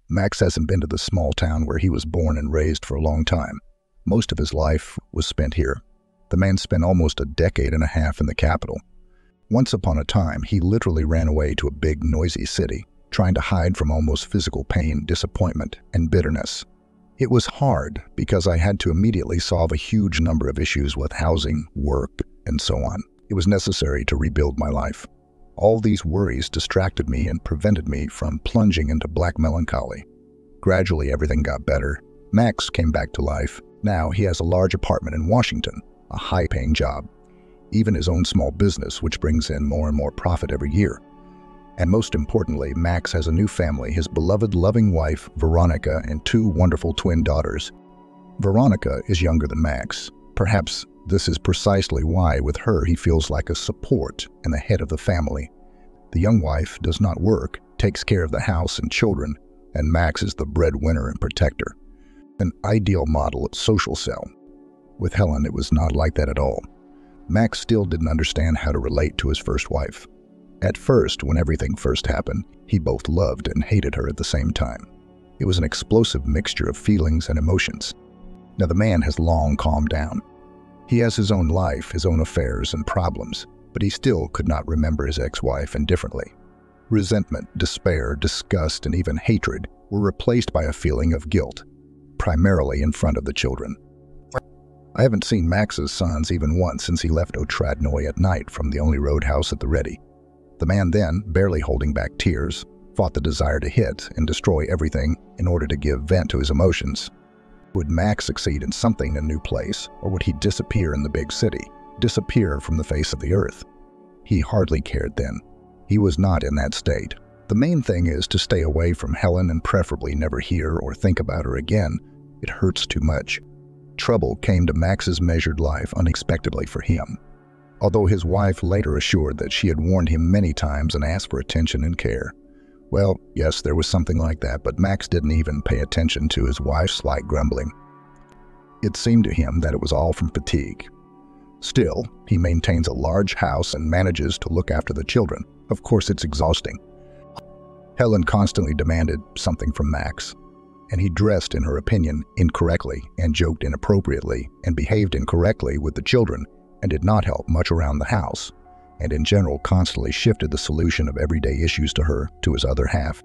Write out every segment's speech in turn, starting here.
Max hasn't been to the small town where he was born and raised for a long time. Most of his life was spent here. The man spent almost a decade and a half in the capital. Once upon a time, he literally ran away to a big, noisy city, trying to hide from almost physical pain, disappointment, and bitterness. It was hard because I had to immediately solve a huge number of issues with housing, work, and so on. It was necessary to rebuild my life. All these worries distracted me and prevented me from plunging into black melancholy. Gradually, everything got better. Max came back to life. Now he has a large apartment in Washington, a high-paying job, even his own small business, which brings in more and more profit every year. And most importantly, Max has a new family, his beloved, loving wife, Veronica, and two wonderful twin daughters. Veronica is younger than Max. Perhaps this is precisely why, with her, he feels like a support and the head of the family. The young wife does not work, takes care of the house and children, and Max is the breadwinner and protector. An ideal model of social cell. With Helen, it was not like that at all. Max still didn't understand how to relate to his first wife. At first, when everything first happened, he both loved and hated her at the same time. It was an explosive mixture of feelings and emotions. Now, the man has long calmed down. He has his own life, his own affairs and problems, but he still could not remember his ex-wife indifferently. Resentment, despair, disgust, and even hatred were replaced by a feeling of guilt, primarily in front of the children. I haven't seen Max's sons even once since he left Otradnoy at night from the only roadhouse at the ready. The man then, barely holding back tears, fought the desire to hit and destroy everything in order to give vent to his emotions. Would Max succeed in something in a new place, or would he disappear in the big city, disappear from the face of the earth? He hardly cared then. He was not in that state. The main thing is to stay away from Helen and preferably never hear or think about her again. It hurts too much. Trouble came to Max's measured life unexpectedly for him. Although his wife later assured that she had warned him many times and asked for attention and care. Well, yes, there was something like that, but Max didn't even pay attention to his wife's slight grumbling. It seemed to him that it was all from fatigue. Still, he maintains a large house and manages to look after the children. Of course, it's exhausting. Helen constantly demanded something from Max, and he dressed, in her opinion, incorrectly and joked inappropriately and behaved incorrectly with the children and did not help much around the house, and in general constantly shifted the solution of everyday issues to her, to his other half.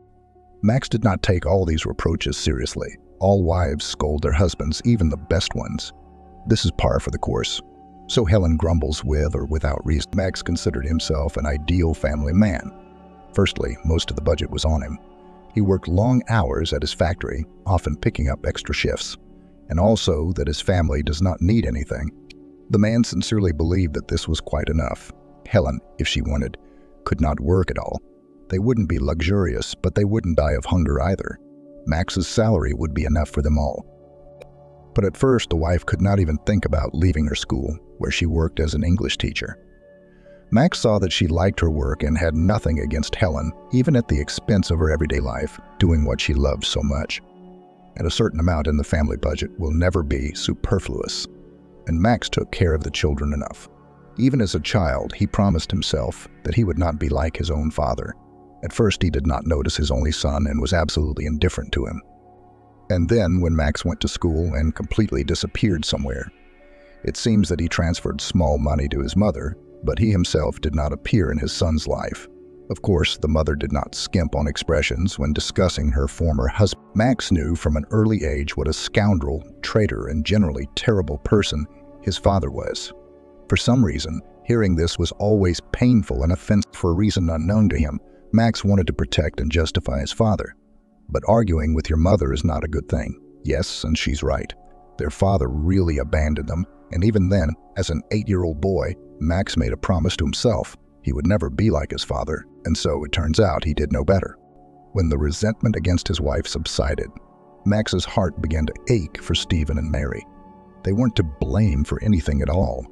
Max did not take all these reproaches seriously. All wives scold their husbands, even the best ones. This is par for the course. So Helen grumbles with or without reason. Max considered himself an ideal family man. Firstly, most of the budget was on him. He worked long hours at his factory, often picking up extra shifts, and also that his family does not need anything. The man sincerely believed that this was quite enough. Helen, if she wanted, could not work at all. They wouldn't be luxurious, but they wouldn't die of hunger either. Max's salary would be enough for them all. But at first, the wife could not even think about leaving her school, where she worked as an English teacher. Max saw that she liked her work and had nothing against Helen, even at the expense of her everyday life, doing what she loved so much. And a certain amount in the family budget will never be superfluous. And Max took care of the children enough. Even as a child, he promised himself that he would not be like his own father. At first, he did not notice his only son and was absolutely indifferent to him. And then, when Max went to school and completely disappeared somewhere, it seems that he transferred small money to his mother, but he himself did not appear in his son's life. Of course, the mother did not skimp on expressions when discussing her former husband. Max knew from an early age what a scoundrel, traitor, and generally terrible person his father was. For some reason, hearing this was always painful and offensive. For a reason unknown to him, Max wanted to protect and justify his father. But arguing with your mother is not a good thing. Yes, and she's right. Their father really abandoned them, and even then, as an 8-year-old boy, Max made a promise to himself he would never be like his father, and so it turns out he did no better. When the resentment against his wife subsided, Max's heart began to ache for Stephen and Mary. They weren't to blame for anything at all.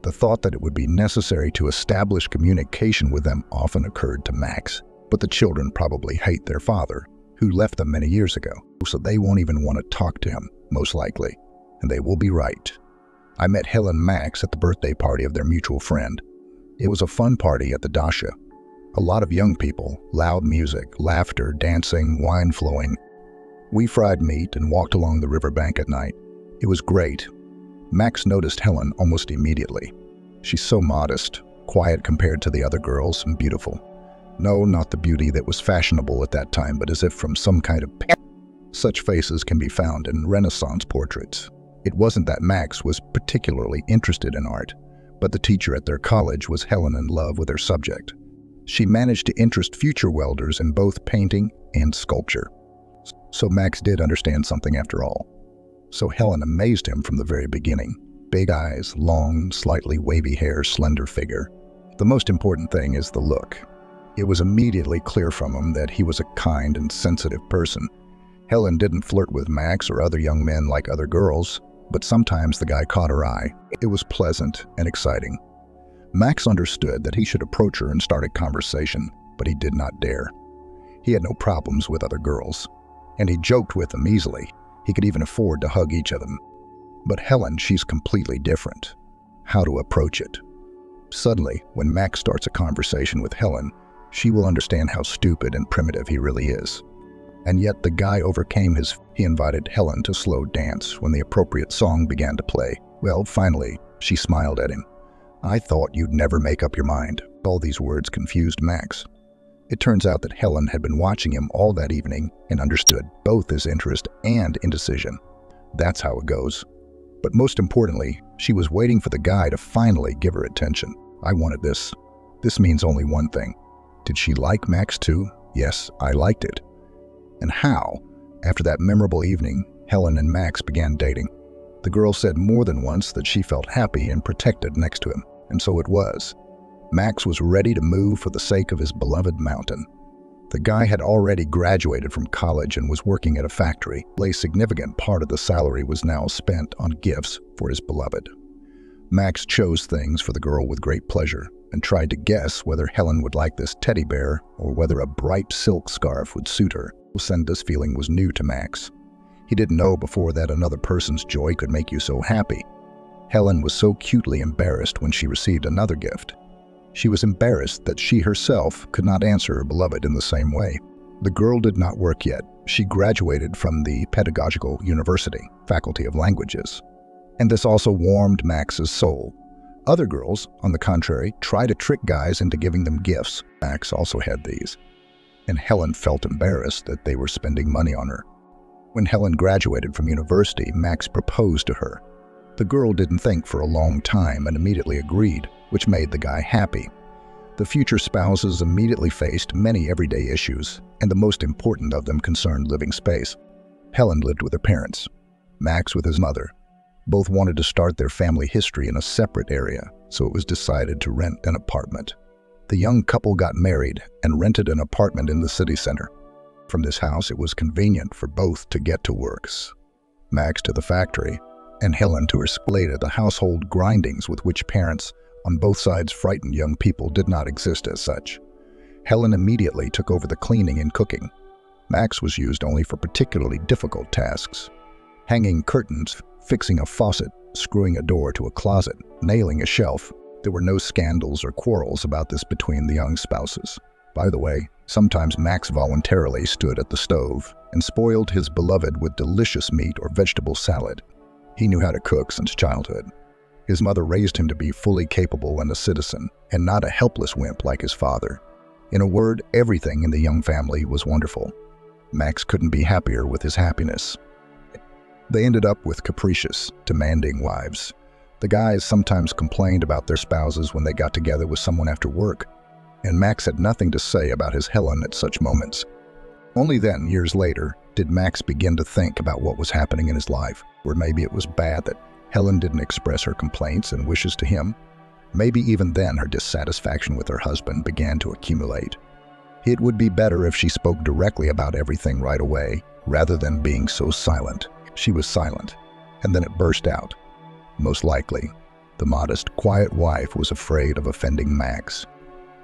The thought that it would be necessary to establish communication with them often occurred to Max, but the children probably hate their father, who left them many years ago, so they won't even want to talk to him, most likely, and they will be right. I met Helen and Max at the birthday party of their mutual friend. It was a fun party at the Dasha. A lot of young people, loud music, laughter, dancing, wine flowing. We fried meat and walked along the riverbank at night. It was great. Max noticed Helen almost immediately. She's so modest, quiet compared to the other girls, and beautiful. No, not the beauty that was fashionable at that time, but as if from some kind of painting. Such faces can be found in Renaissance portraits. It wasn't that Max was particularly interested in art, but the teacher at their college was Helen in love with her subject. She managed to interest future welders in both painting and sculpture. So Max did understand something after all. So Helen amazed him from the very beginning. Big eyes, long, slightly wavy hair, slender figure. The most important thing is the look. It was immediately clear from him that he was a kind and sensitive person. Helen didn't flirt with Max or other young men like other girls, but sometimes the guy caught her eye. It was pleasant and exciting. Max understood that he should approach her and start a conversation, but he did not dare. He had no problems with other girls, and he joked with them easily. He could even afford to hug each of them. But Helen, she's completely different. How to approach it? Suddenly, when Max starts a conversation with Helen, she will understand how stupid and primitive he really is. And yet the guy overcame he invited Helen to slow dance when the appropriate song began to play. Well, finally, she smiled at him. "I thought you'd never make up your mind." All these words confused Max. It turns out that Helen had been watching him all that evening and understood both his interest and indecision. That's how it goes. But most importantly, she was waiting for the guy to finally give her attention. I wanted this. This means only one thing. Did she like Max too? Yes, I liked it. And how? After that memorable evening, Helen and Max began dating. The girl said more than once that she felt happy and protected next to him, and so it was. Max was ready to move for the sake of his beloved mountain. The guy had already graduated from college and was working at a factory. A significant part of the salary was now spent on gifts for his beloved. Max chose things for the girl with great pleasure and tried to guess whether Helen would like this teddy bear or whether a bright silk scarf would suit her. This feeling was new to Max. He didn't know before that another person's joy could make you so happy. Helen was so cutely embarrassed when she received another gift. She was embarrassed that she herself could not answer her beloved in the same way. The girl did not work yet. She graduated from the Pedagogical University, Faculty of Languages. And this also warmed Max's soul. Other girls, on the contrary, tried to trick guys into giving them gifts. Max also had these. And Helen felt embarrassed that they were spending money on her. When Helen graduated from university, Max proposed to her. The girl didn't think for a long time and immediately agreed, which made the guy happy. The future spouses immediately faced many everyday issues, and the most important of them concerned living space. Helen lived with her parents, Max with his mother. Both wanted to start their family history in a separate area, so it was decided to rent an apartment. The young couple got married and rented an apartment in the city center. From this house, it was convenient for both to get to works. Max to the factory, and Helen to her school. The household grindings with which parents on both sides frightened young people did not exist as such. Helen immediately took over the cleaning and cooking. Max was used only for particularly difficult tasks. Hanging curtains, fixing a faucet, screwing a door to a closet, nailing a shelf. There were no scandals or quarrels about this between the young spouses. By the way, sometimes Max voluntarily stood at the stove and spoiled his beloved with delicious meat or vegetable salad. He knew how to cook since childhood. His mother raised him to be fully capable and a citizen, and not a helpless wimp like his father. In a word, everything in the young family was wonderful. Max couldn't be happier with his happiness. They ended up with capricious, demanding wives. The guys sometimes complained about their spouses when they got together with someone after work, and Max had nothing to say about his Helen at such moments. Only then, years later, did Max begin to think about what was happening in his life. Or maybe it was bad that Helen didn't express her complaints and wishes to him. Maybe even then her dissatisfaction with her husband began to accumulate. It would be better if she spoke directly about everything right away, rather than being so silent. She was silent, and then it burst out. Most likely, the modest, quiet wife was afraid of offending Max.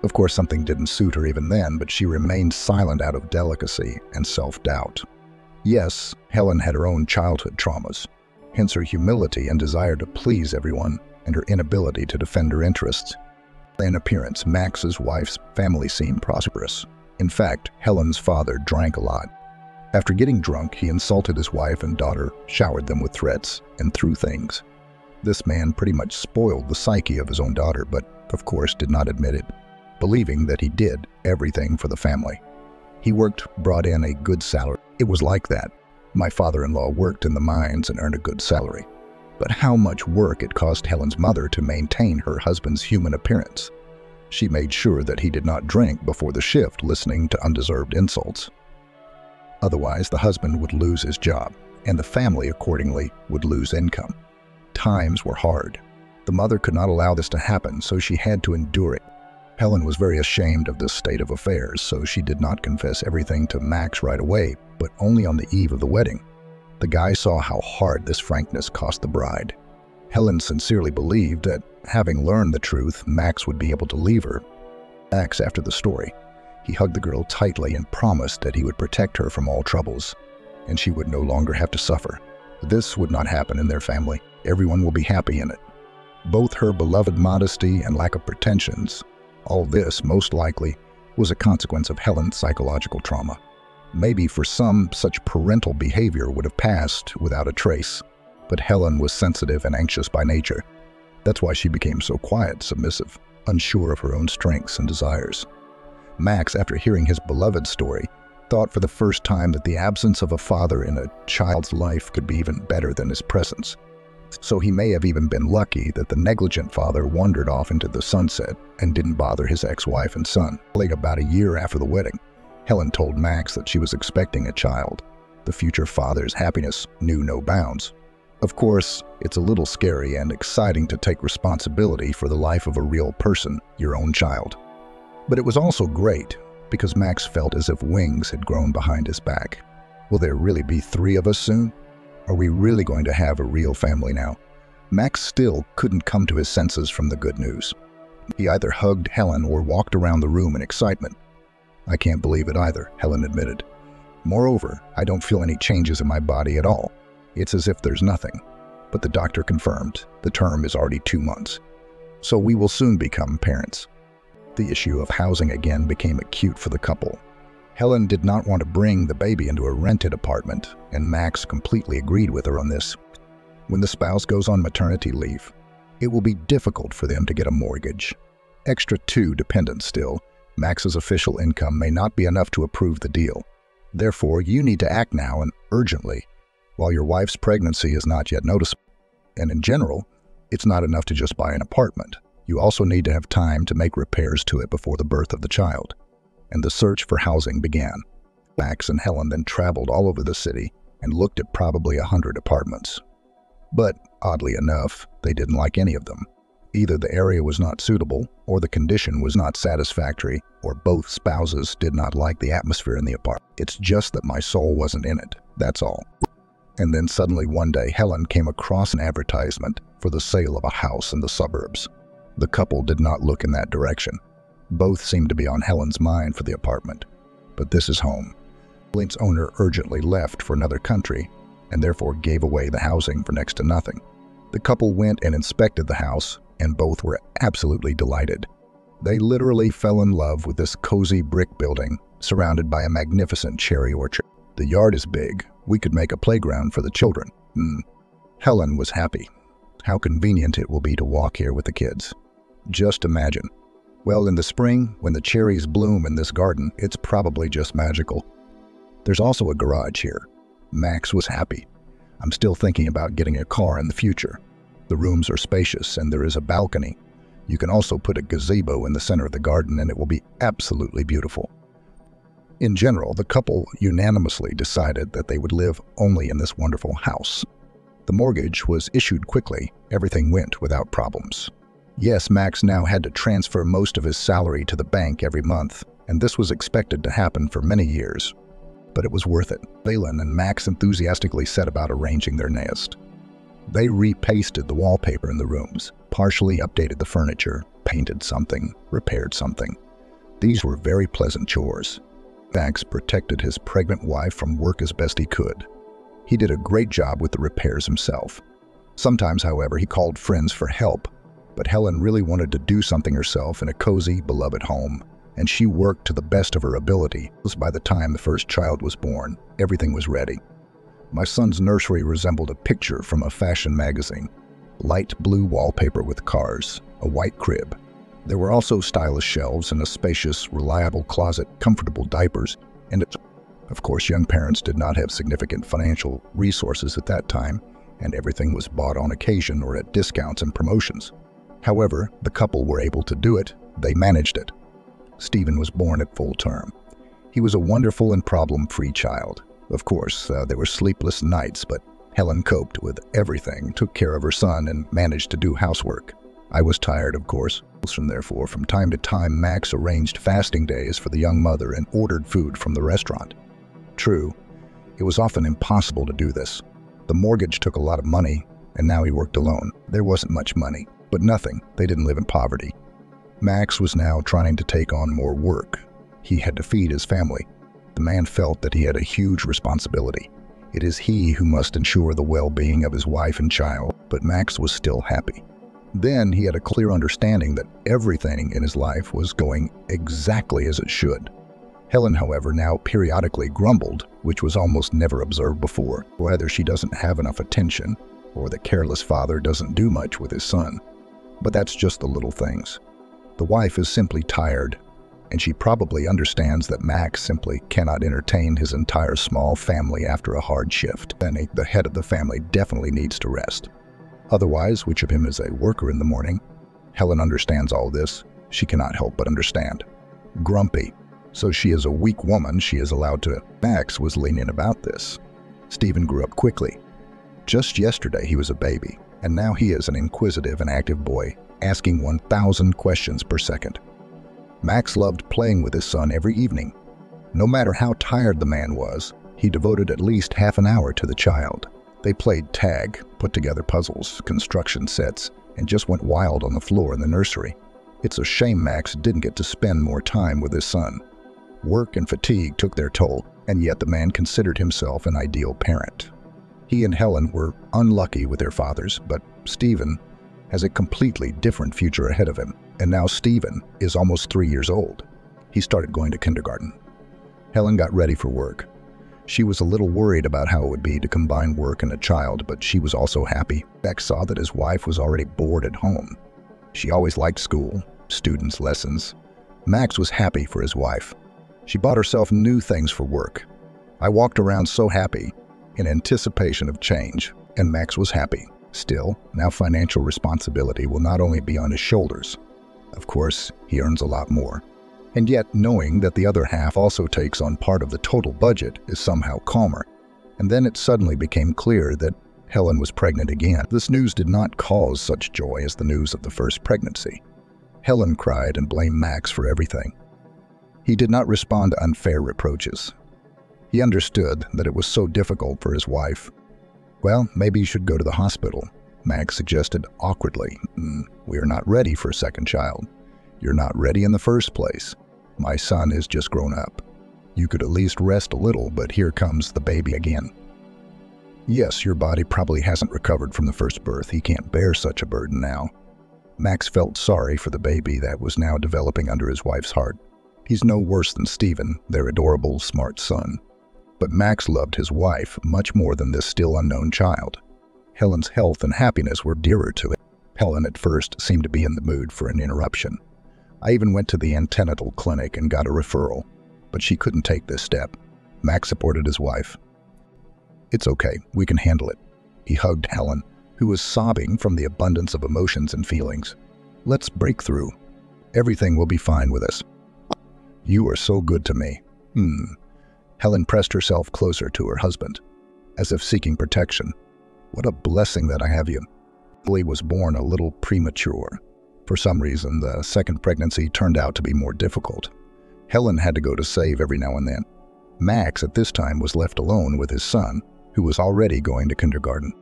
Of course, something didn't suit her even then, but she remained silent out of delicacy and self-doubt. Yes, Helen had her own childhood traumas, hence her humility and desire to please everyone, and her inability to defend her interests. In appearance, Max's wife's family seemed prosperous. In fact, Helen's father drank a lot. After getting drunk, he insulted his wife and daughter, showered them with threats, and threw things. This man pretty much spoiled the psyche of his own daughter, but of course did not admit it, believing that he did everything for the family. He worked, brought in a good salary. It was like that. My father-in-law worked in the mines and earned a good salary. But how much work it cost Helen's mother to maintain her husband's human appearance. She made sure that he did not drink before the shift, listening to undeserved insults. Otherwise, the husband would lose his job, and the family accordingly would lose income. Times were hard. The mother could not allow this to happen, so she had to endure it. Helen was very ashamed of this state of affairs, so she did not confess everything to Max right away, but only on the eve of the wedding. The guy saw how hard this frankness cost the bride. Helen sincerely believed that, having learned the truth, Max would be able to leave her. Max, after the story, he hugged the girl tightly and promised that he would protect her from all troubles, and she would no longer have to suffer. This would not happen in their family. Everyone will be happy in it. Both her beloved modesty and lack of pretensions, all this, most likely, was a consequence of Helen's psychological trauma. Maybe for some, such parental behavior would have passed without a trace, but Helen was sensitive and anxious by nature. That's why she became so quiet, submissive, unsure of her own strengths and desires. Max, after hearing his beloved story, thought for the first time that the absence of a father in a child's life could be even better than his presence. So he may have even been lucky that the negligent father wandered off into the sunset and didn't bother his ex-wife and son. Like about a year after the wedding, Helen told Max that she was expecting a child. The future father's happiness knew no bounds. Of course, it's a little scary and exciting to take responsibility for the life of a real person, your own child. But it was also great, because Max felt as if wings had grown behind his back. Will there really be 3 of us soon? Are we really going to have a real family now? Max still couldn't come to his senses from the good news. He either hugged Helen or walked around the room in excitement. I can't believe it either, Helen admitted. Moreover, I don't feel any changes in my body at all. It's as if there's nothing. But the doctor confirmed the term is already 2 months. So we will soon become parents. The issue of housing again became acute for the couple. Helen did not want to bring the baby into a rented apartment, and Max completely agreed with her on this. When the spouse goes on maternity leave, it will be difficult for them to get a mortgage. Extra 2 dependents still, Max's official income may not be enough to approve the deal. Therefore, you need to act now and urgently, while your wife's pregnancy is not yet noticeable. And in general, it's not enough to just buy an apartment. You also need to have time to make repairs to it before the birth of the child. And the search for housing began. Max and Helen then traveled all over the city and looked at probably 100 apartments. But, oddly enough, they didn't like any of them. Either the area was not suitable, or the condition was not satisfactory, or both spouses did not like the atmosphere in the apartment. It's just that my soul wasn't in it, that's all. And then suddenly one day, Helen came across an advertisement for the sale of a house in the suburbs. The couple did not look in that direction. Both seemed to be on Helen's mind for the apartment. But this is home. Helen's owner urgently left for another country and therefore gave away the housing for next to nothing. The couple went and inspected the house, and both were absolutely delighted. They literally fell in love with this cozy brick building surrounded by a magnificent cherry orchard. The yard is big. We could make a playground for the children. Helen was happy. How convenient it will be to walk here with the kids. Just imagine. Well, in the spring, when the cherries bloom in this garden, it's probably just magical. There's also a garage here. Max was happy. I'm still thinking about getting a car in the future. The rooms are spacious and there is a balcony. You can also put a gazebo in the center of the garden and it will be absolutely beautiful. In general, the couple unanimously decided that they would live only in this wonderful house. The mortgage was issued quickly. Everything went without problems. Yes, Max now had to transfer most of his salary to the bank every month, and this was expected to happen for many years. But it was worth it. Helen and Max enthusiastically set about arranging their nest. They repasted the wallpaper in the rooms, partially updated the furniture, painted something, repaired something. These were very pleasant chores. Max protected his pregnant wife from work as best he could. He did a great job with the repairs himself. Sometimes, however, he called friends for help, but Helen really wanted to do something herself in a cozy, beloved home, and she worked to the best of her ability. By the time the first child was born, everything was ready. My son's nursery resembled a picture from a fashion magazine. Light blue wallpaper with cars, a white crib. There were also stylish shelves and a spacious, reliable closet, comfortable diapers, and of course, young parents did not have significant financial resources at that time, and everything was bought on occasion or at discounts and promotions. However, the couple were able to do it. They managed it. Stephen was born at full term. He was a wonderful and problem-free child. Of course, there were sleepless nights, but Helen coped with everything, took care of her son, and managed to do housework. I was tired, of course, and therefore, from time to time, Max arranged fasting days for the young mother and ordered food from the restaurant. True, it was often impossible to do this. The mortgage took a lot of money, and now he worked alone. There wasn't much money, but nothing. They didn't live in poverty. Max was now trying to take on more work. He had to feed his family. The man felt that he had a huge responsibility. It is he who must ensure the well-being of his wife and child, but Max was still happy. Then he had a clear understanding that everything in his life was going exactly as it should. Helen, however, now periodically grumbled, which was almost never observed before, whether she doesn't have enough attention or the careless father doesn't do much with his son. But that's just the little things. The wife is simply tired, and she probably understands that Max simply cannot entertain his entire small family after a hard shift. Then the head of the family definitely needs to rest. Otherwise, which of him is a worker in the morning? Helen understands all this. She cannot help but understand. Grumpy. So she is a weak woman, she is allowed to. Max was lenient about this. Stephen grew up quickly. Just yesterday he was a baby, and now he is an inquisitive and active boy, asking 1,000 questions per second. Max loved playing with his son every evening. No matter how tired the man was, he devoted at least half an hour to the child. They played tag, put together puzzles, construction sets, and just went wild on the floor in the nursery. It's a shame Max didn't get to spend more time with his son. Work and fatigue took their toll, and yet the man considered himself an ideal parent. He and Helen were unlucky with their fathers, but Stephen has a completely different future ahead of him. And now Stephen is almost 3 years old. He started going to kindergarten. Helen got ready for work. She was a little worried about how it would be to combine work and a child, but she was also happy. Max saw that his wife was already bored at home. She always liked school, students, lessons. Max was happy for his wife. She bought herself new things for work. I walked around so happy, in anticipation of change, and Max was happy. Still, now financial responsibility will not only be on his shoulders. Of course, he earns a lot more. And yet, knowing that the other half also takes on part of the total budget is somehow calmer. And then it suddenly became clear that Helen was pregnant again. This news did not cause such joy as the news of the first pregnancy. Helen cried and blamed Max for everything. He did not respond to unfair reproaches. He understood that it was so difficult for his wife. Well, maybe you should go to the hospital, Max suggested awkwardly. We are not ready for a second child. You're not ready in the first place. My son is just grown up. You could at least rest a little, but here comes the baby again. Yes, your body probably hasn't recovered from the first birth. He can't bear such a burden now. Max felt sorry for the baby that was now developing under his wife's heart. He's no worse than Stephen, their adorable, smart son. But Max loved his wife much more than this still unknown child. Helen's health and happiness were dearer to him. Helen at first seemed to be in the mood for an interruption. I even went to the antenatal clinic and got a referral, but she couldn't take this step. Max supported his wife. It's okay, we can handle it. He hugged Helen, who was sobbing from the abundance of emotions and feelings. Let's break through. Everything will be fine with us. You are so good to me. Helen pressed herself closer to her husband, as if seeking protection. What a blessing that I have you. Billy was born a little premature. For some reason, the second pregnancy turned out to be more difficult. Helen had to go to save every now and then. Max at this time was left alone with his son, who was already going to kindergarten.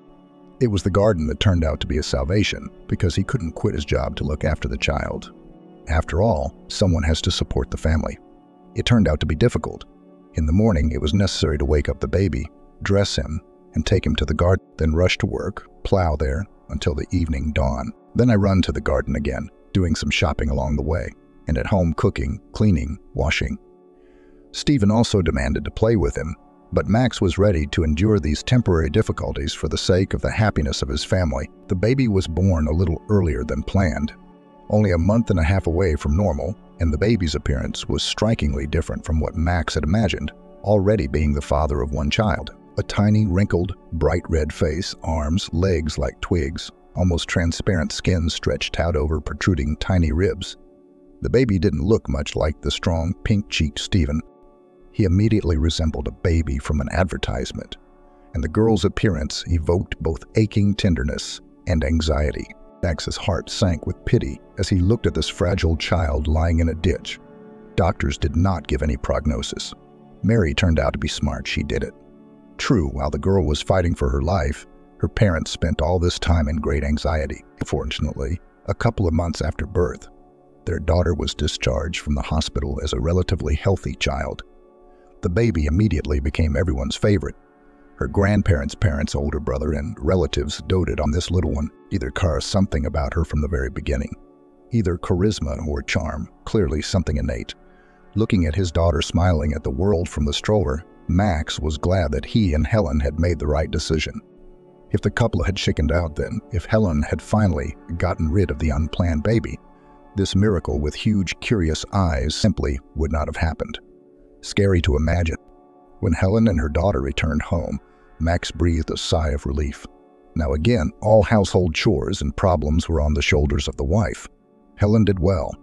It was the garden that turned out to be a salvation, because he couldn't quit his job to look after the child. After all, someone has to support the family. It turned out to be difficult. In the morning, it was necessary to wake up the baby, dress him, and take him to the garden, then rush to work, plow there, until the evening dawn. Then I run to the garden again, doing some shopping along the way. and at home cooking, cleaning, washing. Stephen also demanded to play with him, but Max was ready to endure these temporary difficulties for the sake of the happiness of his family. The baby was born a little earlier than planned, only a month and a half away from normal, and the baby's appearance was strikingly different from what Max had imagined, already being the father of one child. A tiny, wrinkled, bright red face, arms, legs like twigs, almost transparent skin stretched out over protruding tiny ribs. The baby didn't look much like the strong, pink-cheeked Stephen. He immediately resembled a baby from an advertisement, and the girl's appearance evoked both aching tenderness and anxiety. Max's heart sank with pity as he looked at this fragile child lying in a ditch. Doctors did not give any prognosis. Mary turned out to be smart, she did it. True, while the girl was fighting for her life, her parents spent all this time in great anxiety. Fortunately, a couple of months after birth, their daughter was discharged from the hospital as a relatively healthy child. The baby immediately became everyone's favorite. Her grandparents' parents, older brother, and relatives doted on this little one. Either caused something about her from the very beginning. Either charisma or charm, clearly something innate. Looking at his daughter smiling at the world from the stroller, Max was glad that he and Helen had made the right decision. If the couple had chickened out then, if Helen had finally gotten rid of the unplanned baby, this miracle with huge, curious eyes simply would not have happened. Scary to imagine. When Helen and her daughter returned home, Max breathed a sigh of relief. Now again, all household chores and problems were on the shoulders of the wife. Helen did well.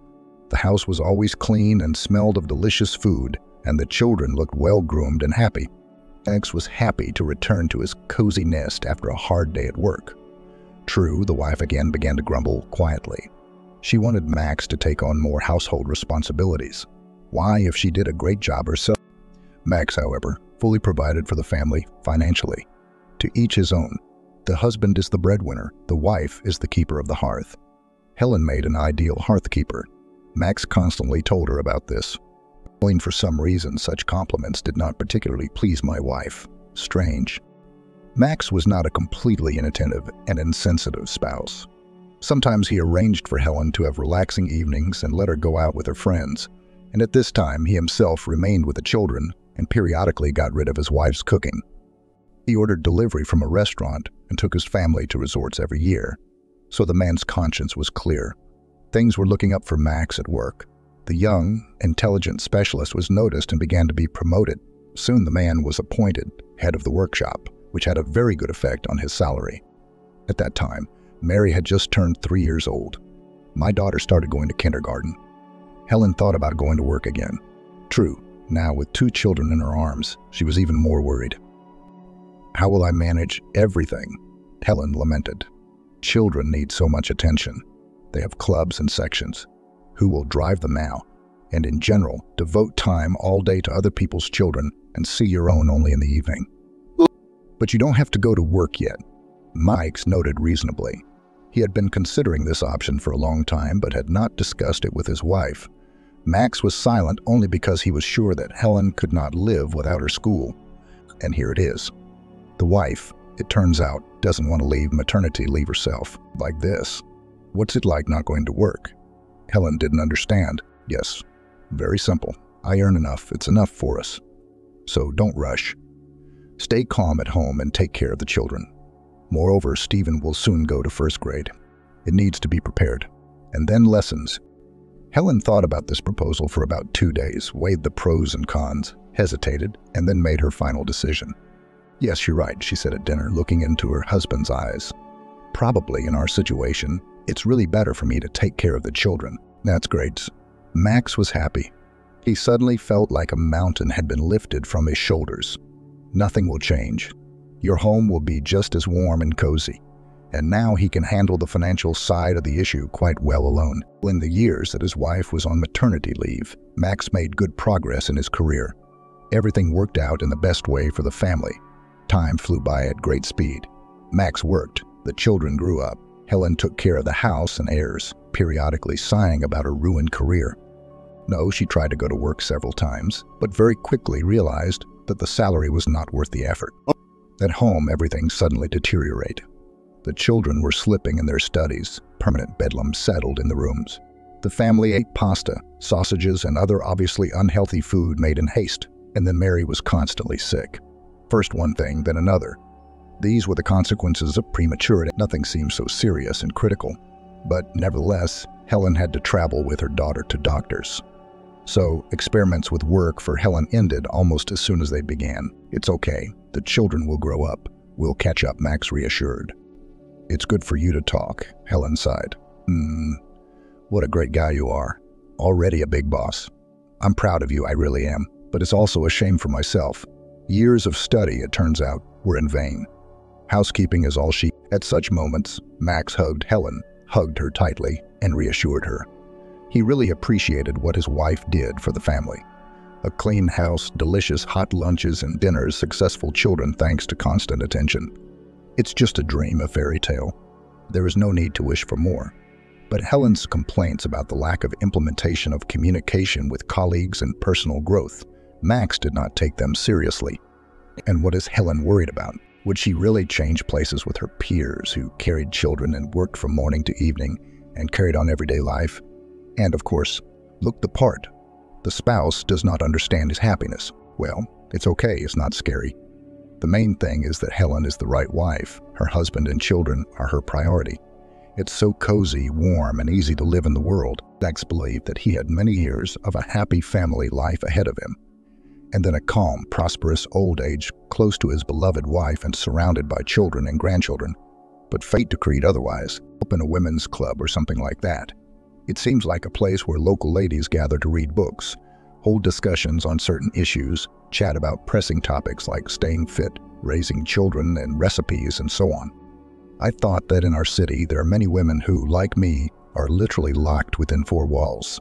The house was always clean and smelled of delicious food, and the children looked well-groomed and happy. Max was happy to return to his cozy nest after a hard day at work. True, the wife again began to grumble quietly. She wanted Max to take on more household responsibilities. Why, if she did a great job herself? Max, however, fully provided for the family financially. To each his own. The husband is the breadwinner, the wife is the keeper of the hearth. Helen made an ideal hearth keeper. Max constantly told her about this. For some reason, such compliments did not particularly please my wife. Strange. Max was not a completely inattentive and insensitive spouse. Sometimes he arranged for Helen to have relaxing evenings and let her go out with her friends, and at this time he himself remained with the children and periodically got rid of his wife's cooking. He ordered delivery from a restaurant and took his family to resorts every year, so the man's conscience was clear. Things were looking up for Max at work. The young, intelligent specialist was noticed and began to be promoted. Soon the man was appointed head of the workshop, which had a very good effect on his salary. At that time, Mary had just turned 3 years old. My daughter started going to kindergarten. Helen thought about going to work again. True, now with 2 children in her arms, she was even more worried. How will I manage everything? Helen lamented. Children need so much attention. They have clubs and sections. Who will drive them now? And in general, devote time all day to other people's children and see your own only in the evening. But you don't have to go to work yet, Mike noted reasonably. He had been considering this option for a long time but had not discussed it with his wife. Max was silent only because he was sure that Helen could not live without her school. And here it is. The wife, it turns out, doesn't want to leave maternity leave herself like this. What's it like not going to work? Helen didn't understand. Yes, very simple. I earn enough. It's enough for us. So don't rush. Stay calm at home and take care of the children. Moreover, Stephen will soon go to 1st grade. It needs to be prepared. And then lessons. Helen thought about this proposal for about 2 days, weighed the pros and cons, hesitated, and then made her final decision. Yes, you're right, she said at dinner, looking into her husband's eyes. Probably in our situation, it's really better for me to take care of the children. That's great. Max was happy. He suddenly felt like a mountain had been lifted from his shoulders. Nothing will change. Your home will be just as warm and cozy. And now he can handle the financial side of the issue quite well alone. In the years that his wife was on maternity leave, Max made good progress in his career. Everything worked out in the best way for the family. Time flew by at great speed. Max worked. The children grew up. Helen took care of the house and heirs, periodically sighing about her ruined career. No, she tried to go to work several times, but very quickly realized that the salary was not worth the effort. At home, everything suddenly deteriorated. The children were slipping in their studies. Permanent bedlam settled in the rooms. The family ate pasta, sausages, and other obviously unhealthy food made in haste, and then Mary was constantly sick. First one thing, then another. These were the consequences of prematurity. Nothing seemed so serious and critical. But nevertheless, Helen had to travel with her daughter to doctors. So, experiments with work for Helen ended almost as soon as they began. It's okay. The children will grow up. We'll catch up, Max reassured. It's good for you to talk, Helen sighed. What a great guy you are. Already a big boss. I'm proud of you, I really am. But it's also a shame for myself. Years of study, it turns out, were in vain. Housekeeping is all she... At such moments, Max hugged Helen, hugged her tightly, and reassured her. He really appreciated what his wife did for the family. A clean house, delicious hot lunches and dinners, successful children thanks to constant attention. It's just a dream, a fairy tale. There is no need to wish for more. But Helen's complaints about the lack of implementation of communication with colleagues and personal growth, Max did not take them seriously. And what is Helen worried about? Would she really change places with her peers who carried children and worked from morning to evening and carried on everyday life? And of course, looked the part. The spouse does not understand his happiness. Well, it's okay, it's not scary. The main thing is that Helen is the right wife. Her husband and children are her priority. It's so cozy, warm, and easy to live in the world. Max believed that he had many years of a happy family life ahead of him, and then a calm, prosperous old age close to his beloved wife and surrounded by children and grandchildren. But fate decreed otherwise. Open a women's club or something like that. It seems like a place where local ladies gather to read books, hold discussions on certain issues, chat about pressing topics like staying fit, raising children, and recipes, and so on. I thought that in our city there are many women who, like me, are literally locked within four walls.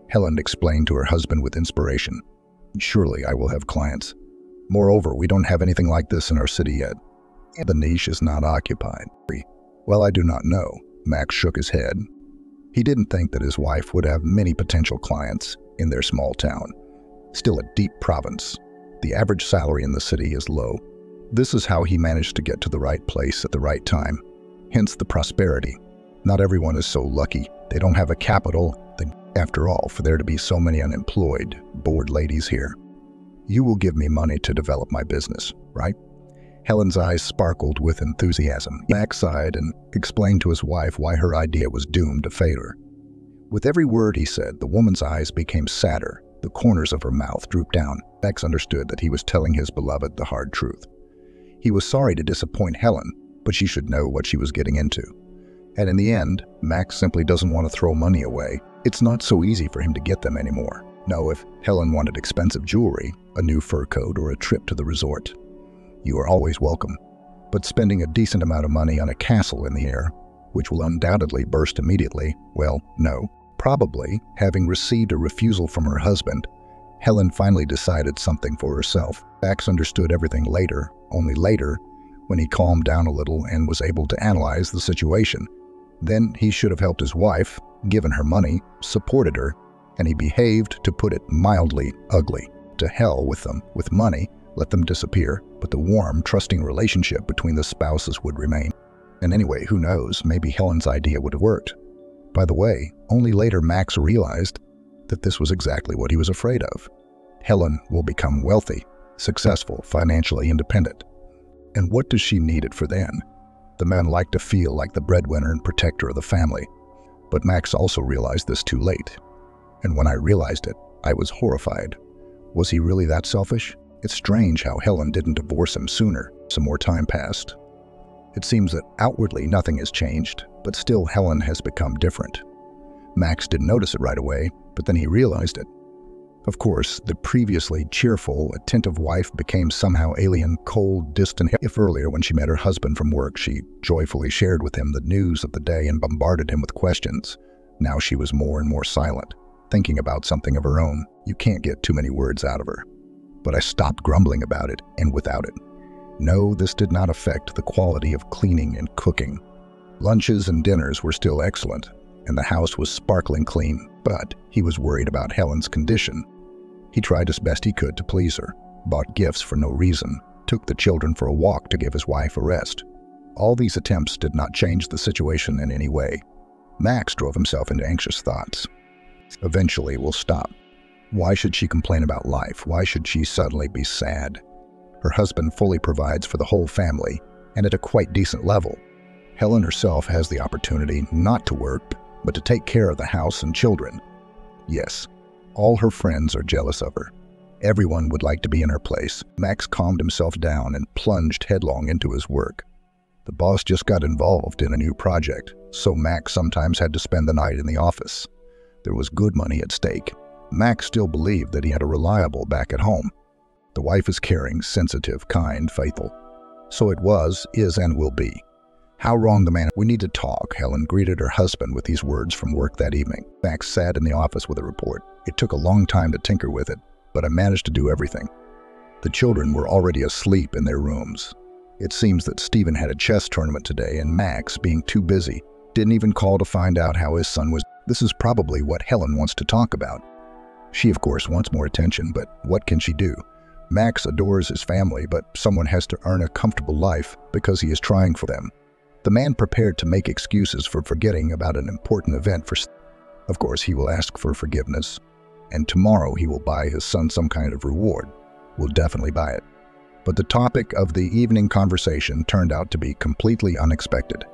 Helen explained to her husband with inspiration. Surely I will have clients. Moreover, we don't have anything like this in our city yet. The niche is not occupied. Well, I do not know. Max shook his head. He didn't think that his wife would have many potential clients in their small town. Still a deep province. The average salary in the city is low. This is how he managed to get to the right place at the right time. Hence the prosperity. Not everyone is so lucky. They don't have a capital. After all, for there to be so many unemployed, bored ladies here. You will give me money to develop my business, right? Helen's eyes sparkled with enthusiasm. Max sighed and explained to his wife why her idea was doomed to failure. With every word he said, the woman's eyes became sadder. The corners of her mouth drooped down. Max understood that he was telling his beloved the hard truth. He was sorry to disappoint Helen, but she should know what she was getting into. And in the end, Max simply doesn't want to throw money away. It's not so easy for him to get them anymore. No, if Helen wanted expensive jewelry, a new fur coat, or a trip to the resort, you are always welcome. But spending a decent amount of money on a castle in the air, which will undoubtedly burst immediately, well, no. Probably, having received a refusal from her husband, Helen finally decided something for herself. Max understood everything later, only later, when he calmed down a little and was able to analyze the situation. Then he should have helped his wife, given her money, supported her, and he behaved, to put it mildly, ugly. To hell with them, with money, let them disappear, but the warm, trusting relationship between the spouses would remain. And anyway, who knows, maybe Helen's idea would have worked. By the way, only later Max realized that this was exactly what he was afraid of. Helen will become wealthy, successful, financially independent. And what does she need it for then? The man liked to feel like the breadwinner and protector of the family. But Max also realized this too late. And when I realized it, I was horrified. Was he really that selfish? It's strange how Helen didn't divorce him sooner. Some more time passed. It seems that outwardly nothing has changed, but still Helen has become different. Max didn't notice it right away, but then he realized it. Of course, the previously cheerful, attentive wife became somehow alien, cold, distant. If earlier when she met her husband from work, she joyfully shared with him the news of the day and bombarded him with questions, now she was more and more silent, thinking about something of her own. You can't get too many words out of her. But I stopped grumbling about it, and without it. No, this did not affect the quality of cleaning and cooking. Lunches and dinners were still excellent, and the house was sparkling clean, but he was worried about Helen's condition. He tried as best he could to please her, bought gifts for no reason, took the children for a walk to give his wife a rest. All these attempts did not change the situation in any way. Max drove himself into anxious thoughts. Eventually will stop. Why should she complain about life? Why should she suddenly be sad? Her husband fully provides for the whole family, and at a quite decent level. Helen herself has the opportunity not to work, but to take care of the house and children. Yes, all her friends are jealous of her. Everyone would like to be in her place. Max calmed himself down and plunged headlong into his work. The boss just got involved in a new project, so Max sometimes had to spend the night in the office. There was good money at stake. Max still believed that he had a reliable back at home. The wife is caring, sensitive, kind, faithful. So it was, is, and will be. How wrong the man. We need to talk, Helen greeted her husband with these words from work that evening. Max sat in the office with a report. It took a long time to tinker with it, but I managed to do everything. The children were already asleep in their rooms. It seems that Stephen had a chess tournament today, and Max, being too busy, didn't even call to find out how his son was. This is probably what Helen wants to talk about. She, of course, wants more attention, but what can she do? Max adores his family, but someone has to earn a comfortable life because he is trying for them. The man prepared to make excuses for forgetting about an important event for... Of course, he will ask for forgiveness, and tomorrow he will buy his son some kind of reward. We'll definitely buy it. But the topic of the evening conversation turned out to be completely unexpected.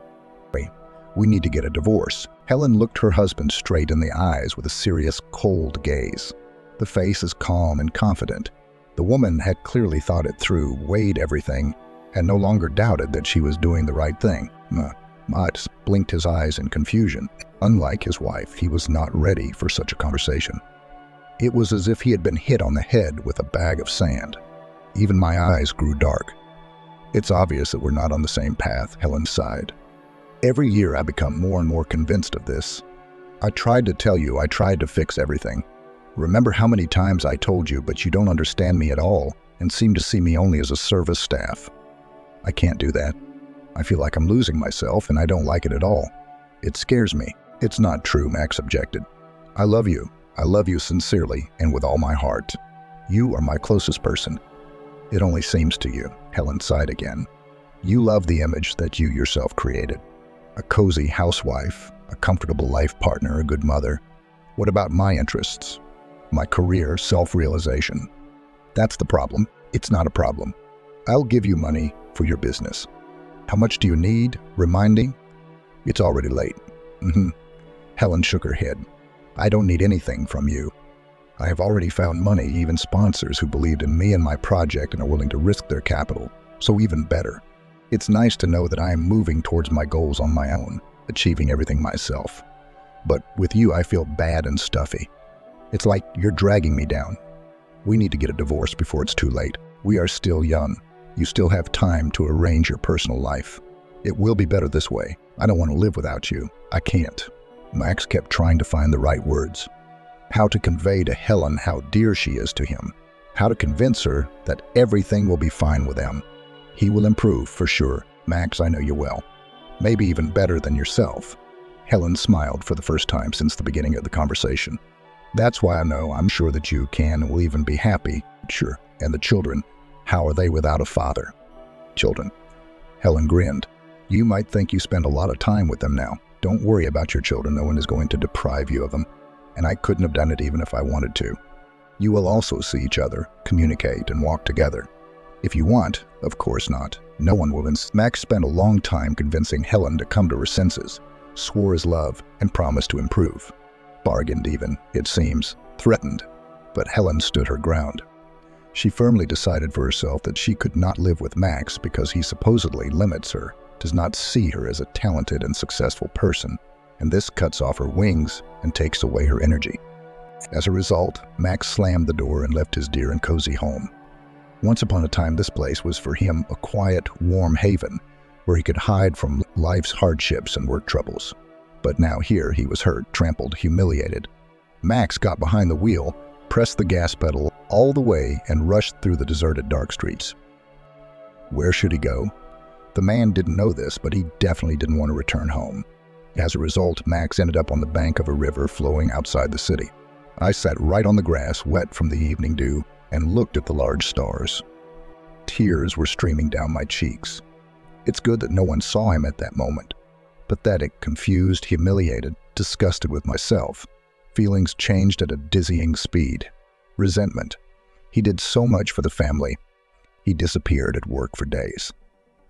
We need to get a divorce. Helen looked her husband straight in the eyes with a serious, cold gaze. The face is calm and confident. The woman had clearly thought it through, weighed everything, and no longer doubted that she was doing the right thing. Max blinked his eyes in confusion. Unlike his wife, he was not ready for such a conversation. It was as if he had been hit on the head with a bag of sand. Even my eyes grew dark. It's obvious that we're not on the same path, Helen sighed. Every year I become more and more convinced of this. I tried to tell you, I tried to fix everything. Remember how many times I told you, but you don't understand me at all and seem to see me only as a service staff. I can't do that. I feel like I'm losing myself and I don't like it at all. It scares me. It's not true, Max objected. I love you. I love you sincerely and with all my heart. You are my closest person. It only seems to you, Helen sighed again. You love the image that you yourself created. A cozy housewife, a comfortable life partner, a good mother. What about my interests? My career, self-realization. That's the problem. It's not a problem. I'll give you money for your business. How much do you need? Reminding? It's already late. Helen shook her head. I don't need anything from you. I have already found money, even sponsors who believed in me and my project and are willing to risk their capital. So even better. It's nice to know that I am moving towards my goals on my own, achieving everything myself. But with you, I feel bad and stuffy. It's like you're dragging me down. We need to get a divorce before it's too late. We are still young. You still have time to arrange your personal life. It will be better this way. I don't want to live without you. I can't. Max kept trying to find the right words. How to convey to Helen how dear she is to him. How to convince her that everything will be fine with them. He will improve, for sure. Max, I know you well. Maybe even better than yourself. Helen smiled for the first time since the beginning of the conversation. That's why I know I'm sure that you can and will even be happy. Sure. And the children, how are they without a father? Children. Helen grinned. You might think you spend a lot of time with them now. Don't worry about your children. No one is going to deprive you of them. And I couldn't have done it even if I wanted to. You will also see each other, communicate, and walk together. If you want, of course not. No one will. Max spent a long time convincing Helen to come to her senses, swore his love, and promised to improve. Bargained even, it seems, threatened. But Helen stood her ground. She firmly decided for herself that she could not live with Max because he supposedly limits her, does not see her as a talented and successful person, and this cuts off her wings and takes away her energy. As a result, Max slammed the door and left his dear and cozy home. Once upon a time, this place was for him a quiet, warm haven where he could hide from life's hardships and work troubles. But now here he was hurt, trampled, humiliated. Max got behind the wheel, pressed the gas pedal all the way, and rushed through the deserted dark streets. Where should he go? The man didn't know this, but he definitely didn't want to return home. As a result, Max ended up on the bank of a river flowing outside the city. I sat right on the grass, wet from the evening dew, and looked at the large stars. Tears were streaming down my cheeks. It's good that no one saw him at that moment. Pathetic, confused, humiliated, disgusted with myself, feelings changed at a dizzying speed. Resentment. He did so much for the family. He disappeared at work for days,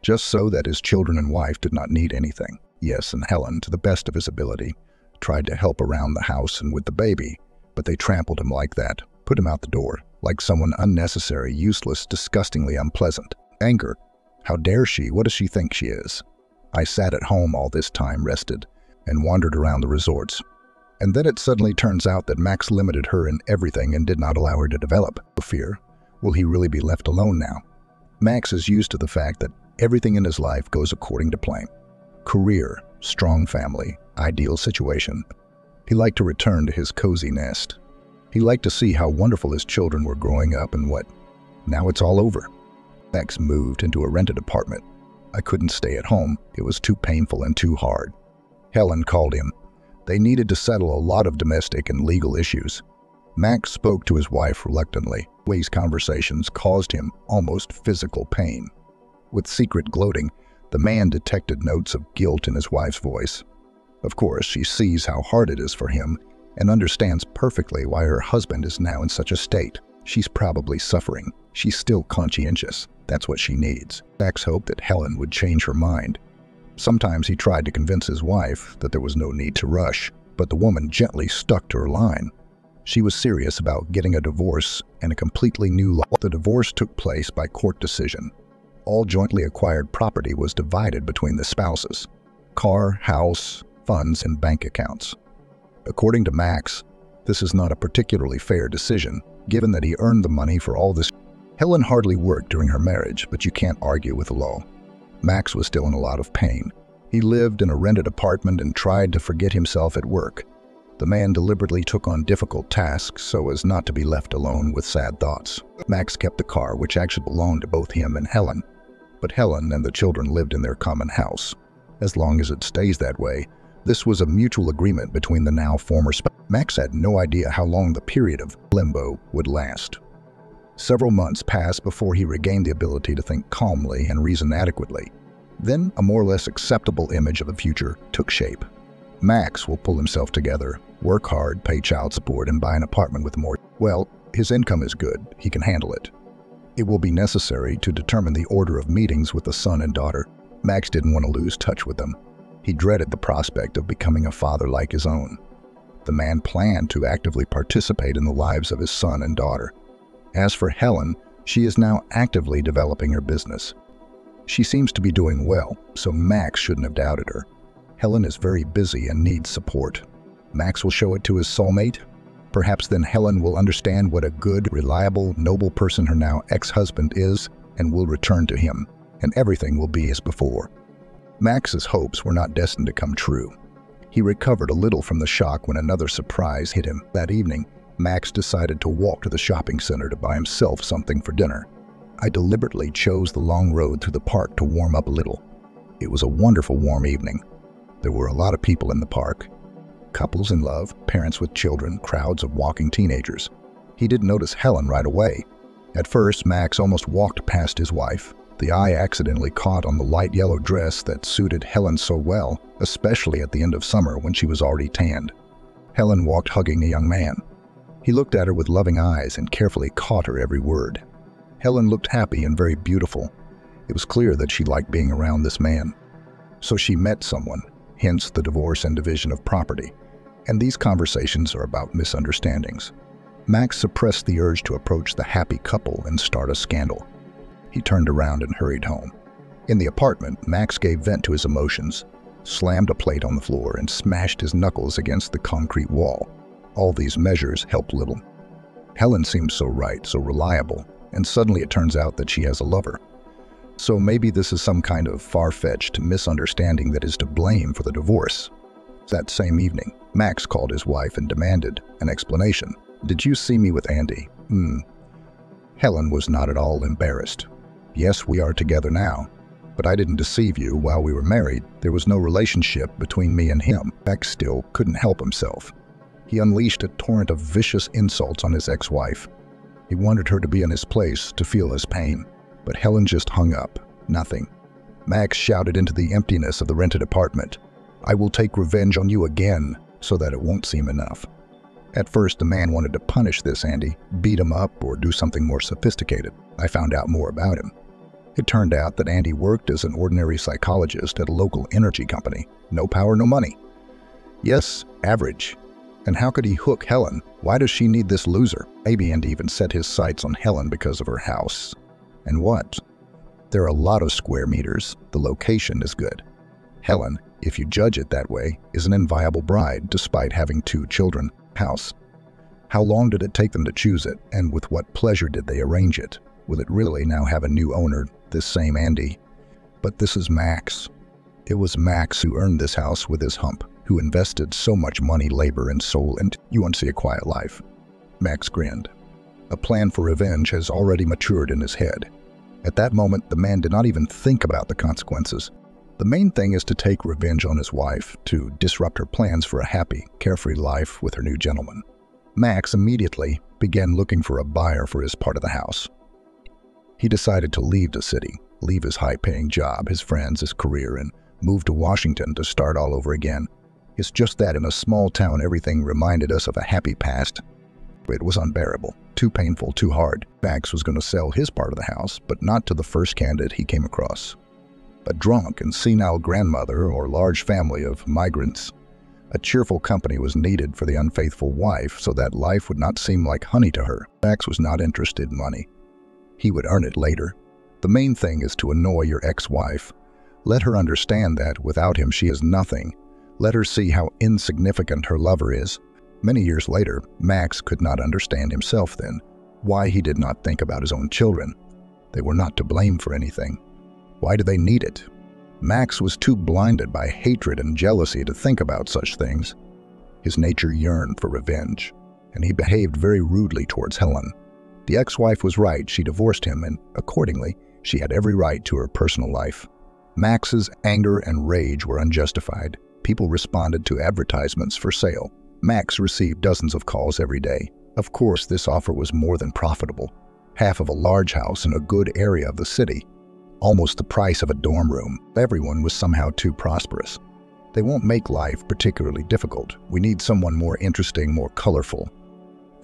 just so that his children and wife did not need anything. Yes, and Helen, to the best of his ability, tried to help around the house and with the baby, but they trampled him like that, put him out the door, like someone unnecessary, useless, disgustingly unpleasant. Anger. How dare she? What does she think she is? I sat at home all this time, rested, and wandered around the resorts. And then it suddenly turns out that Max limited her in everything and did not allow her to develop. Fear. Will he really be left alone now? Max is used to the fact that everything in his life goes according to plan. Career, strong family, ideal situation. He liked to return to his cozy nest. He liked to see how wonderful his children were growing up and what. Now it's all over. Max moved into a rented apartment. I couldn't stay at home. It was too painful and too hard. Helen called him. They needed to settle a lot of domestic and legal issues. Max spoke to his wife reluctantly. These conversations caused him almost physical pain. With secret gloating, the man detected notes of guilt in his wife's voice. Of course, she sees how hard it is for him and understands perfectly why her husband is now in such a state. She's probably suffering. She's still conscientious. That's what she needs. Max hoped that Helen would change her mind. Sometimes he tried to convince his wife that there was no need to rush, but the woman gently stuck to her line. She was serious about getting a divorce and a completely new life. The divorce took place by court decision. All jointly acquired property was divided between the spouses. Car, house, funds, and bank accounts. According to Max, this is not a particularly fair decision, given that he earned the money for all this. Helen hardly worked during her marriage, but you can't argue with the law. Max was still in a lot of pain. He lived in a rented apartment and tried to forget himself at work. The man deliberately took on difficult tasks so as not to be left alone with sad thoughts. Max kept the car, which actually belonged to both him and Helen. But Helen and the children lived in their common house. As long as it stays that way, this was a mutual agreement between the now former spouse. Max had no idea how long the period of limbo would last. Several months passed before he regained the ability to think calmly and reason adequately. Then a more or less acceptable image of the future took shape. Max will pull himself together, work hard, pay child support, and buy an apartment with more. Well, his income is good. He can handle it. It will be necessary to determine the order of meetings with the son and daughter. Max didn't want to lose touch with them. He dreaded the prospect of becoming a father like his own. The man planned to actively participate in the lives of his son and daughter. As for Helen, she is now actively developing her business. She seems to be doing well, so Max shouldn't have doubted her. Helen is very busy and needs support. Max will show it to his soulmate. Perhaps then Helen will understand what a good, reliable, noble person her now ex-husband is and will return to him, and everything will be as before. Max's hopes were not destined to come true. He recovered a little from the shock when another surprise hit him. That evening, Max decided to walk to the shopping center to buy himself something for dinner. I deliberately chose the long road through the park to warm up a little. It was a wonderful warm evening. There were a lot of people in the park. Couples in love, parents with children, crowds of walking teenagers. He didn't notice Helen right away. At first, Max almost walked past his wife. The eye accidentally caught on the light yellow dress that suited Helen so well, especially at the end of summer when she was already tanned. Helen walked hugging a young man. He looked at her with loving eyes and carefully caught her every word. Helen looked happy and very beautiful. It was clear that she liked being around this man. So she met someone, hence the divorce and division of property. And these conversations are about misunderstandings. Max suppressed the urge to approach the happy couple and start a scandal. He turned around and hurried home. In the apartment, Max gave vent to his emotions, slammed a plate on the floor, and smashed his knuckles against the concrete wall. All these measures helped little. Helen seems so right, so reliable, and suddenly it turns out that she has a lover. So maybe this is some kind of far-fetched misunderstanding that is to blame for the divorce. That same evening, Max called his wife and demanded an explanation. "Did you see me with Andy?" Helen was not at all embarrassed. "Yes, we are together now, but I didn't deceive you while we were married. There was no relationship between me and him." Max still couldn't help himself. He unleashed a torrent of vicious insults on his ex-wife. He wanted her to be in his place, to feel his pain. But Helen just hung up. Nothing. Max shouted into the emptiness of the rented apartment, "I will take revenge on you again, so that it won't seem enough." At first, the man wanted to punish this Andy, beat him up, or do something more sophisticated. I found out more about him. It turned out that Andy worked as an ordinary psychologist at a local energy company. No power, no money. Yes, average. And how could he hook Helen? Why does she need this loser? Maybe Andy even set his sights on Helen because of her house. And what? There are a lot of square meters. The location is good. Helen, if you judge it that way, is an inviable bride despite having 2 children. House. How long did it take them to choose it, and with what pleasure did they arrange it? Will it really now have a new owner, this same Andy? But this is Max. It was Max who earned this house with his hump, who invested so much money, labor, and soul into you want to see a quiet life. Max grinned. A plan for revenge has already matured in his head. At that moment, the man did not even think about the consequences. The main thing is to take revenge on his wife, to disrupt her plans for a happy, carefree life with her new gentleman. Max immediately began looking for a buyer for his part of the house. He decided to leave the city, leave his high-paying job, his friends, his career, and move to Washington to start all over again. It's just that in a small town, everything reminded us of a happy past. It was unbearable, too painful, too hard. Max was going to sell his part of the house, but not to the first candidate he came across. A drunk and senile grandmother or large family of migrants. A cheerful company was needed for the unfaithful wife so that life would not seem like honey to her. Max was not interested in money. He would earn it later. The main thing is to annoy your ex-wife. Let her understand that without him she is nothing. Let her see how insignificant her lover is. Many years later, Max could not understand himself then, why he did not think about his own children. They were not to blame for anything. Why do they need it? Max was too blinded by hatred and jealousy to think about such things. His nature yearned for revenge, and he behaved very rudely towards Helen. The ex-wife was right, she divorced him, and accordingly, she had every right to her personal life. Max's anger and rage were unjustified. People responded to advertisements for sale. Max received dozens of calls every day. Of course, this offer was more than profitable. Half of a large house in a good area of the city. Almost the price of a dorm room. Everyone was somehow too prosperous. They won't make life particularly difficult. We need someone more interesting, more colorful.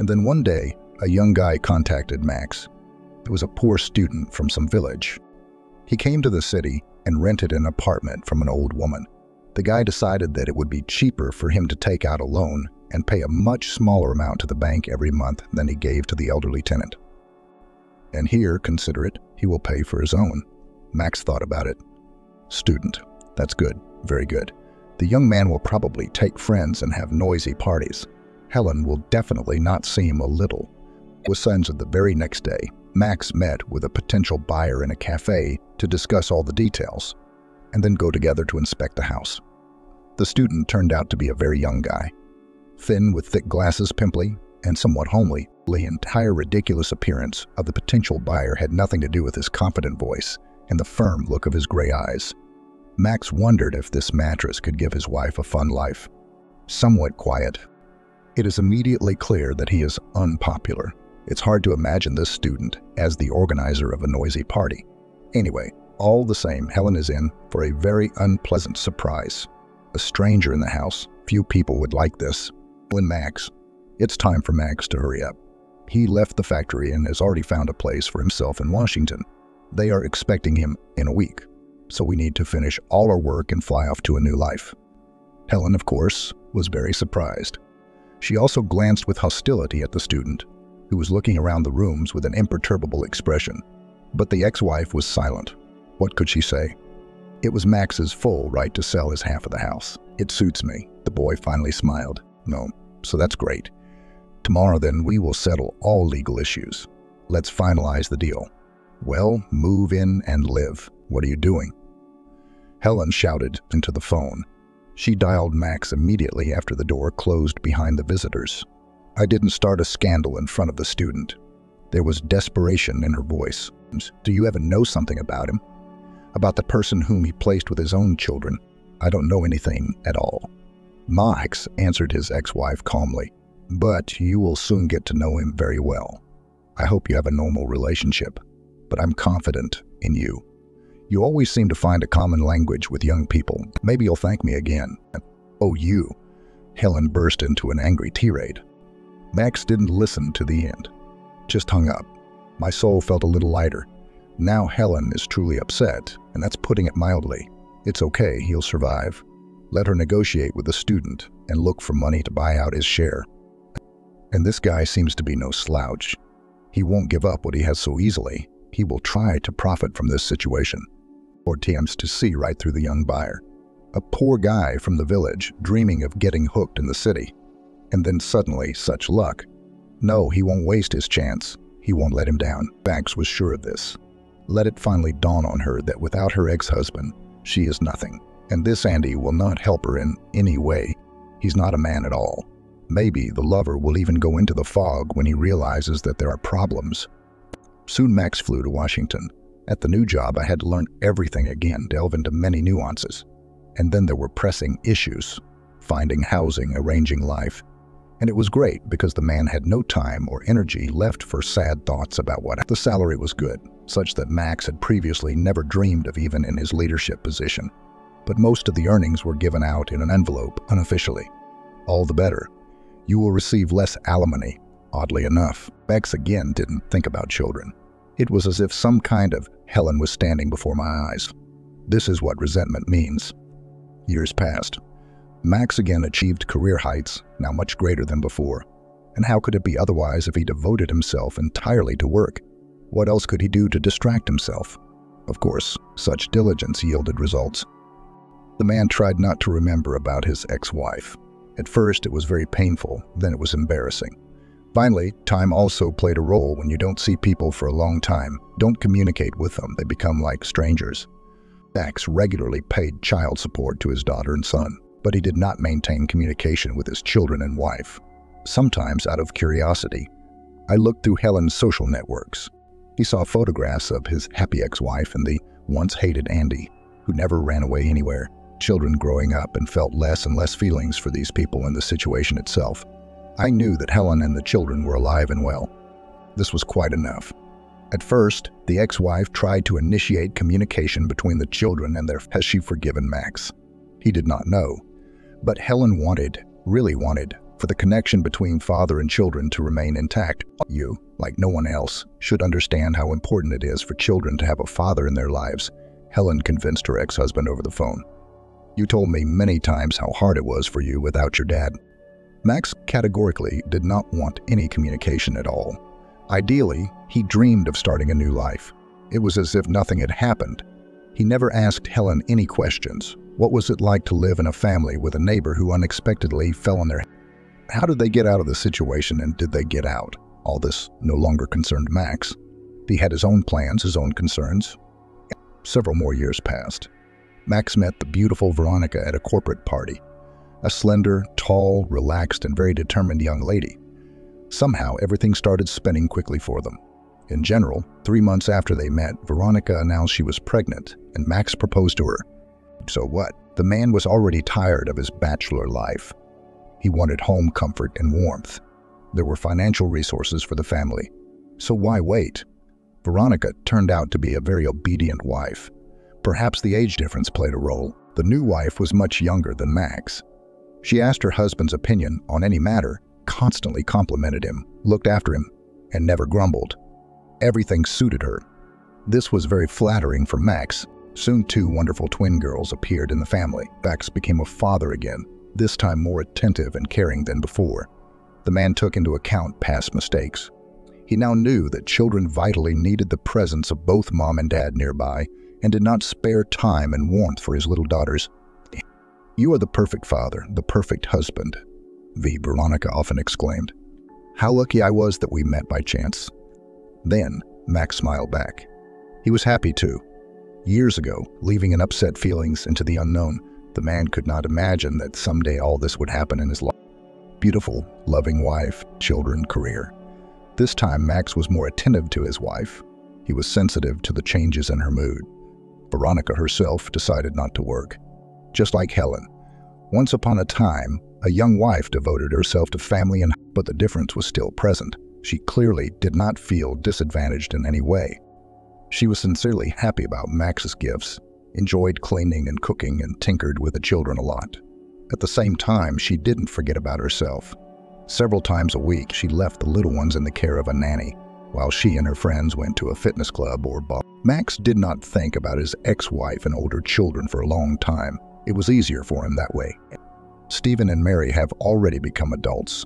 And then one day, a young guy contacted Max. He was a poor student from some village. He came to the city and rented an apartment from an old woman. The guy decided that it would be cheaper for him to take out a loan and pay a much smaller amount to the bank every month than he gave to the elderly tenant. And here, consider it, he will pay for his own. Max thought about it. Student. That's good. Very good. The young man will probably take friends and have noisy parties. Helen will definitely not seem a little. With signs of the very next day, Max met with a potential buyer in a cafe to discuss all the details, and then go together to inspect the house. The student turned out to be a very young guy. Thin with thick glasses, pimply, and somewhat homely. The entire ridiculous appearance of the potential buyer had nothing to do with his confident voice and the firm look of his gray eyes. Max wondered if this mattress could give his wife a fun life. Somewhat quiet. It is immediately clear that he is unpopular. It's hard to imagine this student as the organizer of a noisy party. Anyway, all the same, Helen is in for a very unpleasant surprise. A stranger in the house. Few people would like this. When Max. It's time for Max to hurry up. He left the factory and has already found a place for himself in Washington. They are expecting him in a week, so we need to finish all our work and fly off to a new life. Helen, of course, was very surprised. She also glanced with hostility at the student, who was looking around the rooms with an imperturbable expression. But the ex-wife was silent. What could she say? It was Max's full right to sell his half of the house. It suits me. The boy finally smiled. No, so that's great. Tomorrow then we will settle all legal issues. Let's finalize the deal. Well, move in and live. What are you doing? Helen shouted into the phone. She dialed Max immediately after the door closed behind the visitors. I didn't start a scandal in front of the student. There was desperation in her voice. Do you ever know something about him? About the person whom he placed with his own children? I don't know anything at all. Max, answered his ex-wife calmly, but you will soon get to know him very well. I hope you have a normal relationship, but I'm confident in you. You always seem to find a common language with young people. Maybe you'll thank me again. Oh, you. Helen burst into an angry tirade. Max didn't listen to the end, just hung up. My soul felt a little lighter. Now Helen is truly upset, and that's putting it mildly. It's okay, he'll survive. Let her negotiate with the student and look for money to buy out his share. And this guy seems to be no slouch. He won't give up what he has so easily. He will try to profit from this situation, or attempts to see right through the young buyer. A poor guy from the village dreaming of getting hooked in the city. And then suddenly, such luck. No, he won't waste his chance. He won't let him down. Max was sure of this. Let it finally dawn on her that without her ex-husband, she is nothing. And this Andy will not help her in any way. He's not a man at all. Maybe the lover will even go into the fog when he realizes that there are problems. Soon Max flew to Washington. At the new job, I had to learn everything again, delve into many nuances. And then there were pressing issues, finding housing, arranging life. And it was great because the man had no time or energy left for sad thoughts about what. The salary was good, such that Max had previously never dreamed of even in his leadership position. But most of the earnings were given out in an envelope unofficially. All the better. You will receive less alimony. Oddly enough, Max again didn't think about children. It was as if some kind of Helen was standing before my eyes. This is what resentment means. Years passed. Max again achieved career heights, now much greater than before. And how could it be otherwise if he devoted himself entirely to work? What else could he do to distract himself? Of course, such diligence yielded results. The man tried not to remember about his ex-wife. At first, it was very painful, then it was embarrassing. Finally, time also played a role. When you don't see people for a long time, don't communicate with them, they become like strangers. Max regularly paid child support to his daughter and son, but he did not maintain communication with his children and wife. Sometimes, out of curiosity, I looked through Helen's social networks. He saw photographs of his happy ex-wife and the once hated Andy, who never ran away anywhere. Children growing up and felt less and less feelings for these people and the situation itself. I knew that Helen and the children were alive and well. This was quite enough. At first, the ex-wife tried to initiate communication between the children and has she forgiven Max? He did not know. But Helen really wanted, for the connection between father and children to remain intact. You, like no one else, should understand how important it is for children to have a father in their lives, Helen convinced her ex-husband over the phone. You told me many times how hard it was for you without your dad. Max categorically did not want any communication at all. Ideally, he dreamed of starting a new life. It was as if nothing had happened. He never asked Helen any questions. What was it like to live in a family with a neighbor who unexpectedly fell on their head? How did they get out of the situation, and did they get out? All this no longer concerned Max. He had his own plans, his own concerns. Several more years passed. Max met the beautiful Veronica at a corporate party. A slender, tall, relaxed, and very determined young lady. Somehow, everything started spinning quickly for them. In general, 3 months after they met, Veronica announced she was pregnant, and Max proposed to her. So what? The man was already tired of his bachelor life. He wanted home comfort and warmth. There were financial resources for the family. So why wait? Veronica turned out to be a very obedient wife. Perhaps the age difference played a role. The new wife was much younger than Max. She asked her husband's opinion on any matter, constantly complimented him, looked after him, and never grumbled. Everything suited her. This was very flattering for Max. Soon 2 wonderful twin girls appeared in the family. Max became a father again, this time more attentive and caring than before. The man took into account past mistakes. He now knew that children vitally needed the presence of both mom and dad nearby, and did not spare time and warmth for his little daughters. You are the perfect father, the perfect husband, Veronica often exclaimed. How lucky I was that we met by chance. Then, Max smiled back. He was happy too. Years ago, leaving in upset feelings into the unknown, the man could not imagine that someday all this would happen in his life. Beautiful, loving wife, children, career. This time, Max was more attentive to his wife. He was sensitive to the changes in her mood. Veronica herself decided not to work. Just like Helen. Once upon a time, a young wife devoted herself to family, but the difference was still present. She clearly did not feel disadvantaged in any way. She was sincerely happy about Max's gifts, enjoyed cleaning and cooking, and tinkered with the children a lot. At the same time, she didn't forget about herself. Several times a week, she left the little ones in the care of a nanny, while she and her friends went to a fitness club or bar. Max did not think about his ex-wife and older children for a long time. It was easier for him that way. Stephen and Mary have already become adults.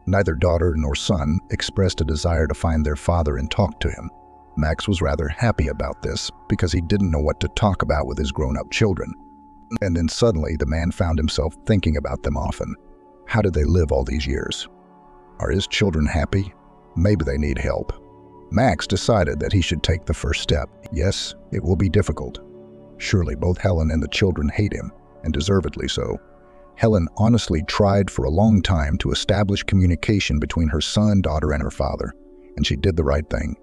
Neither daughter nor son expressed a desire to find their father and talk to him. Max was rather happy about this because he didn't know what to talk about with his grown-up children. And then suddenly the man found himself thinking about them often. How did they live all these years? Are his children happy? Maybe they need help. Max decided that he should take the first step. Yes, it will be difficult. Surely both Helen and the children hate him, and deservedly so. Helen honestly tried for a long time to establish communication between her son, daughter, and her father, and she did the right thing.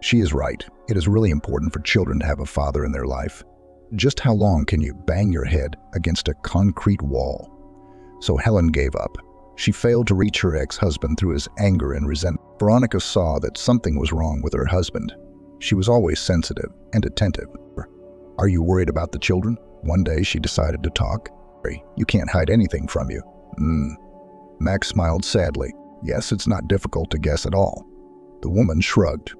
She is right. It is really important for children to have a father in their life. Just how long can you bang your head against a concrete wall? So Helen gave up. She failed to reach her ex-husband through his anger and resentment. Veronica saw that something was wrong with her husband. She was always sensitive and attentive. Are you worried about the children? One day she decided to talk. You can't hide anything from you. Max smiled sadly. Yes, it's not difficult to guess at all. The woman shrugged.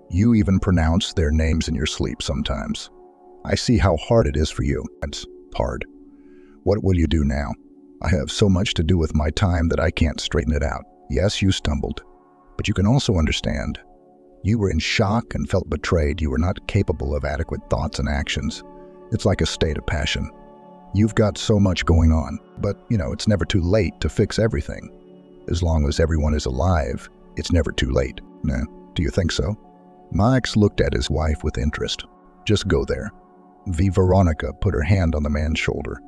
You even pronounce their names in your sleep sometimes. I see how hard it is for you. It's hard. What will you do now? I have so much to do with my time that I can't straighten it out. Yes, you stumbled, but you can also understand. You were in shock and felt betrayed. You were not capable of adequate thoughts and actions. It's like a state of passion. You've got so much going on, but it's never too late to fix everything. As long as everyone is alive, it's never too late. No, do you think so? Max looked at his wife with interest. Just go there. Veronica put her hand on the man's shoulder.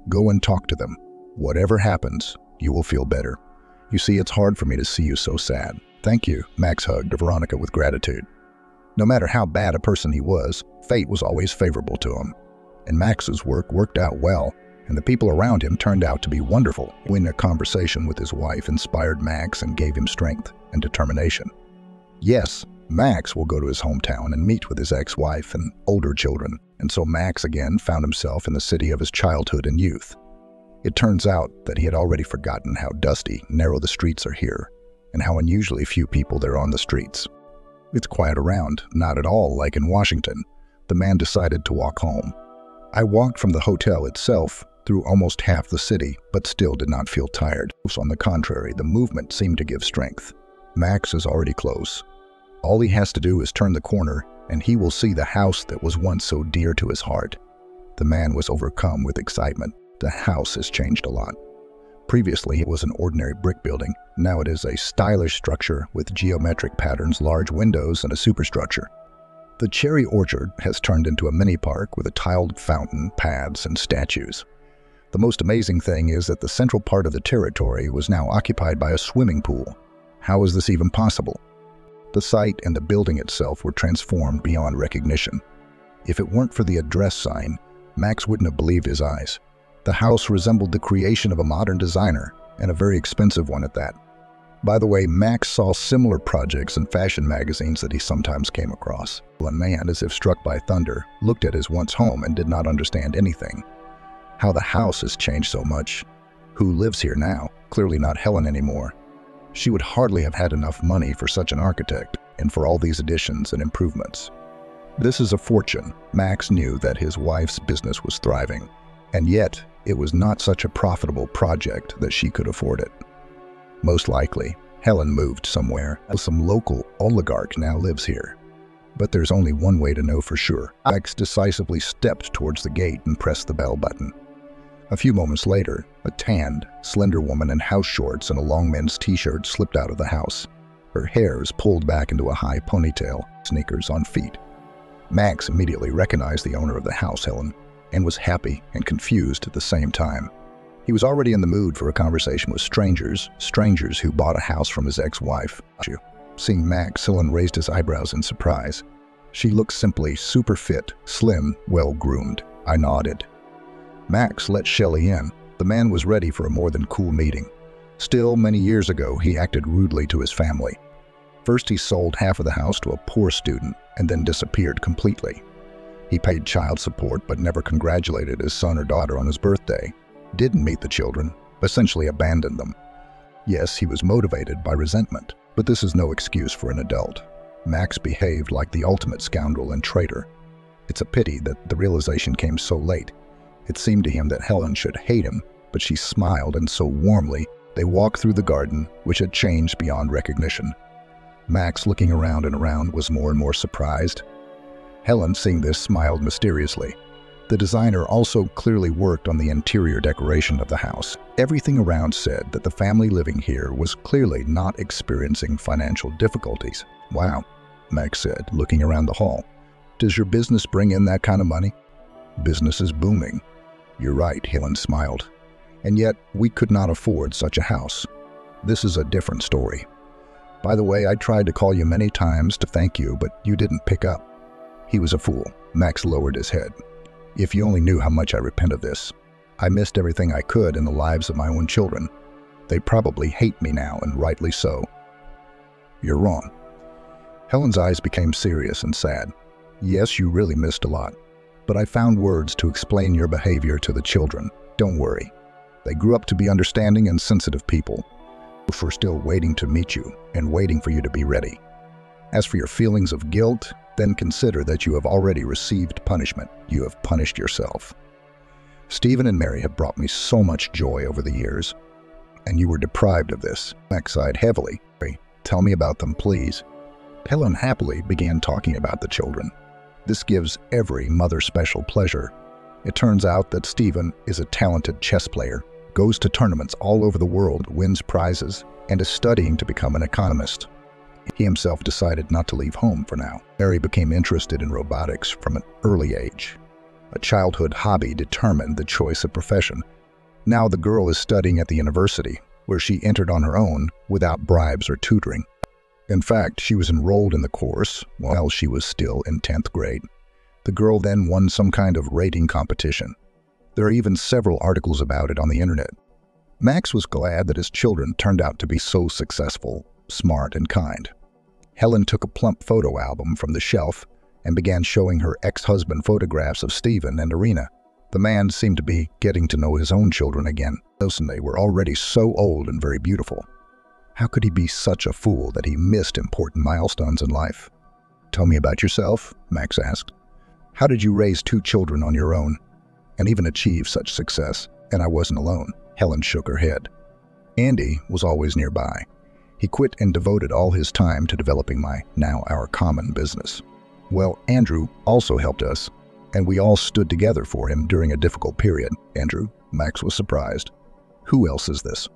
Go and talk to them. Whatever happens, you will feel better. You see, it's hard for me to see you so sad. Thank you, Max hugged Veronica with gratitude. No matter how bad a person he was, fate was always favorable to him. And Max's work worked out well, and the people around him turned out to be wonderful. When a conversation with his wife inspired Max and gave him strength and determination. Yes, Max will go to his hometown and meet with his ex-wife and older children, and so Max again found himself in the city of his childhood and youth. It turns out that he had already forgotten how dusty, narrow the streets are here, and how unusually few people there are on the streets. It's quiet around, not at all like in Washington. The man decided to walk home. I walked from the hotel itself through almost half the city, but still did not feel tired. On the contrary, the movement seemed to give strength. Max is already close. All he has to do is turn the corner, and he will see the house that was once so dear to his heart. The man was overcome with excitement. The house has changed a lot. Previously, it was an ordinary brick building. Now it is a stylish structure with geometric patterns, large windows, and a superstructure. The cherry orchard has turned into a mini park with a tiled fountain, paths, and statues. The most amazing thing is that the central part of the territory was now occupied by a swimming pool. How is this even possible? The site and the building itself were transformed beyond recognition. If it weren't for the address sign, Max wouldn't have believed his eyes. The house resembled the creation of a modern designer, and a very expensive one at that. By the way, Max saw similar projects in fashion magazines that he sometimes came across. One man, as if struck by thunder, looked at his once home and did not understand anything. How the house has changed so much. Who lives here now? Clearly not Helen anymore. She would hardly have had enough money for such an architect and for all these additions and improvements. This is a fortune. Max knew that his wife's business was thriving, and yet it was not such a profitable project that she could afford it. Most likely, Helen moved somewhere. Some local oligarch now lives here. But there's only one way to know for sure. Max decisively stepped towards the gate and pressed the bell button. A few moments later, a tanned, slender woman in house shorts and a long men's t-shirt slipped out of the house. Her hair is pulled back into a high ponytail, sneakers on feet. Max immediately recognized the owner of the house, Helen, and was happy and confused at the same time. He was already in the mood for a conversation with strangers who bought a house from his ex-wife. Seeing Max, Helen raised his eyebrows in surprise. She looked simply super fit, slim, well-groomed. I nodded. Max let Shelley in. The man was ready for a more than cool meeting. Still, many years ago, he acted rudely to his family. First, he sold half of the house to a poor student and then disappeared completely. He paid child support but never congratulated his son or daughter on his birthday. Didn't meet the children, essentially abandoned them. Yes, he was motivated by resentment, but this is no excuse for an adult. Max behaved like the ultimate scoundrel and traitor. It's a pity that the realization came so late. It seemed to him that Helen should hate him, but she smiled, and so warmly they walked through the garden, which had changed beyond recognition. Max, looking around and around, was more and more surprised. Helen, seeing this, smiled mysteriously. The designer also clearly worked on the interior decoration of the house. Everything around said that the family living here was clearly not experiencing financial difficulties. "Wow," Max said, looking around the hall. "Does your business bring in that kind of money?" "Business is booming." "You're right," Helen smiled. "And yet, we could not afford such a house. This is a different story. By the way, I tried to call you many times to thank you, but you didn't pick up." He was a fool. Max lowered his head. "If you only knew how much I repent of this. I missed everything I could in the lives of my own children. They probably hate me now, and rightly so." "You're wrong." Helen's eyes became serious and sad. "Yes, you really missed a lot. But I found words to explain your behavior to the children. Don't worry. They grew up to be understanding and sensitive people. We're still waiting to meet you and waiting for you to be ready. As for your feelings of guilt, then consider that you have already received punishment. You have punished yourself. Stephen and Mary have brought me so much joy over the years, and you were deprived of this." Max sighed heavily. "Tell me about them, please." Helen happily began talking about the children. This gives every mother special pleasure. It turns out that Stephen is a talented chess player, goes to tournaments all over the world, wins prizes, and is studying to become an economist. He himself decided not to leave home for now. Mary became interested in robotics from an early age. A childhood hobby determined the choice of profession. Now the girl is studying at the university, where she entered on her own without bribes or tutoring. In fact, she was enrolled in the course while she was still in 10th grade. The girl then won some kind of rating competition. There are even several articles about it on the internet. Max was glad that his children turned out to be so successful, smart, and kind. Helen took a plump photo album from the shelf and began showing her ex-husband photographs of Stephen and Irina. The man seemed to be getting to know his own children again. They were already so old and very beautiful. How could he be such a fool that he missed important milestones in life? "Tell me about yourself," Max asked. "How did you raise 2 children on your own and even achieve such success?" "And I wasn't alone." Helen shook her head. "Andy was always nearby. He quit and devoted all his time to developing our common business. Well, Andrew also helped us, and we all stood together for him during a difficult period." "Andrew?" Max was surprised. "Who else is this?"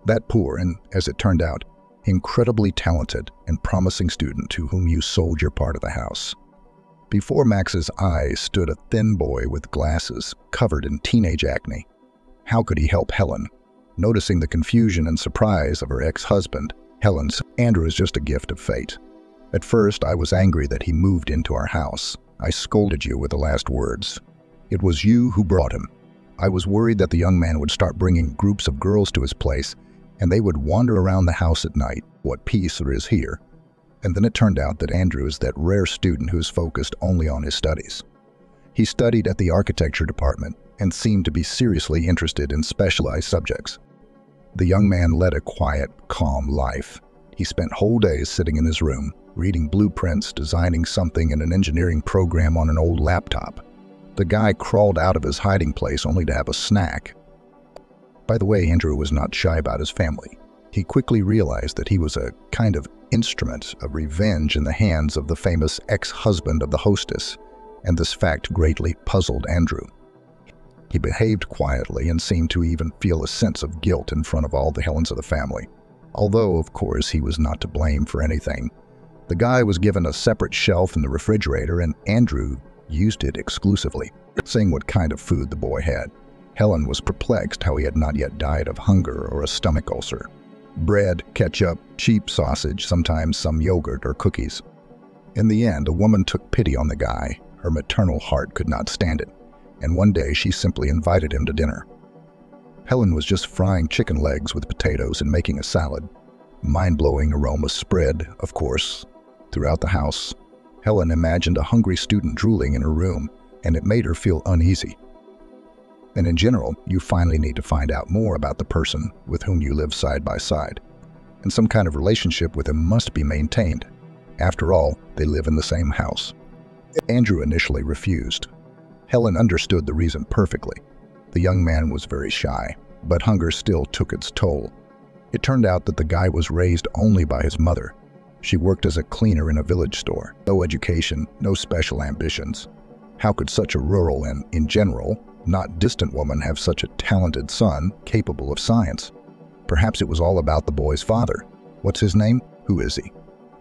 "That poor and, as it turned out, incredibly talented and promising student to whom you sold your part of the house." Before Max's eyes stood a thin boy with glasses covered in teenage acne. How could he help Helen? Noticing the confusion and surprise of her ex-husband, Helen said, "Andrew is just a gift of fate. At first, I was angry that he moved into our house. I scolded you with the last words. It was you who brought him. I was worried that the young man would start bringing groups of girls to his place, and they would wander around the house at night. What peace there is here." And then it turned out that Andrew is that rare student who is focused only on his studies. He studied at the architecture department and seemed to be seriously interested in specialized subjects. The young man led a quiet, calm life. He spent whole days sitting in his room, reading blueprints, designing something in an engineering program on an old laptop. The guy crawled out of his hiding place only to have a snack. By the way, Andrew was not shy about his family. He quickly realized that he was a kind of instrument of revenge in the hands of the famous ex-husband of the hostess, and this fact greatly puzzled Andrew. He behaved quietly and seemed to even feel a sense of guilt in front of all the Helens of the family. Although, of course, he was not to blame for anything. The guy was given a separate shelf in the refrigerator, and Andrew used it exclusively, saying what kind of food the boy had. Helen was perplexed how he had not yet died of hunger or a stomach ulcer. Bread, ketchup, cheap sausage, sometimes some yogurt or cookies. In the end, a woman took pity on the guy. Her maternal heart could not stand it, and one day she simply invited him to dinner. Helen was just frying chicken legs with potatoes and making a salad. Mind-blowing aroma spread, of course, throughout the house. Helen imagined a hungry student drooling in her room, and it made her feel uneasy. And in general, you finally need to find out more about the person with whom you live side by side. And some kind of relationship with him must be maintained. After all, they live in the same house. Andrew initially refused. Helen understood the reason perfectly. The young man was very shy, but hunger still took its toll. It turned out that the guy was raised only by his mother. She worked as a cleaner in a village store. No education, no special ambitions. How could such a rural and, in general, not distant woman have such a talented son capable of science? Perhaps it was all about the boy's father. What's his name? Who is he?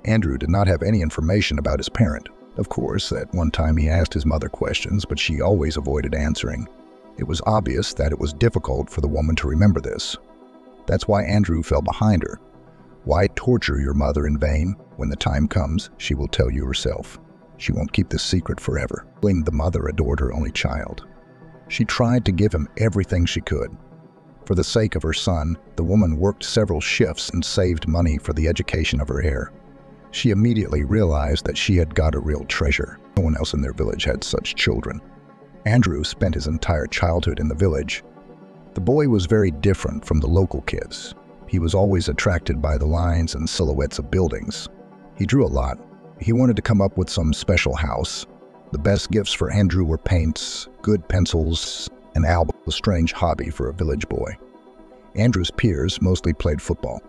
Andrew did not have any information about his parent. Of course, at one time he asked his mother questions, but she always avoided answering. It was obvious that it was difficult for the woman to remember this. That's why Andrew fell behind her. Why torture your mother in vain? When the time comes, she will tell you herself. She won't keep this secret forever. The mother adored her only child. She tried to give him everything she could. For the sake of her son, the woman worked several shifts and saved money for the education of her heir. She immediately realized that she had got a real treasure. No one else in their village had such children. Andrew spent his entire childhood in the village. The boy was very different from the local kids. He was always attracted by the lines and silhouettes of buildings. He drew a lot. He wanted to come up with some special house. The best gifts for Andrew were paints, good pencils, and albums, a strange hobby for a village boy. Andrew's peers mostly played football.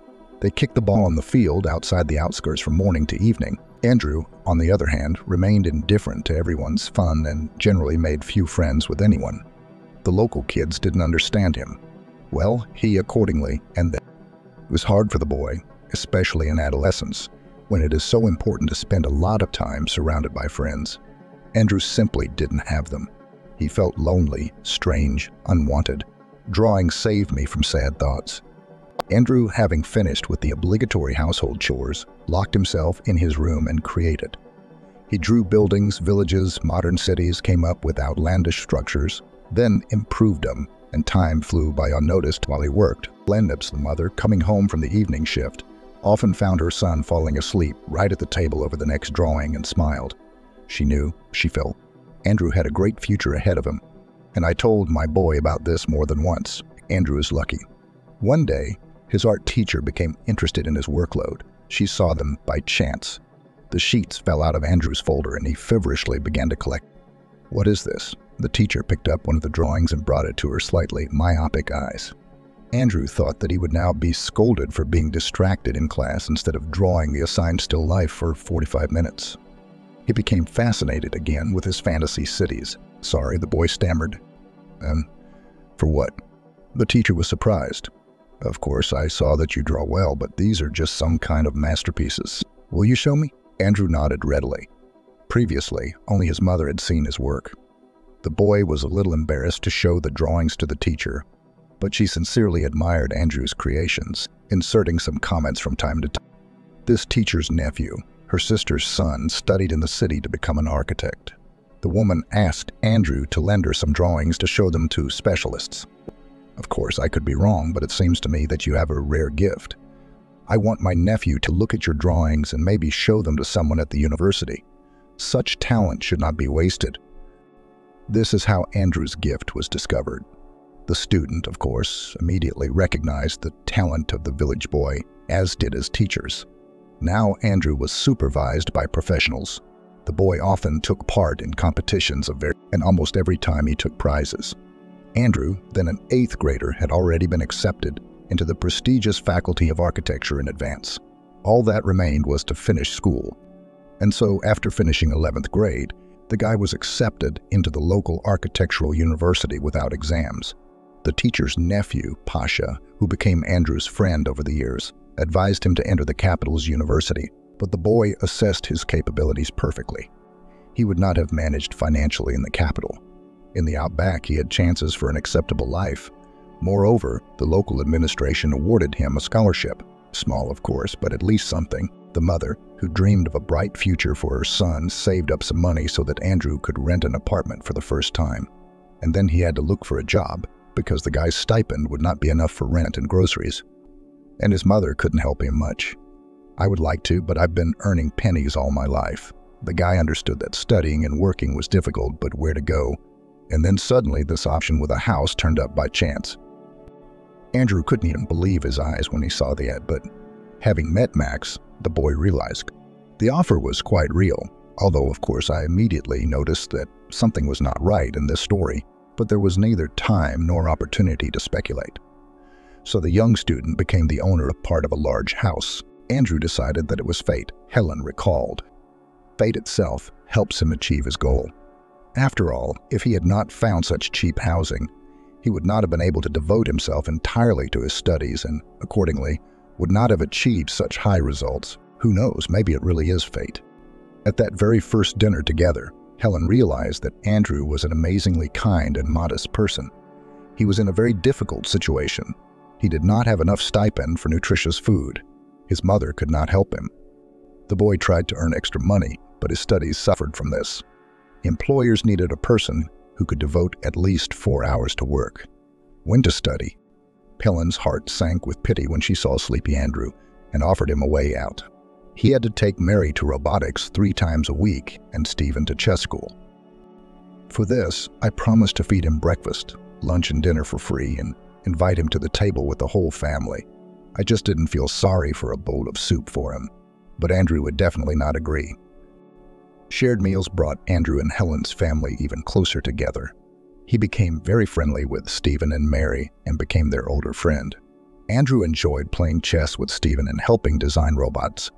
They kicked the ball on the field outside the outskirts from morning to evening. Andrew, on the other hand, remained indifferent to everyone's fun and generally made few friends with anyone. The local kids didn't understand him. Well, he accordingly, and then. It was hard for the boy, especially in adolescence, when it is so important to spend a lot of time surrounded by friends. Andrew simply didn't have them. He felt lonely, strange, unwanted. Drawing saved me from sad thoughts. Andrew, having finished with the obligatory household chores, locked himself in his room and created. He drew buildings, villages, modern cities, came up with outlandish structures, then improved them, and time flew by unnoticed while he worked. Lennips, the mother, coming home from the evening shift, often found her son falling asleep right at the table over the next drawing and smiled. She knew, she felt, Andrew had a great future ahead of him. And I told my boy about this more than once. Andrew is lucky. One day, his art teacher became interested in his workload. She saw them by chance. The sheets fell out of Andrew's folder and he feverishly began to collect. What is this? The teacher picked up one of the drawings and brought it to her slightly myopic eyes. Andrew thought that he would now be scolded for being distracted in class instead of drawing the assigned still life for 45 minutes. He became fascinated again with his fantasy cities. Sorry, the boy stammered. For what? The teacher was surprised. Of course, I saw that you draw well, but these are just some kind of masterpieces. Will you show me? Andrew nodded readily. Previously, only his mother had seen his work. The boy was a little embarrassed to show the drawings to the teacher, but she sincerely admired Andrew's creations, inserting some comments from time to time. This teacher's nephew, her sister's son, studied in the city to become an architect. The woman asked Andrew to lend her some drawings to show them to specialists. Of course, I could be wrong, but it seems to me that you have a rare gift. I want my nephew to look at your drawings and maybe show them to someone at the university. Such talent should not be wasted. This is how Andrew's gift was discovered. The student, of course, immediately recognized the talent of the village boy, as did his teachers. Now Andrew was supervised by professionals. The boy often took part in competitions and almost every time he took prizes. Andrew, then an 8th grader, had already been accepted into the prestigious Faculty of Architecture in advance. All that remained was to finish school. And so, after finishing 11th grade, the guy was accepted into the local architectural university without exams. The teacher's nephew, Pasha, who became Andrew's friend over the years, advised him to enter the capital's university, but the boy assessed his capabilities perfectly. He would not have managed financially in the capital. In the outback, he had chances for an acceptable life. Moreover, the local administration awarded him a scholarship. Small, of course, but at least something. The mother, who dreamed of a bright future for her son, saved up some money so that Andrew could rent an apartment for the first time. And then he had to look for a job, because the guy's stipend would not be enough for rent and groceries. And his mother couldn't help him much. I would like to, but I've been earning pennies all my life. The guy understood that studying and working was difficult, but where to go? And then suddenly this option with a house turned up by chance. Andrew couldn't even believe his eyes when he saw the ad, but having met Max, the boy realized the offer was quite real, although of course I immediately noticed that something was not right in this story, but there was neither time nor opportunity to speculate. So the young student became the owner of part of a large house. Andrew decided that it was fate, Helen recalled. Fate itself helps him achieve his goal. After all, if he had not found such cheap housing, he would not have been able to devote himself entirely to his studies and, accordingly, would not have achieved such high results. Who knows, maybe it really is fate. At that very first dinner together, Helen realized that Andrew was an amazingly kind and modest person. He was in a very difficult situation. He did not have enough stipend for nutritious food. His mother could not help him. The boy tried to earn extra money, but his studies suffered from this. Employers needed a person who could devote at least 4 hours to work. When to study? Helen's heart sank with pity when she saw sleepy Andrew and offered him a way out. He had to take Mary to robotics 3 times a week and Stephen to chess school. For this, I promised to feed him breakfast, lunch and dinner for free and invite him to the table with the whole family. I just didn't feel sorry for a bowl of soup for him, but Andrew would definitely not agree. Shared meals brought Andrew and Helen's family even closer together. He became very friendly with Stephen and Mary and became their older friend. Andrew enjoyed playing chess with Stephen and helping design robots.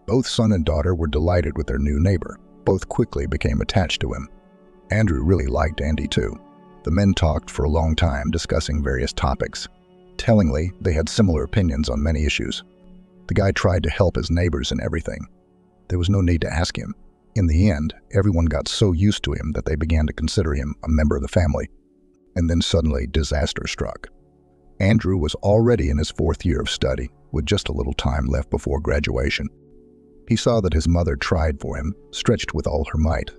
Both son and daughter were delighted with their new neighbor. Both quickly became attached to him. Andrew really liked Andy too. The men talked for a long time, discussing various topics. Tellingly, they had similar opinions on many issues. The guy tried to help his neighbors in everything. There was no need to ask him. In the end, everyone got so used to him that they began to consider him a member of the family. And then suddenly, disaster struck. Andrew was already in his 4th year of study, with just a little time left before graduation. He saw that his mother tried for him, stretched with all her might,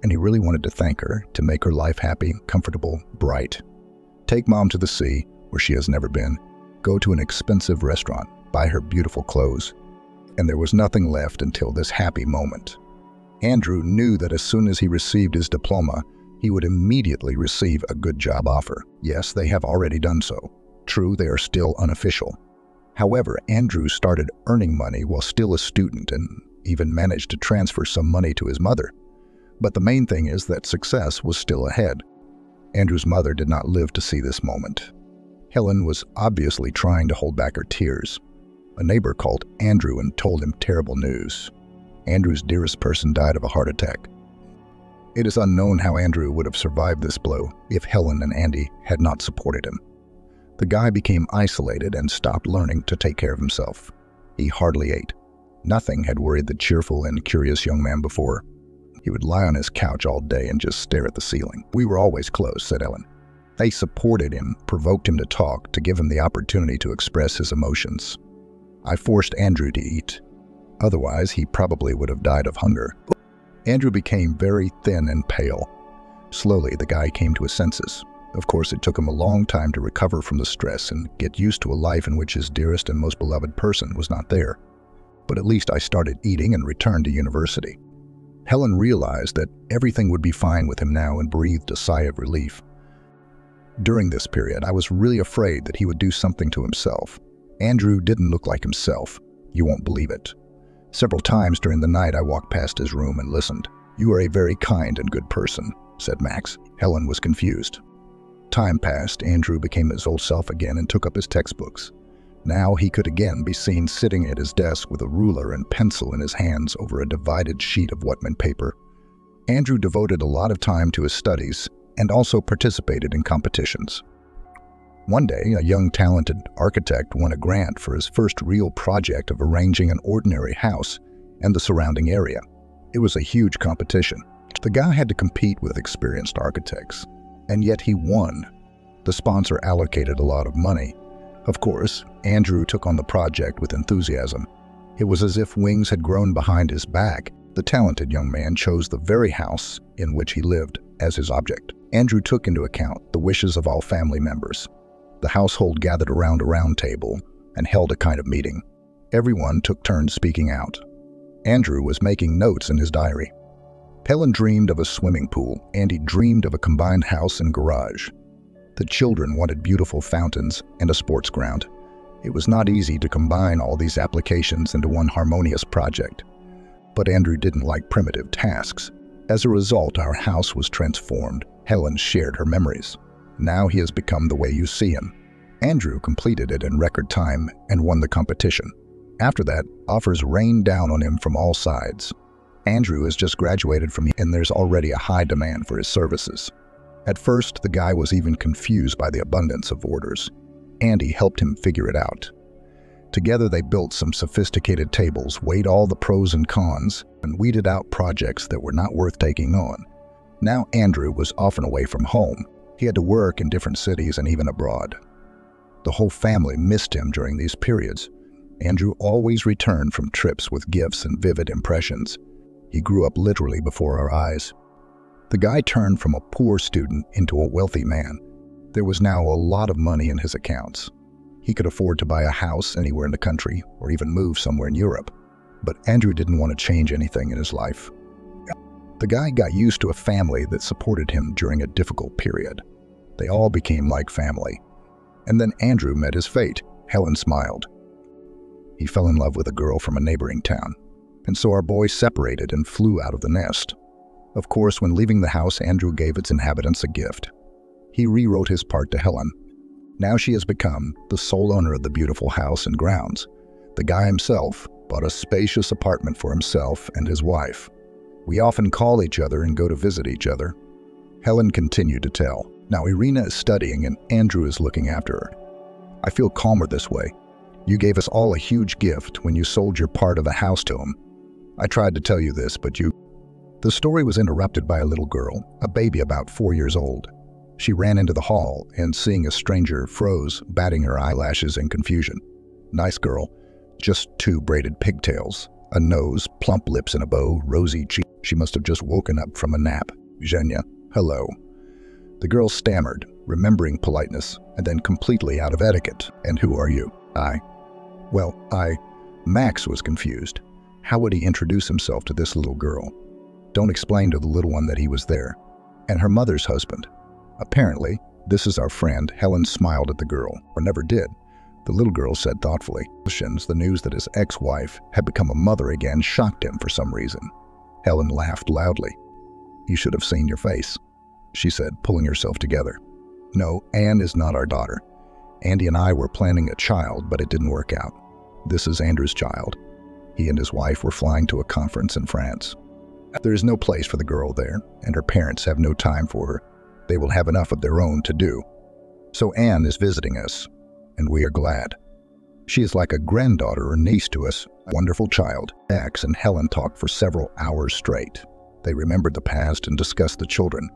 and he really wanted to thank her to make her life happy, comfortable, bright. Take mom to the sea, where she has never been, go to an expensive restaurant, buy her beautiful clothes, and there was nothing left until this happy moment. Andrew knew that as soon as he received his diploma, he would immediately receive a good job offer. Yes, they have already done so. True, they are still unofficial. However, Andrew started earning money while still a student and even managed to transfer some money to his mother. But the main thing is that success was still ahead. Andrew's mother did not live to see this moment. Helen was obviously trying to hold back her tears. A neighbor called Andrew and told him terrible news. Andrew's dearest person died of a heart attack. It is unknown how Andrew would have survived this blow if Helen and Andy had not supported him. The guy became isolated and stopped learning to take care of himself. He hardly ate. Nothing had worried the cheerful and curious young man before. He would lie on his couch all day and just stare at the ceiling. "We were always close," said Helen. They supported him, provoked him to talk, to give him the opportunity to express his emotions. I forced Andrew to eat. Otherwise, he probably would have died of hunger. Andrew became very thin and pale. Slowly, the guy came to his senses. Of course, it took him a long time to recover from the stress and get used to a life in which his dearest and most beloved person was not there. But at least I started eating and returned to university. Helen realized that everything would be fine with him now and breathed a sigh of relief. During this period, I was really afraid that he would do something to himself. Andrew didn't look like himself. You won't believe it. Several times during the night, I walked past his room and listened. "You are a very kind and good person," said Max. Helen was confused. Time passed. Andrew became his old self again and took up his textbooks. Now he could again be seen sitting at his desk with a ruler and pencil in his hands over a divided sheet of Whitman paper. Andrew devoted a lot of time to his studies and also participated in competitions. One day, a young talented architect won a grant for his first real project of arranging an ordinary house and the surrounding area. It was a huge competition. The guy had to compete with experienced architects, and yet he won. The sponsor allocated a lot of money. Of course, Andrew took on the project with enthusiasm. It was as if wings had grown behind his back. The talented young man chose the very house in which he lived as his object. Andrew took into account the wishes of all family members. The household gathered around a round table and held a kind of meeting. Everyone took turns speaking out. Andrew was making notes in his diary. Helen dreamed of a swimming pool. Andy dreamed of a combined house and garage. The children wanted beautiful fountains and a sports ground. It was not easy to combine all these applications into one harmonious project. But Andrew didn't like primitive tasks. As a result, our house was transformed. Helen shared her memories. Now he has become the way you see him. Andrew completed it in record time and won the competition. After that, offers rained down on him from all sides. Andrew has just graduated from and there's already a high demand for his services. At first, the guy was even confused by the abundance of orders. Andy helped him figure it out. Together they built some sophisticated tables, weighed all the pros and cons, and weeded out projects that were not worth taking on. Now Andrew was often away from home. He had to work in different cities and even abroad. The whole family missed him during these periods. Andrew always returned from trips with gifts and vivid impressions. He grew up literally before our eyes. The guy turned from a poor student into a wealthy man. There was now a lot of money in his accounts. He could afford to buy a house anywhere in the country or even move somewhere in Europe. But Andrew didn't want to change anything in his life. The guy got used to a family that supported him during a difficult period. They all became like family. And then Andrew met his fate. Helen smiled. He fell in love with a girl from a neighboring town. And so our boys separated and flew out of the nest. Of course, when leaving the house, Andrew gave its inhabitants a gift. He rewrote his part to Helen. Now she has become the sole owner of the beautiful house and grounds. The guy himself bought a spacious apartment for himself and his wife. We often call each other and go to visit each other. Helen continued to tell. Now Irina is studying and Andrew is looking after her. I feel calmer this way. You gave us all a huge gift when you sold your part of the house to him. I tried to tell you this, but you... The story was interrupted by a little girl, a baby about 4 years old. She ran into the hall and, seeing a stranger, froze, batting her eyelashes in confusion. Nice girl, just 2 braided pigtails, a nose, plump lips in a bow, rosy cheeks. She must have just woken up from a nap. Zhenya, hello. The girl stammered, remembering politeness, and then completely out of etiquette. And who are you? Max was confused. How would he introduce himself to this little girl? Don't explain to the little one that he was there. And her mother's husband. Apparently, this is our friend. Helen smiled at the girl, or never did. The little girl said thoughtfully. The news that his ex-wife had become a mother again shocked him for some reason. Helen laughed loudly. You should have seen your face, she said, pulling herself together. No, Anne is not our daughter. Andy and I were planning a child, but it didn't work out. This is Andrew's child. He and his wife were flying to a conference in France. There is no place for the girl there, and her parents have no time for her. They will have enough of their own to do. So Anne is visiting us, and we are glad. She is like a granddaughter or niece to us, a wonderful child. Max and Helen talked for several hours straight. They remembered the past and discussed the children.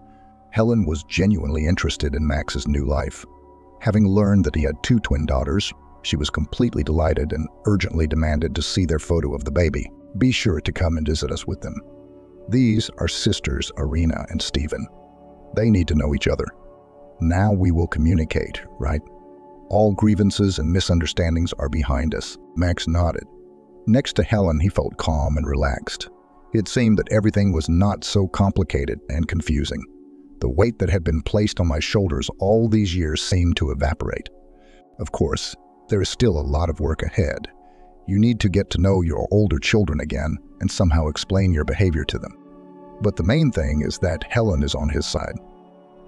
Helen was genuinely interested in Max's new life. Having learned that he had 2 twin daughters, she was completely delighted and urgently demanded to see their photo of the baby. Be sure to come and visit us with them. These are sisters Irina and Stephen. They need to know each other. Now we will communicate, right? All grievances and misunderstandings are behind us. Max nodded. Next to Helen, he felt calm and relaxed. It seemed that everything was not so complicated and confusing. The weight that had been placed on my shoulders all these years seemed to evaporate. Of course, there is still a lot of work ahead. You need to get to know your older children again and somehow explain your behavior to them. But the main thing is that Helen is on his side.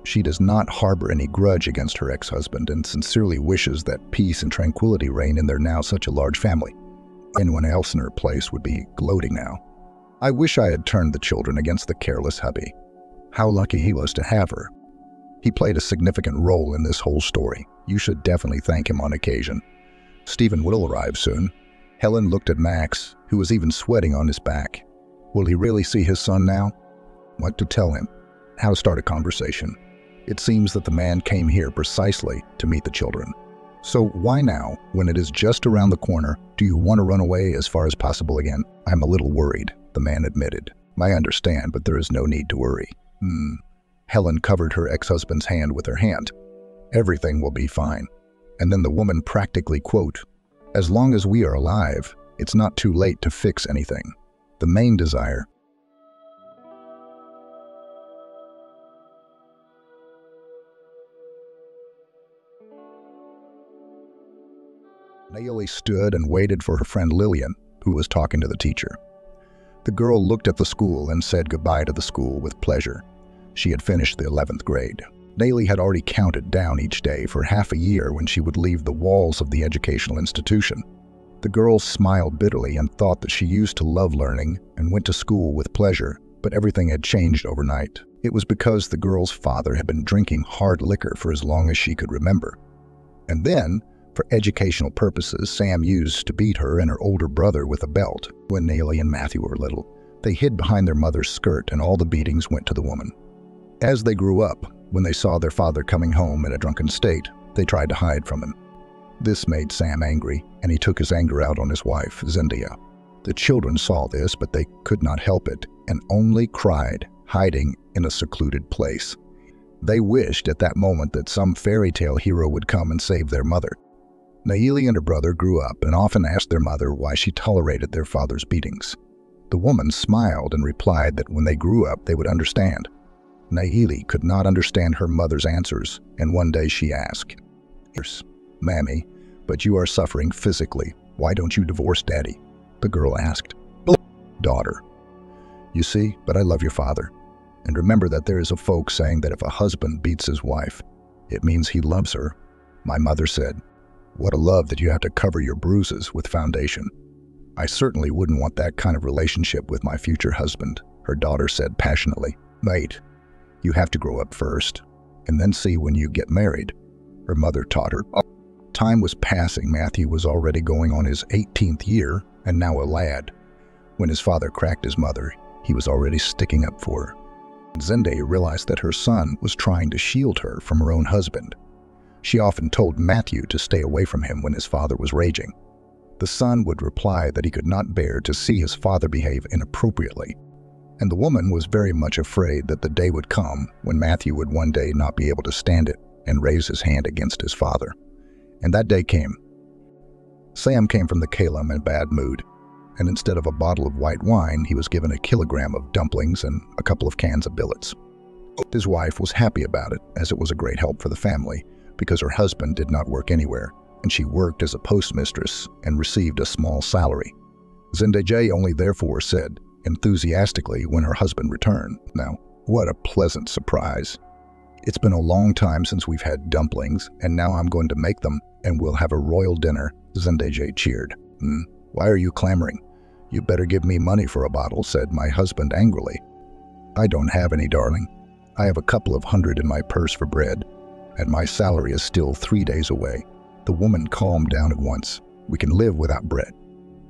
She does not harbor any grudge against her ex-husband and sincerely wishes that peace and tranquility reign in their now such a large family. Anyone else in her place would be gloating now. I wish I had turned the children against the careless hubby. How lucky he was to have her. He played a significant role in this whole story. You should definitely thank him on occasion. Stephen will arrive soon. Helen looked at Max, who was even sweating on his back. Will he really see his son now? What to tell him? How to start a conversation? It seems that the man came here precisely to meet the children. So why now, when it is just around the corner, do you want to run away as far as possible again? I'm a little worried, the man admitted. I understand, but there is no need to worry. Helen covered her ex-husband's hand with her hand. Everything will be fine. And then the woman practically quote, as long as we are alive, it's not too late to fix anything. The main desire Naomi stood and waited for her friend Lillian, who was talking to the teacher. The girl looked at the school and said goodbye to the school with pleasure. She had finished the 11th grade. Naomi had already counted down each day for half a year when she would leave the walls of the educational institution. The girl smiled bitterly and thought that she used to love learning and went to school with pleasure, but everything had changed overnight. It was because the girl's father had been drinking hard liquor for as long as she could remember. And then, for educational purposes, Sam used to beat her and her older brother with a belt. When Naomi and Matthew were little, they hid behind their mother's skirt and all the beatings went to the woman. As they grew up, when they saw their father coming home in a drunken state, they tried to hide from him. This made Sam angry, and he took his anger out on his wife, Zendaya. The children saw this, but they could not help it, and only cried, hiding in a secluded place. They wished at that moment that some fairy tale hero would come and save their mother. Naomi and her brother grew up and often asked their mother why she tolerated their father's beatings. The woman smiled and replied that when they grew up, they would understand. Naomi could not understand her mother's answers, and one day she asked, "Yes, Mammy, but you are suffering physically. Why don't you divorce Daddy?" The girl asked, "Daughter, you see, but I love your father. And remember that there is a folk saying that if a husband beats his wife, it means he loves her." My mother said, "What a love that you have to cover your bruises with foundation." "I certainly wouldn't want that kind of relationship with my future husband," her daughter said passionately. "Mate, you have to grow up first, and then see when you get married," her mother taught her. Time was passing. Matthew was already going on his 18th year, and now a lad. When his father cracked his mother, he was already sticking up for her. Zendaya realized that her son was trying to shield her from her own husband. She often told Matthew to stay away from him when his father was raging. The son would reply that he could not bear to see his father behave inappropriately, and the woman was very much afraid that the day would come when Matthew would one day not be able to stand it and raise his hand against his father. And that day came. Sam came from the Kalem in a bad mood, and instead of a bottle of white wine, he was given a kilogram of dumplings and a couple of cans of billets. His wife was happy about it, as it was a great help for the family, because her husband did not work anywhere, and she worked as a postmistress and received a small salary. Zendaya only therefore said, enthusiastically, when her husband returned, "Now, what a pleasant surprise. It's been a long time since we've had dumplings, and now I'm going to make them, and we'll have a royal dinner." Zendaya cheered. "Why are you clamoring? You better give me money for a bottle," said my husband angrily. "I don't have any, darling. I have a couple of $100 in my purse for bread, and my salary is still 3 days away." The woman calmed down at once. "We can live without bread.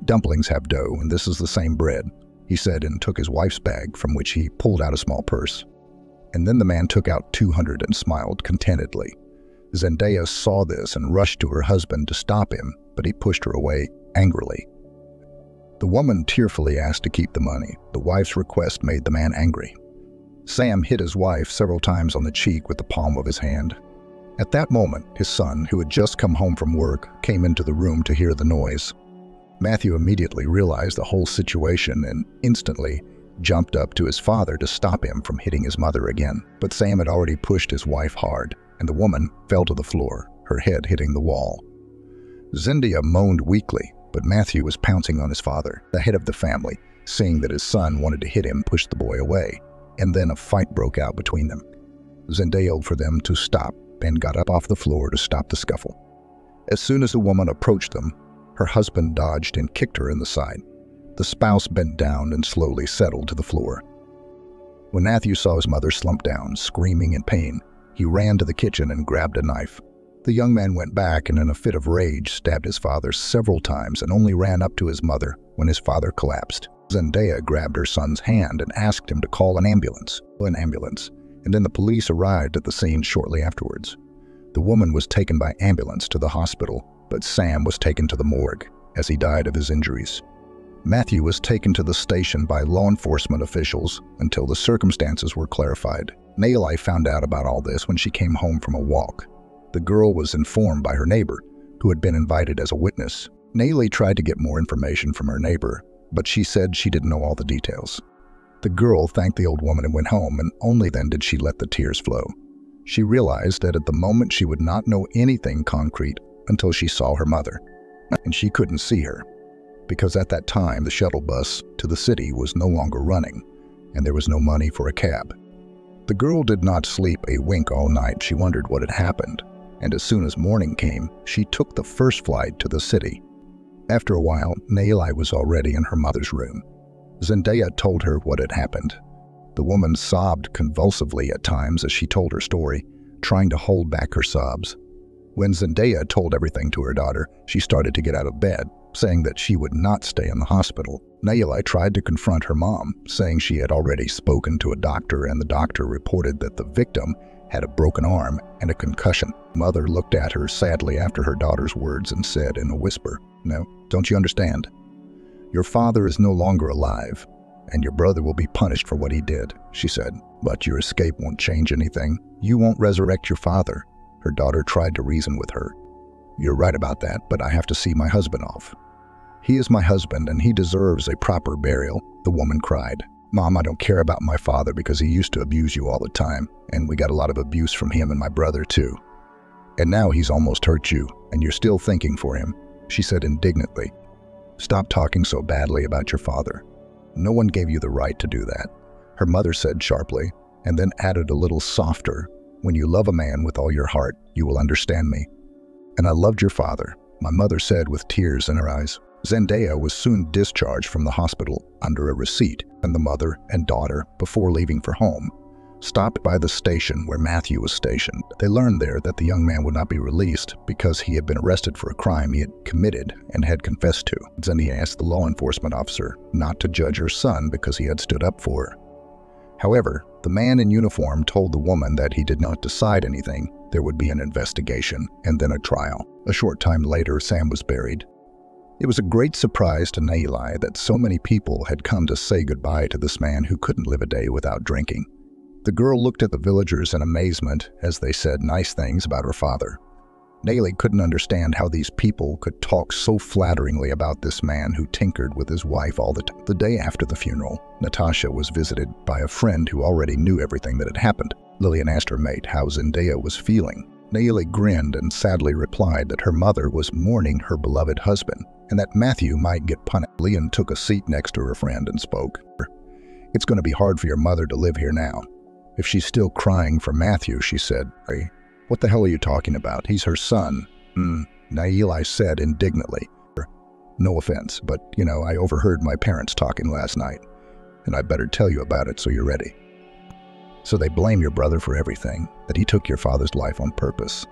Dumplings have dough, and this is the same bread," he said, and took his wife's bag, from which he pulled out a small purse. And then the man took out 200 and smiled contentedly. Zendaya saw this and rushed to her husband to stop him, but he pushed her away angrily. The woman tearfully asked to keep the money. The wife's request made the man angry. Sam hit his wife several times on the cheek with the palm of his hand. At that moment, his son, who had just come home from work, came into the room to hear the noise. Matthew immediately realized the whole situation and instantly jumped up to his father to stop him from hitting his mother again. But Sam had already pushed his wife hard, and the woman fell to the floor, her head hitting the wall. Zendaya moaned weakly, but Matthew was pouncing on his father. The head of the family, seeing that his son wanted to hit him, pushed the boy away, and then a fight broke out between them. Zendaya yelled for them to stop and got up off the floor to stop the scuffle. As soon as the woman approached them, her husband dodged and kicked her in the side. The spouse bent down and slowly settled to the floor. When Matthew saw his mother slump down, screaming in pain, he ran to the kitchen and grabbed a knife. The young man went back and in a fit of rage stabbed his father several times and only ran up to his mother when his father collapsed. Zendaya grabbed her son's hand and asked him to call an ambulance, and then the police arrived at the scene shortly afterwards. The woman was taken by ambulance to the hospital, but Sam was taken to the morgue as he died of his injuries. Matthew was taken to the station by law enforcement officials until the circumstances were clarified. Naomi found out about all this when she came home from a walk. The girl was informed by her neighbor, who had been invited as a witness. Naomi tried to get more information from her neighbor, but she said she didn't know all the details. The girl thanked the old woman and went home, and only then did she let the tears flow. She realized that at the moment she would not know anything concrete until she saw her mother. and she couldn't see her, because at that time the shuttle bus to the city was no longer running, and there was no money for a cab. The girl did not sleep a wink all night. She wondered what had happened, and as soon as morning came, she took the first flight to the city. After a while, Nayeli was already in her mother's room. Zendaya told her what had happened. The woman sobbed convulsively at times as she told her story, trying to hold back her sobs. When Zendaya told everything to her daughter, she started to get out of bed, saying that she would not stay in the hospital. Nayeli tried to confront her mom, saying she had already spoken to a doctor and the doctor reported that the victim had a broken arm and a concussion. Mother looked at her sadly after her daughter's words and said in a whisper, "No, don't you understand? Your father is no longer alive, and your brother will be punished for what he did," she said. "But your escape won't change anything. You won't resurrect your father." Her daughter tried to reason with her. "You're right about that, but I have to see my husband off. He is my husband and he deserves a proper burial," the woman cried. "Mom, I don't care about my father because he used to abuse you all the time, and we got a lot of abuse from him and my brother too. And now he's almost hurt you, and you're still thinking for him," she said indignantly. "Stop talking so badly about your father. No one gave you the right to do that," her mother said sharply, and then added a little softer, "When you love a man with all your heart, you will understand me. And I loved your father," my mother said with tears in her eyes. Zendaya was soon discharged from the hospital under a receipt, and the mother and daughter, before leaving for home, stopped by the station where Matthew was stationed. They learned there that the young man would not be released because he had been arrested for a crime he had committed and had confessed to. Zendaya asked the law enforcement officer not to judge her son because he had stood up for her. However, the man in uniform told the woman that he did not decide anything. There would be an investigation and then a trial. A short time later, Sam was buried. It was a great surprise to Nayeli that so many people had come to say goodbye to this man who couldn't live a day without drinking. The girl looked at the villagers in amazement as they said nice things about her father. Nayeli couldn't understand how these people could talk so flatteringly about this man who tinkered with his wife all the time. The day after the funeral, Natasha was visited by a friend who already knew everything that had happened. Lillian asked her mate how Zendaya was feeling. Nayeli grinned and sadly replied that her mother was mourning her beloved husband and that Matthew might get punished. Lillian took a seat next to her friend and spoke. "It's going to be hard for your mother to live here now. If she's still crying for Matthew," she said. "Hey, what the hell are you talking about? He's her son." Nayeli said indignantly. "No offense, but, I overheard my parents talking last night, and I better tell you about it so you're ready. So they blame your brother for everything, that he took your father's life on purpose.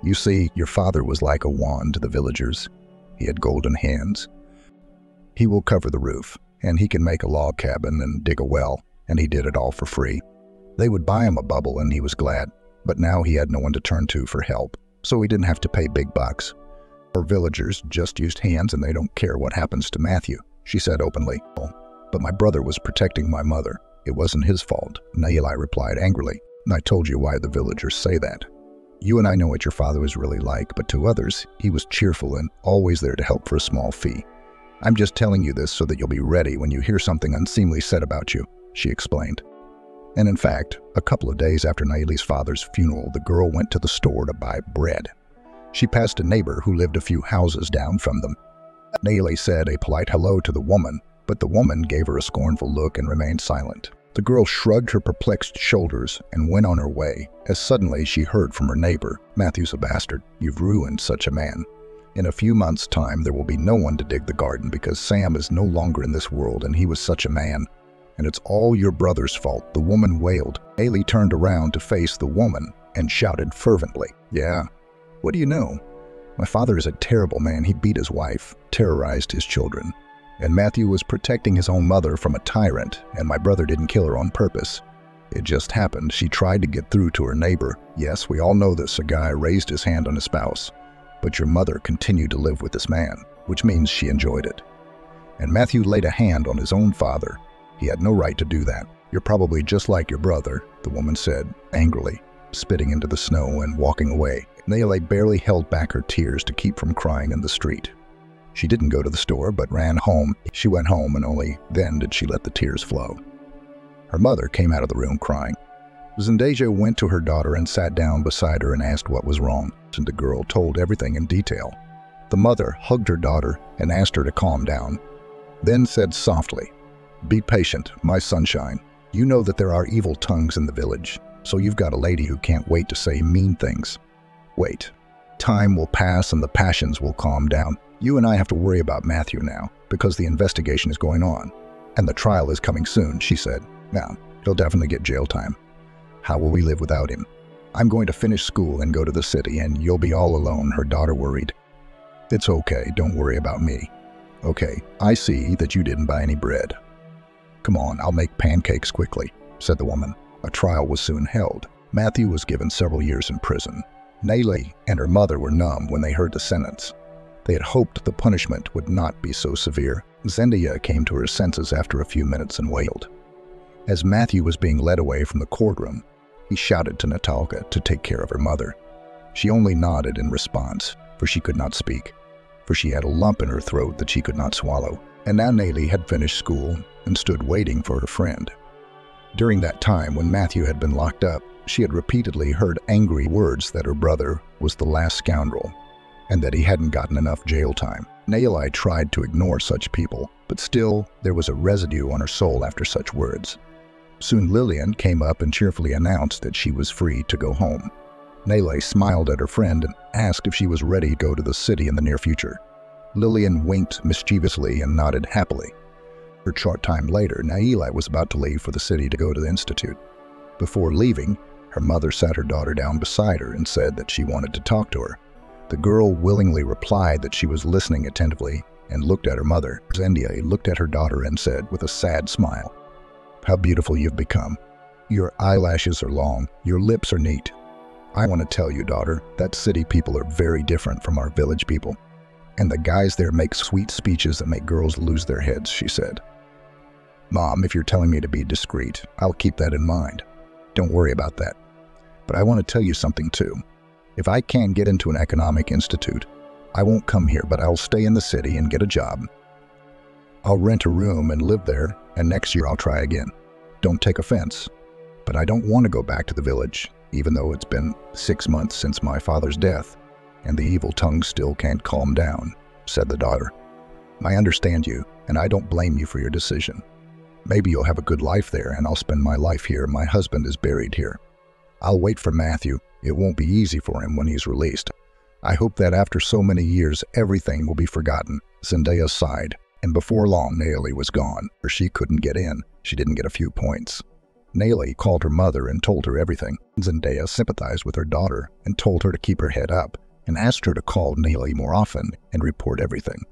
You see, your father was like a wand to the villagers. He had golden hands. He will cover the roof, and he can make a log cabin and dig a well, and he did it all for free. They would buy him a bubble and he was glad, but now he had no one to turn to for help, so he didn't have to pay big bucks. Our villagers just used hands and they don't care what happens to Matthew," she said openly. "But my brother was protecting my mother. It wasn't his fault," Nayeli replied angrily. "I told you why the villagers say that. You and I know what your father was really like, but to others, he was cheerful and always there to help for a small fee. I'm just telling you this so that you'll be ready when you hear something unseemly said about you," she explained. And in fact, a couple of days after Nayeli's father's funeral, the girl went to the store to buy bread. She passed a neighbor who lived a few houses down from them. Nayeli said a polite hello to the woman, but the woman gave her a scornful look and remained silent. The girl shrugged her perplexed shoulders and went on her way, as suddenly she heard from her neighbor, "Matthew's a bastard. You've ruined such a man. In a few months' time, there will be no one to dig the garden because Sam is no longer in this world and he was such a man. And it's all your brother's fault," the woman wailed. Nayeli turned around to face the woman and shouted fervently, "Yeah, what do you know? My father is a terrible man. He beat his wife, terrorized his children. And Matthew was protecting his own mother from a tyrant, and my brother didn't kill her on purpose. It just happened. She tried to get through to her neighbor. Yes, we all know this. A guy raised his hand on his spouse. But your mother continued to live with this man, which means she enjoyed it. And Matthew laid a hand on his own father. He had no right to do that. You're probably just like your brother," the woman said, angrily, spitting into the snow and walking away. Nayeli barely held back her tears to keep from crying in the street. She didn't go to the store, but ran home. She went home, and only then did she let the tears flow. Her mother came out of the room crying. Zendaya went to her daughter and sat down beside her and asked what was wrong, and the girl told everything in detail. The mother hugged her daughter and asked her to calm down, then said softly, "Be patient, my sunshine. You know that there are evil tongues in the village, so you've got a lady who can't wait to say mean things. Wait. Time will pass and the passions will calm down. You and I have to worry about Matthew now, because the investigation is going on. And the trial is coming soon," she said. "Now, he'll definitely get jail time. How will we live without him? I'm going to finish school and go to the city, and you'll be all alone," her daughter worried. "It's okay, don't worry about me." "Okay, I see that you didn't buy any bread." "Come on, I'll make pancakes quickly," said the woman. A trial was soon held. Matthew was given several years in prison. Nellie and her mother were numb when they heard the sentence. They had hoped the punishment would not be so severe. Zendia came to her senses after a few minutes and wailed. As Matthew was being led away from the courtroom, he shouted to Natalka to take care of her mother. She only nodded in response, for she could not speak, for she had a lump in her throat that she could not swallow. And now Nellie had finished school and stood waiting for her friend. During that time when Matthew had been locked up, she had repeatedly heard angry words that her brother was the last scoundrel and that he hadn't gotten enough jail time. Nellie tried to ignore such people, but still there was a residue on her soul after such words. Soon Lillian came up and cheerfully announced that she was free to go home. Nellie smiled at her friend and asked if she was ready to go to the city in the near future. Lillian winked mischievously and nodded happily. A short time later, Nellie was about to leave for the city to go to the institute. Before leaving, her mother sat her daughter down beside her and said that she wanted to talk to her. The girl willingly replied that she was listening attentively and looked at her mother. Zendia looked at her daughter and said with a sad smile, "How beautiful you've become. Your eyelashes are long, your lips are neat. I want to tell you, daughter, that city people are very different from our village people. And the guys there make sweet speeches that make girls lose their heads," she said. "Mom, if you're telling me to be discreet, I'll keep that in mind. Don't worry about that. But I want to tell you something too. If I can't get into an economic institute, I won't come here, but I'll stay in the city and get a job. I'll rent a room and live there, and next year I'll try again. Don't take offense, but I don't want to go back to the village, even though it's been 6 months since my father's death, and the evil tongue still can't calm down," said the daughter. "I understand you, and I don't blame you for your decision. Maybe you'll have a good life there, and I'll spend my life here. My husband is buried here. I'll wait for Matthew. It won't be easy for him when he's released. I hope that after so many years, everything will be forgotten." Zendaya sighed, and before long, Nellie was gone, for she couldn't get in. She didn't get a few points. Nellie called her mother and told her everything. Zendaya sympathized with her daughter and told her to keep her head up and asked her to call Nellie more often and report everything.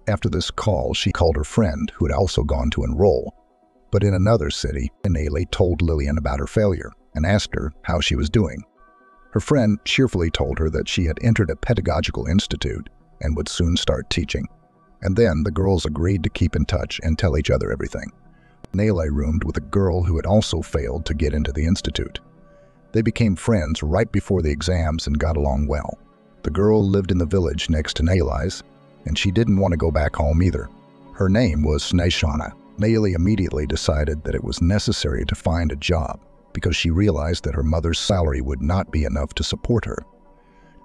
After this call, she called her friend, who had also gone to enroll, but in another city, and Nellie told Lillian about her failure and asked her how she was doing. Her friend cheerfully told her that she had entered a pedagogical institute and would soon start teaching. And then the girls agreed to keep in touch and tell each other everything. Nellie roomed with a girl who had also failed to get into the institute. They became friends right before the exams and got along well. The girl lived in the village next to Nellie's, and she didn't want to go back home either. Her name was Sneshana. Nellie immediately decided that it was necessary to find a job, because she realized that her mother's salary would not be enough to support her.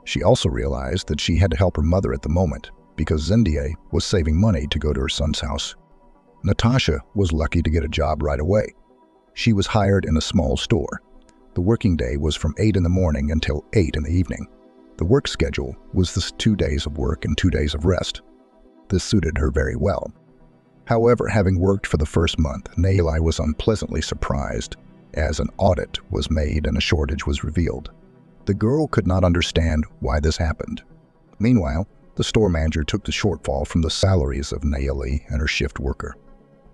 She also realized that she had to help her mother at the moment, because Zendia was saving money to go to her son's house. Natasha was lucky to get a job right away. She was hired in a small store. The working day was from 8 in the morning until 8 in the evening. The work schedule was this 2 days of work and 2 days of rest. This suited her very well. However, having worked for the first month, Nellie was unpleasantly surprised as an audit was made and a shortage was revealed. The girl could not understand why this happened. Meanwhile, the store manager took the shortfall from the salaries of Nellie and her shift worker.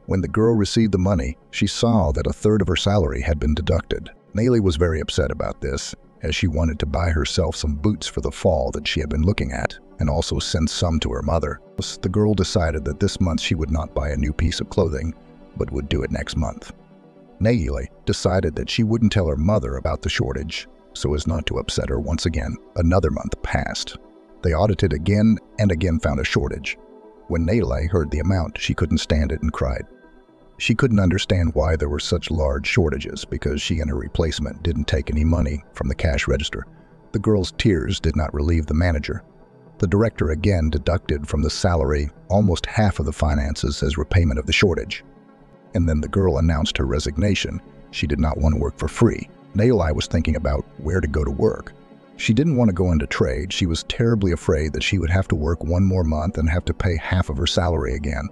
When the girl received the money, she saw that a third of her salary had been deducted. Nellie was very upset about this, as she wanted to buy herself some boots for the fall that she had been looking at, and also send some to her mother. The girl decided that this month she would not buy a new piece of clothing, but would do it next month. Nellie decided that she wouldn't tell her mother about the shortage, so as not to upset her once again. Another month passed. They audited again and again found a shortage. When Nellie heard the amount, she couldn't stand it and cried. She couldn't understand why there were such large shortages, because she and her replacement didn't take any money from the cash register. The girl's tears did not relieve the manager. The director again deducted from the salary almost half of the finances as repayment of the shortage. And then the girl announced her resignation. She did not want to work for free. Naili was thinking about where to go to work. She didn't want to go into trade. She was terribly afraid that she would have to work one more month and have to pay half of her salary again.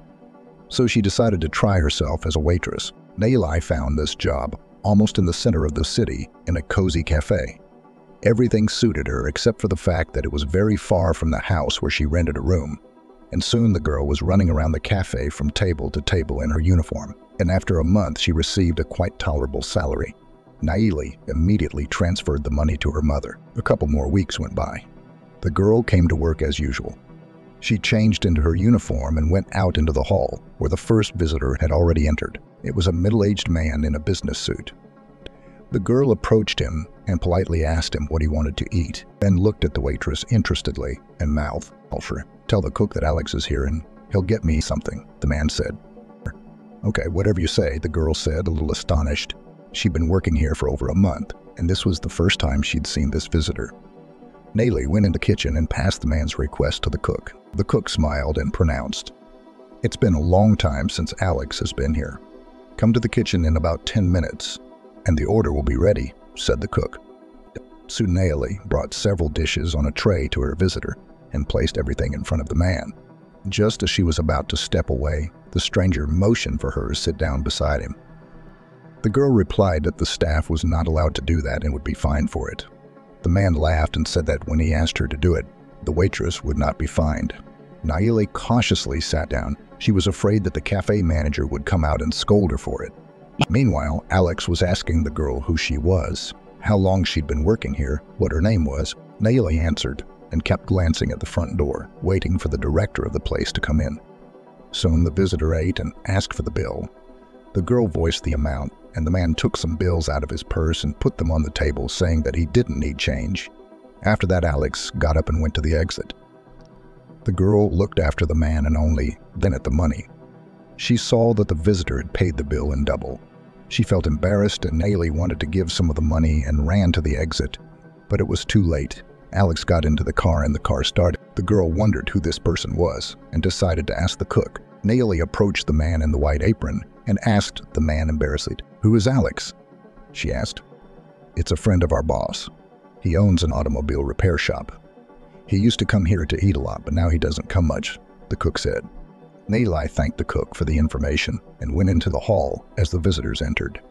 So she decided to try herself as a waitress. Naili found this job almost in the center of the city in a cozy cafe. Everything suited her except for the fact that it was very far from the house where she rented a room. And soon the girl was running around the cafe from table to table in her uniform. And after a month, she received a quite tolerable salary. Naili immediately transferred the money to her mother. A couple more weeks went by. The girl came to work as usual. She changed into her uniform and went out into the hall, where the first visitor had already entered. It was a middle-aged man in a business suit. The girl approached him and politely asked him what he wanted to eat, then looked at the waitress interestedly and mouthed, "Tell the cook that Alex is here and he'll get me something," the man said. "Okay, whatever you say," the girl said, a little astonished. She'd been working here for over a month, and this was the first time she'd seen this visitor. Naili went in the kitchen and passed the man's request to the cook. The cook smiled and pronounced, "It's been a long time since Alex has been here. Come to the kitchen in about 10 minutes, and the order will be ready," said the cook. Soon Naili brought several dishes on a tray to her visitor and placed everything in front of the man. Just as she was about to step away, the stranger motioned for her to sit down beside him. The girl replied that the staff was not allowed to do that and would be fined for it. The man laughed and said that when he asked her to do it, the waitress would not be fined. Naili cautiously sat down. She was afraid that the cafe manager would come out and scold her for it. Meanwhile, Alex was asking the girl who she was, how long she'd been working here, what her name was. Naili answered and kept glancing at the front door, waiting for the director of the place to come in. Soon the visitor ate and asked for the bill. The girl voiced the amount, and the man took some bills out of his purse and put them on the table, saying that he didn't need change. After that, Alex got up and went to the exit. The girl looked after the man and only then at the money. She saw that the visitor had paid the bill in double. She felt embarrassed, and Naili wanted to give some of the money and ran to the exit, but it was too late. Alex got into the car and the car started. The girl wondered who this person was and decided to ask the cook. Naili approached the man in the white apron and asked the man embarrassedly, "Who is Alex?" She asked. "It's a friend of our boss. He owns an automobile repair shop. He used to come here to eat a lot, but now he doesn't come much," the cook said. Naili thanked the cook for the information and went into the hall as the visitors entered.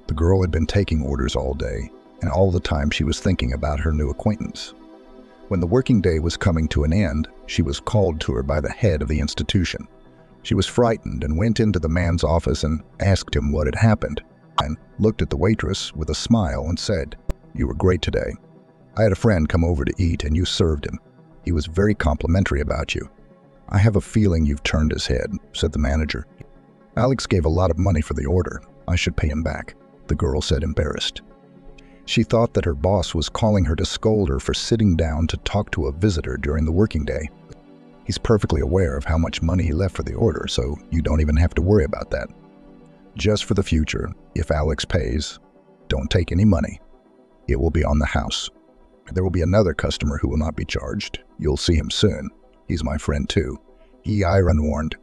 The girl had been taking orders all day, and all the time she was thinking about her new acquaintance. When the working day was coming to an end, she was called to her by the head of the institution. She was frightened and went into the man's office and asked him what had happened, and looked at the waitress with a smile and said, "You were great today. I had a friend come over to eat and you served him. He was very complimentary about you. I have a feeling you've turned his head," said the manager. "Alex gave a lot of money for the order. I should pay him back," the girl said, embarrassed. She thought that her boss was calling her to scold her for sitting down to talk to a visitor during the working day. "He's perfectly aware of how much money he left for the order, so you don't even have to worry about that. Just for the future, if Alex pays, don't take any money. It will be on the house. There will be another customer who will not be charged. You'll see him soon. He's my friend too. I unwarned."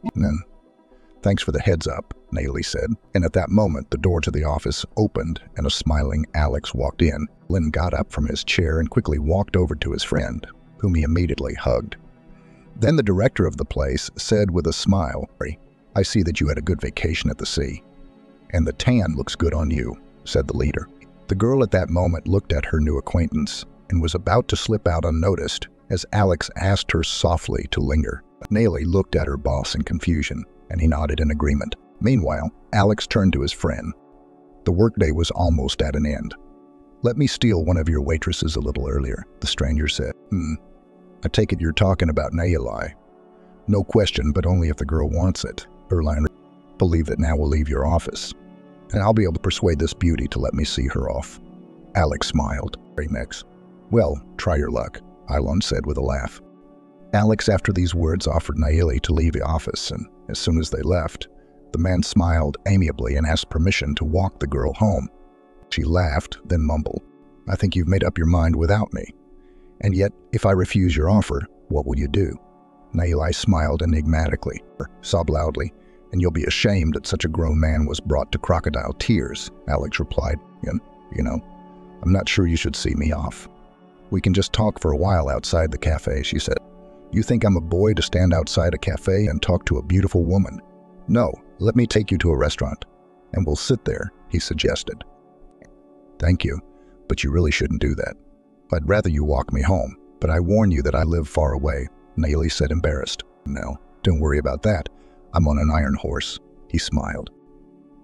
"Thanks for the heads up," Naili said. And at that moment, the door to the office opened and a smiling Alex walked in. Lynn got up from his chair and quickly walked over to his friend, whom he immediately hugged. Then the director of the place said with a smile, "I see that you had a good vacation at the sea. And the tan looks good on you," said the leader. The girl at that moment looked at her new acquaintance and was about to slip out unnoticed as Alex asked her softly to linger. Naili looked at her boss in confusion, and he nodded in agreement. Meanwhile, Alex turned to his friend. The workday was almost at an end. "Let me steal one of your waitresses a little earlier," the stranger said. I take it you're talking about Naili." "No question, but only if the girl wants it. Erline, believe that now we'll leave your office, and I'll be able to persuade this beauty to let me see her off." Alex smiled. "Mix. Well, try your luck," Ilon said with a laugh. Alex, after these words, offered Naili to leave the office, and as soon as they left, the man smiled amiably and asked permission to walk the girl home. She laughed, then mumbled, "I think you've made up your mind without me. And yet, if I refuse your offer, What will you do? Naili smiled enigmatically, sobbed loudly, and you'll be ashamed that such a grown man was brought to crocodile tears, Alex replied. You know, I'm not sure you should see me off. We can just talk for a while outside the cafe, she said. You think I'm a boy to stand outside a cafe and talk to a beautiful woman? No, let me take you to a restaurant, and we'll sit there, he suggested. Thank you, but you really shouldn't do that. I'd rather you walk me home, but I warn you that I live far away, Naili said, embarrassed. No, don't worry about that. I'm on an iron horse, he smiled.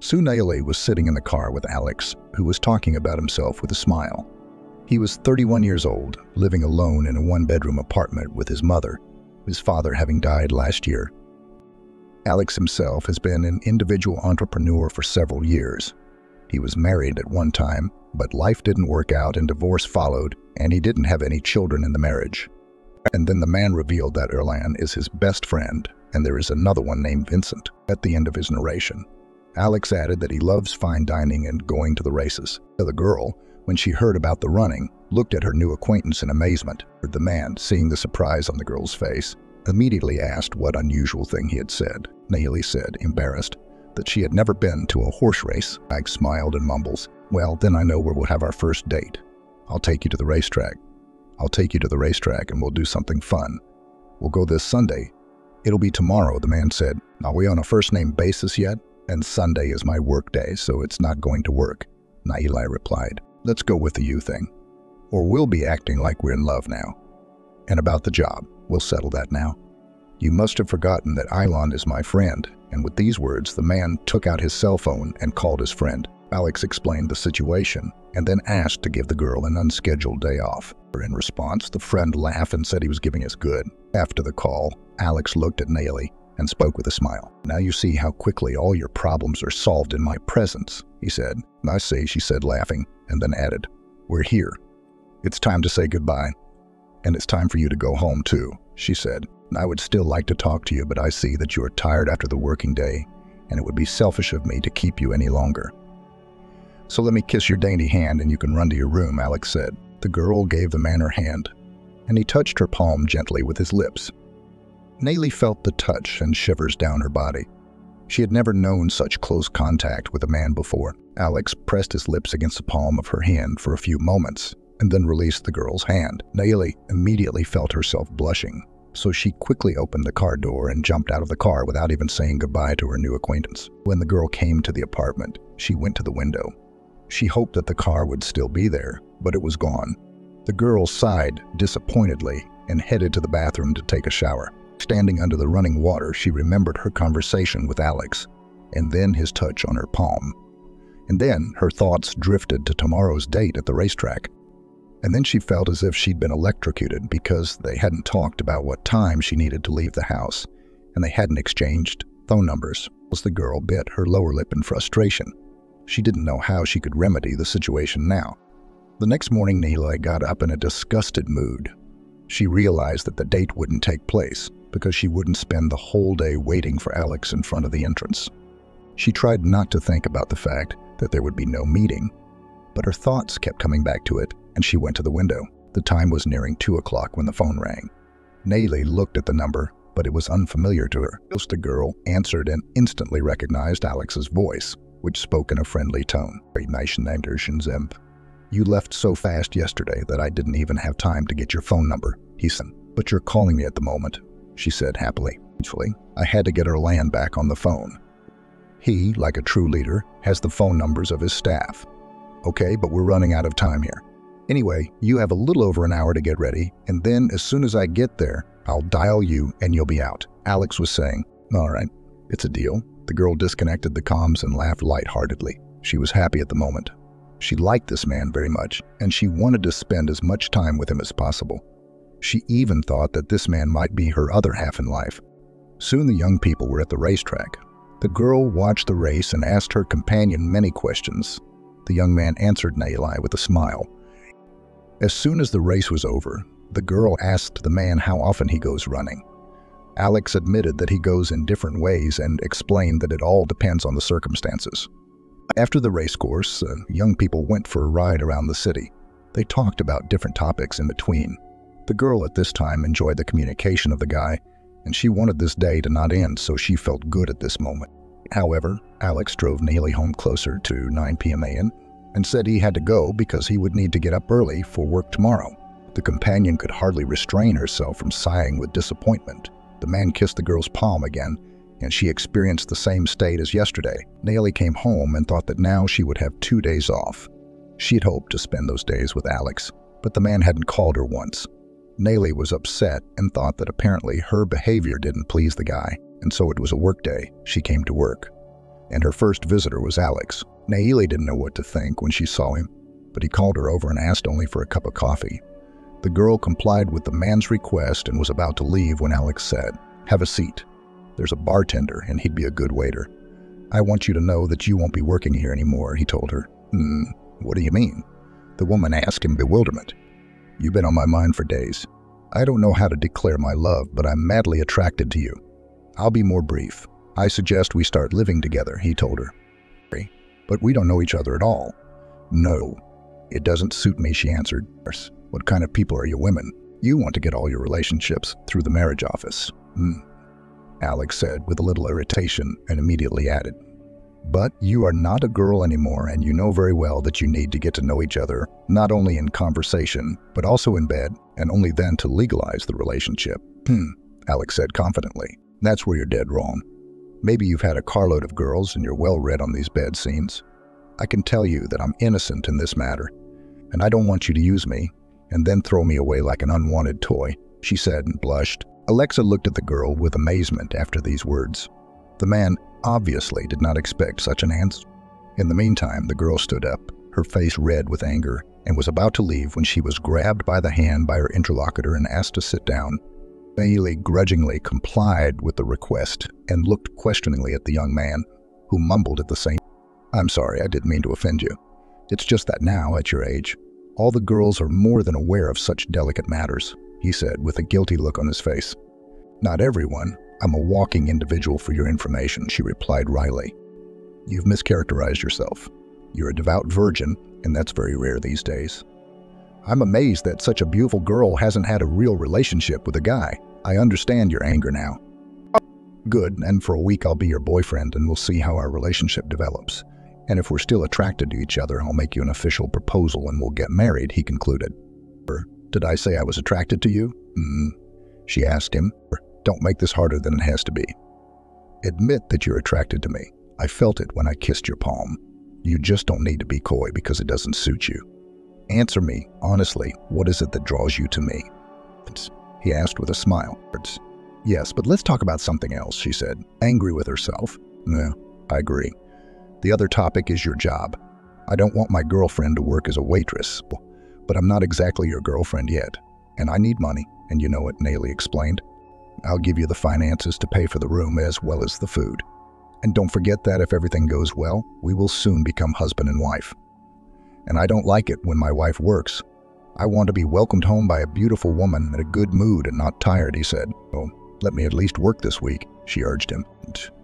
Soon Naili was sitting in the car with Alex, who was talking about himself with a smile. He was 31 years old, living alone in a one-bedroom apartment with his mother, his father having died last year. Alex himself has been an individual entrepreneur for several years. He was married at one time, but life didn't work out and divorce followed, and he didn't have any children in the marriage. And then the man revealed that Erlan is his best friend, and there is another one named Vincent at the end of his narration. Alex added that he loves fine dining and going to the races. The girl, when she heard about the running, looked at her new acquaintance in amazement. The man, seeing the surprise on the girl's face, immediately asked what unusual thing he had said. Naili said, embarrassed, that she had never been to a horse race. Ag smiled and mumbles, well, then I know where we'll have our first date. I'll take you to the racetrack. I'll take you to the racetrack and we'll do something fun. We'll go this Sunday. It'll be tomorrow, the man said. Are we on a first-name basis yet? And Sunday is my work day, so it's not going to work, Naili replied. Let's go with the you thing. Or we'll be acting like we're in love now. And about the job, we'll settle that now. You must have forgotten that Ilan is my friend. And with these words, the man took out his cell phone and called his friend. Alex explained the situation and then asked to give the girl an unscheduled day off. In response, the friend laughed and said he was giving us good. After the call, Alex looked at Naili and spoke with a smile. Now you see how quickly all your problems are solved in my presence, he said. I see, she said, laughing, and then added, we're here. It's time to say goodbye. And it's time for you to go home too, she said. I would still like to talk to you, but I see that you are tired after the working day, and it would be selfish of me to keep you any longer. So let me kiss your dainty hand and you can run to your room, Alex said. The girl gave the man her hand, and he touched her palm gently with his lips. Naili felt the touch and shivers down her body. She had never known such close contact with a man before. Alex pressed his lips against the palm of her hand for a few moments, and then released the girl's hand. Naili immediately felt herself blushing, so she quickly opened the car door and jumped out of the car without even saying goodbye to her new acquaintance. When the girl came to the apartment, she went to the window. She hoped that the car would still be there, but it was gone. The girl sighed disappointedly and headed to the bathroom to take a shower. Standing under the running water, she remembered her conversation with Alex, and then his touch on her palm. And then her thoughts drifted to tomorrow's date at the racetrack. And then she felt as if she'd been electrocuted because they hadn't talked about what time she needed to leave the house, and they hadn't exchanged phone numbers. The girl bit her lower lip in frustration. She didn't know how she could remedy the situation now. The next morning, Naili got up in a disgusted mood. She realized that the date wouldn't take place because she wouldn't spend the whole day waiting for Alex in front of the entrance. She tried not to think about the fact that there would be no meeting, but her thoughts kept coming back to it, and she went to the window. The time was nearing 2 o'clock when the phone rang. Naili looked at the number, but it was unfamiliar to her. The girl answered and instantly recognized Alex's voice, which spoke in a friendly tone. You left so fast yesterday that I didn't even have time to get your phone number, he said. But you're calling me at the moment, she said happily. I had to get Erlan back on the phone. He, like a true leader, has the phone numbers of his staff. Okay, but we're running out of time here. Anyway, you have a little over an hour to get ready, and then as soon as I get there, I'll dial you and you'll be out, Alex was saying. All right, it's a deal. The girl disconnected the comms and laughed lightheartedly. She was happy at the moment. She liked this man very much, and she wanted to spend as much time with him as possible. She even thought that this man might be her other half in life. Soon the young people were at the racetrack. The girl watched the race and asked her companion many questions. The young man answered Naili with a smile. As soon as the race was over, the girl asked the man how often he goes running. Alex admitted that he goes in different ways and explained that it all depends on the circumstances. After the race course, young people went for a ride around the city. They talked about different topics in between. The girl at this time enjoyed the communication of the guy, and she wanted this day to not end, so she felt good at this moment. However, Alex drove Neely home closer to 9 p.m. and said he had to go because he would need to get up early for work tomorrow. The companion could hardly restrain herself from sighing with disappointment. The man kissed the girl's palm again, and she experienced the same state as yesterday. Neely came home and thought that now she would have 2 days off. She'd hoped to spend those days with Alex, but the man hadn't called her once. Neely was upset and thought that apparently her behavior didn't please the guy, and so it was a work day. She came to work, and her first visitor was Alex. Neely didn't know what to think when she saw him, but he called her over and asked only for a cup of coffee. The girl complied with the man's request and was about to leave when Alex said, "Have a seat. There's a bartender, and he'd be a good waiter." "I want you to know that you won't be working here anymore," he told her. What do you mean?" The woman asked in bewilderment. "You've been on my mind for days. I don't know how to declare my love, but I'm madly attracted to you. I'll be more brief. I suggest we start living together," he told her. "But we don't know each other at all." "No, it doesn't suit me," she answered. "What kind of people are you women? You want to get all your relationships through the marriage office." Alex said with a little irritation and immediately added, "But you are not a girl anymore, and you know very well that you need to get to know each other, not only in conversation, but also in bed, and only then to legalize the relationship." Alex said confidently. "That's where you're dead wrong. Maybe you've had a carload of girls and you're well read on these bed scenes. I can tell you that I'm innocent in this matter, and I don't want you to use me and then throw me away like an unwanted toy," she said and blushed. Alexa looked at the girl with amazement after these words. The man obviously did not expect such an answer. In the meantime, the girl stood up, her face red with anger, and was about to leave when she was grabbed by the hand by her interlocutor and asked to sit down. Neely grudgingly complied with the request and looked questioningly at the young man, who mumbled at the same time. "I'm sorry, I didn't mean to offend you. It's just that now, at your age, all the girls are more than aware of such delicate matters," he said with a guilty look on his face. "Not everyone. I'm a walking individual for your information," she replied wryly. "You've mischaracterized yourself. You're a devout virgin, and that's very rare these days." "I'm amazed that such a beautiful girl hasn't had a real relationship with a guy. I understand your anger now." "Good, and for a week I'll be your boyfriend and we'll see how our relationship develops. And if we're still attracted to each other, I'll make you an official proposal and we'll get married," he concluded. "Did I say I was attracted to you?" She asked him. "Don't make this harder than it has to be. Admit that you're attracted to me. I felt it when I kissed your palm. You just don't need to be coy because it doesn't suit you. Answer me, honestly, what is it that draws you to me?" He asked with a smile. "Yes, but let's talk about something else," she said, angry with herself. "No, I agree. The other topic is your job. I don't want my girlfriend to work as a waitress, but I'm not exactly your girlfriend yet, and I need money, and you know it," Neely explained. "I'll give you the finances to pay for the room as well as the food. And don't forget that if everything goes well, we will soon become husband and wife. And I don't like it when my wife works. I want to be welcomed home by a beautiful woman in a good mood and not tired," he said. "Oh, let me at least work this week," she urged him.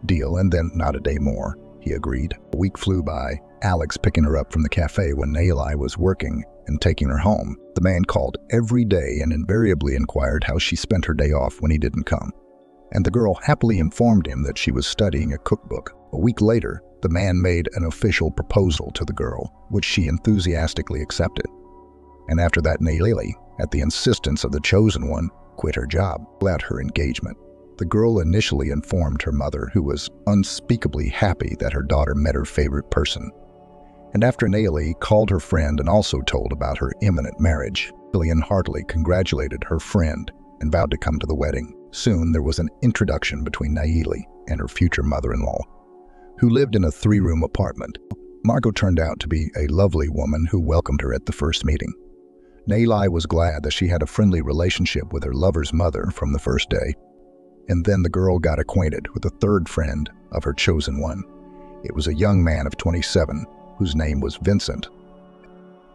"Deal, and then not a day more," he agreed. A week flew by, Alex picking her up from the cafe when Neely was working and taking her home. The man called every day and invariably inquired how she spent her day off when he didn't come. And the girl happily informed him that she was studying a cookbook. A week later, the man made an official proposal to the girl, which she enthusiastically accepted. And after that, Neely, at the insistence of the chosen one, quit her job at her engagement. The girl initially informed her mother, who was unspeakably happy that her daughter met her favorite person. And after Neely called her friend and also told about her imminent marriage, Lillian heartily congratulated her friend and vowed to come to the wedding. Soon there was an introduction between Neely and her future mother-in-law, who lived in a 3-room apartment. Margot turned out to be a lovely woman who welcomed her at the first meeting. Neely was glad that she had a friendly relationship with her lover's mother from the first day. And then the girl got acquainted with a third friend of her chosen one. It was a young man of 27, whose name was Vincent.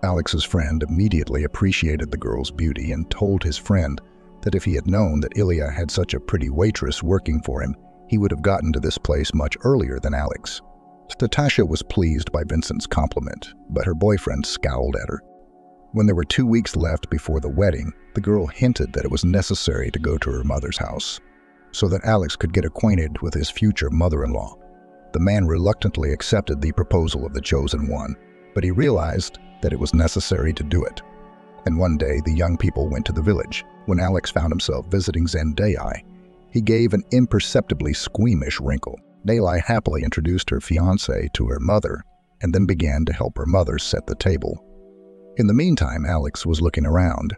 Alex's friend immediately appreciated the girl's beauty and told his friend that if he had known that Ilya had such a pretty waitress working for him, he would have gotten to this place much earlier than Alex. Natasha was pleased by Vincent's compliment, but her boyfriend scowled at her. When there were 2 weeks left before the wedding, the girl hinted that it was necessary to go to her mother's house so that Alex could get acquainted with his future mother-in-law. The man reluctantly accepted the proposal of the chosen one, but he realized that it was necessary to do it. And one day, the young people went to the village. When Alex found himself visiting Zendaya, he gave an imperceptibly squeamish wrinkle. Nayli happily introduced her fiancé to her mother and then began to help her mother set the table. In the meantime, Alex was looking around.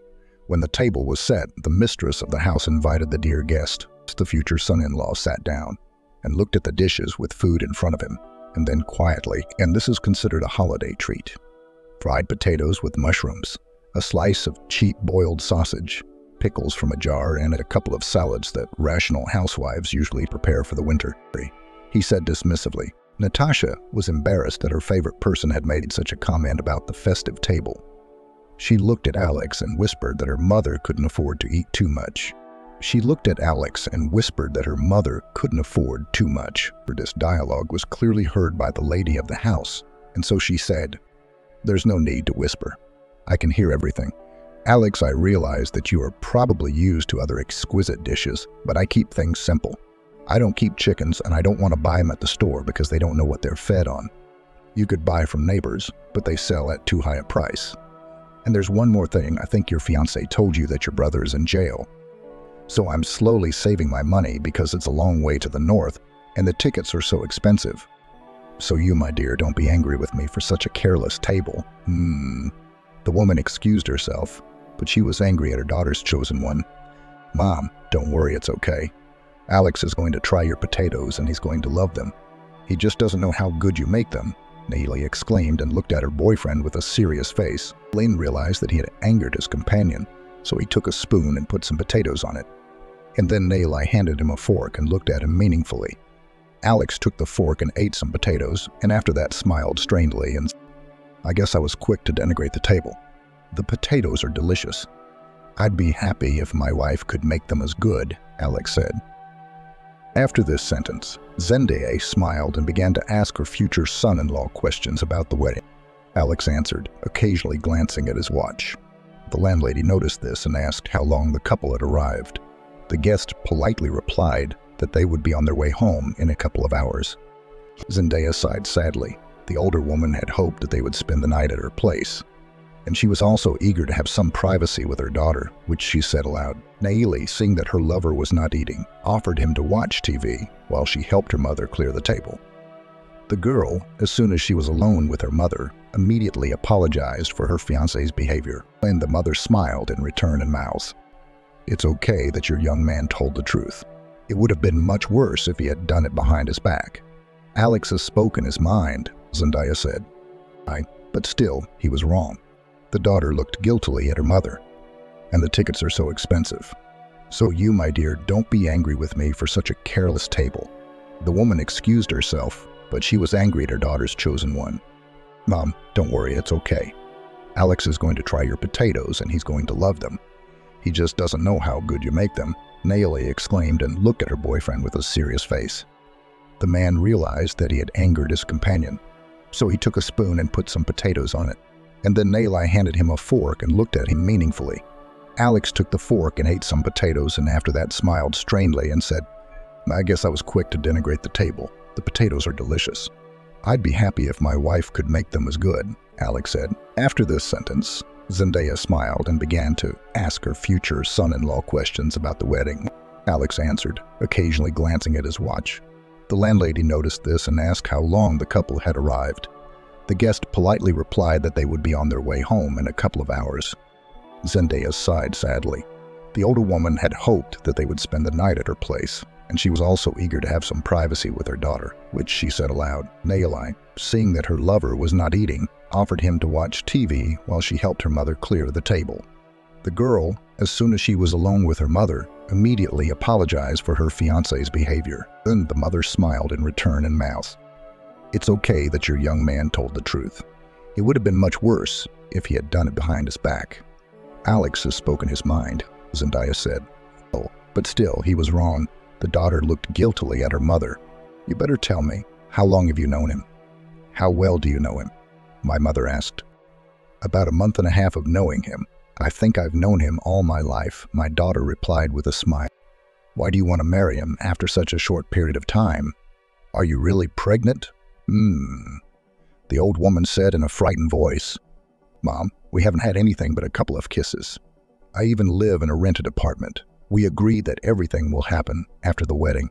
When the table was set, the mistress of the house invited the dear guest. The future son-in-law sat down and looked at the dishes with food in front of him, and then quietly, and this is considered a holiday treat, fried potatoes with mushrooms, a slice of cheap boiled sausage, pickles from a jar, and a couple of salads that rational housewives usually prepare for the winter. He said dismissively. Natasha was embarrassed that her favorite person had made such a comment about the festive table. She looked at Alex and whispered that her mother couldn't afford to eat too much. This dialogue was clearly heard by the lady of the house, and so she said, "There's no need to whisper. I can hear everything. Alex, I realize that you are probably used to other exquisite dishes, but I keep things simple. I don't keep chickens, and I don't want to buy them at the store because they don't know what they're fed on. You could buy from neighbors, but they sell at too high a price. And there's one more thing. I think your fiancé told you that your brother is in jail. So I'm slowly saving my money because it's a long way to the north, and the tickets are so expensive. So you, my dear, don't be angry with me for such a careless table." The woman excused herself, but she was angry at her daughter's chosen one. "Mom, don't worry, it's okay. Alex is going to try your potatoes and he's going to love them. He just doesn't know how good you make them," Nayli exclaimed and looked at her boyfriend with a serious face. Lane realized that he had angered his companion, so he took a spoon and put some potatoes on it. And then Nayli handed him a fork and looked at him meaningfully. Alex took the fork and ate some potatoes, and after that smiled strangely and "I guess I was quick to denigrate the table. The potatoes are delicious. I'd be happy if my wife could make them as good," Alex said. After this sentence, Zendaya smiled and began to ask her future son-in-law questions about the wedding. Alex answered, occasionally glancing at his watch. The landlady noticed this and asked how long the couple had arrived. The guest politely replied that they would be on their way home in a couple of hours. Zendaya sighed sadly. The older woman had hoped that they would spend the night at her place, and she was also eager to have some privacy with her daughter, which she said aloud. Nayli, seeing that her lover was not eating, offered him to watch TV while she helped her mother clear the table. The girl, as soon as she was alone with her mother, immediately apologized for her fiancé's behavior, and the mother smiled in return and mouthed, "It's okay that your young man told the truth. It would have been much worse if he had done it behind his back." "Alex has spoken his mind," Zendaya said. But still, he was wrong. The daughter looked guiltily at her mother. "And the tickets are so expensive. So you, my dear, don't be angry with me for such a careless table." The woman excused herself, but she was angry at her daughter's chosen one. "Mom, don't worry, it's okay. Alex is going to try your potatoes and he's going to love them. He just doesn't know how good you make them," Nayli exclaimed and looked at her boyfriend with a serious face. The man realized that he had angered his companion, so he took a spoon and put some potatoes on it. And then Nayli handed him a fork and looked at him meaningfully. Alex took the fork and ate some potatoes, and after that smiled strangely and said, "I guess I was quick to denigrate the table. The potatoes are delicious. I'd be happy if my wife could make them as good," Alex said. After this sentence, Zendaya smiled and began to ask her future son-in-law questions about the wedding. Alex answered, occasionally glancing at his watch. The landlady noticed this and asked how long the couple had arrived. The guest politely replied that they would be on their way home in a couple of hours. Zendaya sighed sadly. The older woman had hoped that they would spend the night at her place, and she was also eager to have some privacy with her daughter, which she said aloud. Nayli, seeing that her lover was not eating, offered him to watch TV while she helped her mother clear the table. The girl, as soon as she was alone with her mother, immediately apologized for her fiancé's behavior. Then the mother smiled in return and mouthed, "It's okay that your young man told the truth. It would have been much worse if he had done it behind his back." "Alex has spoken his mind," Zendaya said. "Oh, but still, he was wrong." The daughter looked guiltily at her mother. "You better tell me, how long have you known him? How well do you know him?" my mother asked. About a month and a half of knowing him. I think I've known him all my life, my daughter replied with a smile. Why do you want to marry him after such a short period of time? Are you really pregnant? The old woman said in a frightened voice. Mom, we haven't had anything but a couple of kisses. I even live in a rented apartment. We agreed that everything will happen after the wedding.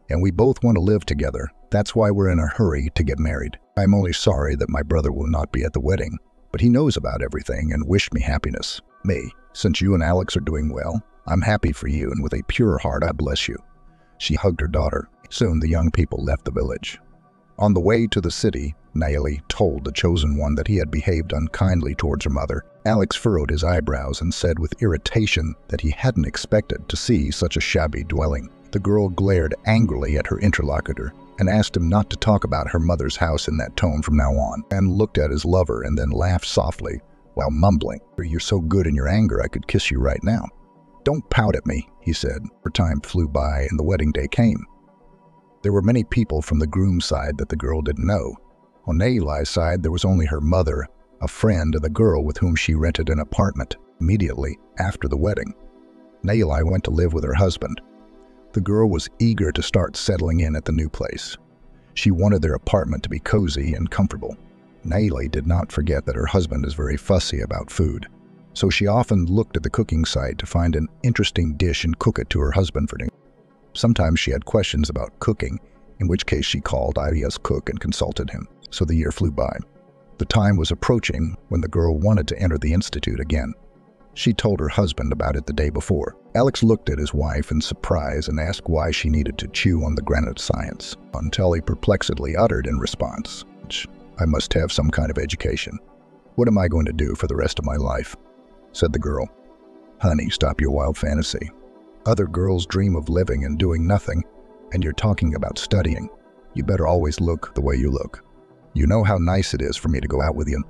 And we both want to live together. That's why we're in a hurry to get married. I'm only sorry that my brother will not be at the wedding, but he knows about everything and wished me happiness. Me, since you and Alex are doing well, I'm happy for you, and with a pure heart I bless you. She hugged her daughter. Soon the young people left the village. On the way to the city, Naomi told the chosen one that he had behaved unkindly towards her mother. Alex furrowed his eyebrows and said with irritation that he hadn't expected to see such a shabby dwelling. The girl glared angrily at her interlocutor and asked him not to talk about her mother's house in that tone from now on, and looked at his lover and then laughed softly while mumbling, "You're so good in your anger I could kiss you right now." "Don't pout at me," he said. Her time flew by and the wedding day came. There were many people from the groom's side that the girl didn't know. On Naomi's side, there was only her mother, a friend, and the girl with whom she rented an apartment. Immediately after the wedding, Naomi went to live with her husband. The girl was eager to start settling in at the new place. She wanted their apartment to be cozy and comfortable. Naomi did not forget that her husband is very fussy about food, so she often looked at the cooking site to find an interesting dish and cook it to her husband for dinner. Sometimes she had questions about cooking, in which case she called Ivia's cook and consulted him. So the year flew by. The time was approaching when the girl wanted to enter the institute again. She told her husband about it the day before. Alex looked at his wife in surprise and asked why she needed to chew on the granite science, until he perplexedly uttered in response, "I must have some kind of education. What am I going to do for the rest of my life?" Said the girl. "Honey, stop your wild fantasy. Other girls dream of living and doing nothing, and you're talking about studying. You better always look the way you look. You know how nice it is for me to go out with you.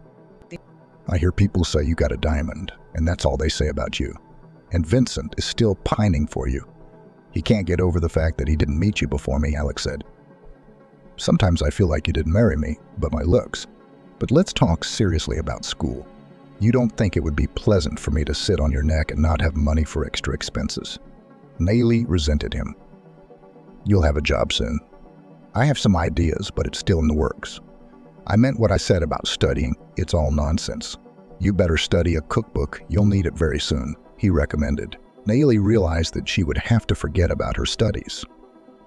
I hear people say you got a diamond, and that's all they say about you. And Vincent is still pining for you. He can't get over the fact that he didn't meet you before me," Alex said. "Sometimes I feel like you didn't marry me, but my looks. But let's talk seriously about school. You don't think it would be pleasant for me to sit on your neck and not have money for extra expenses?" Naomi resented him. "You'll have a job soon. I have some ideas, but it's still in the works. I meant what I said about studying. It's all nonsense. You better study a cookbook. You'll need it very soon," he recommended. Naomi realized that she would have to forget about her studies.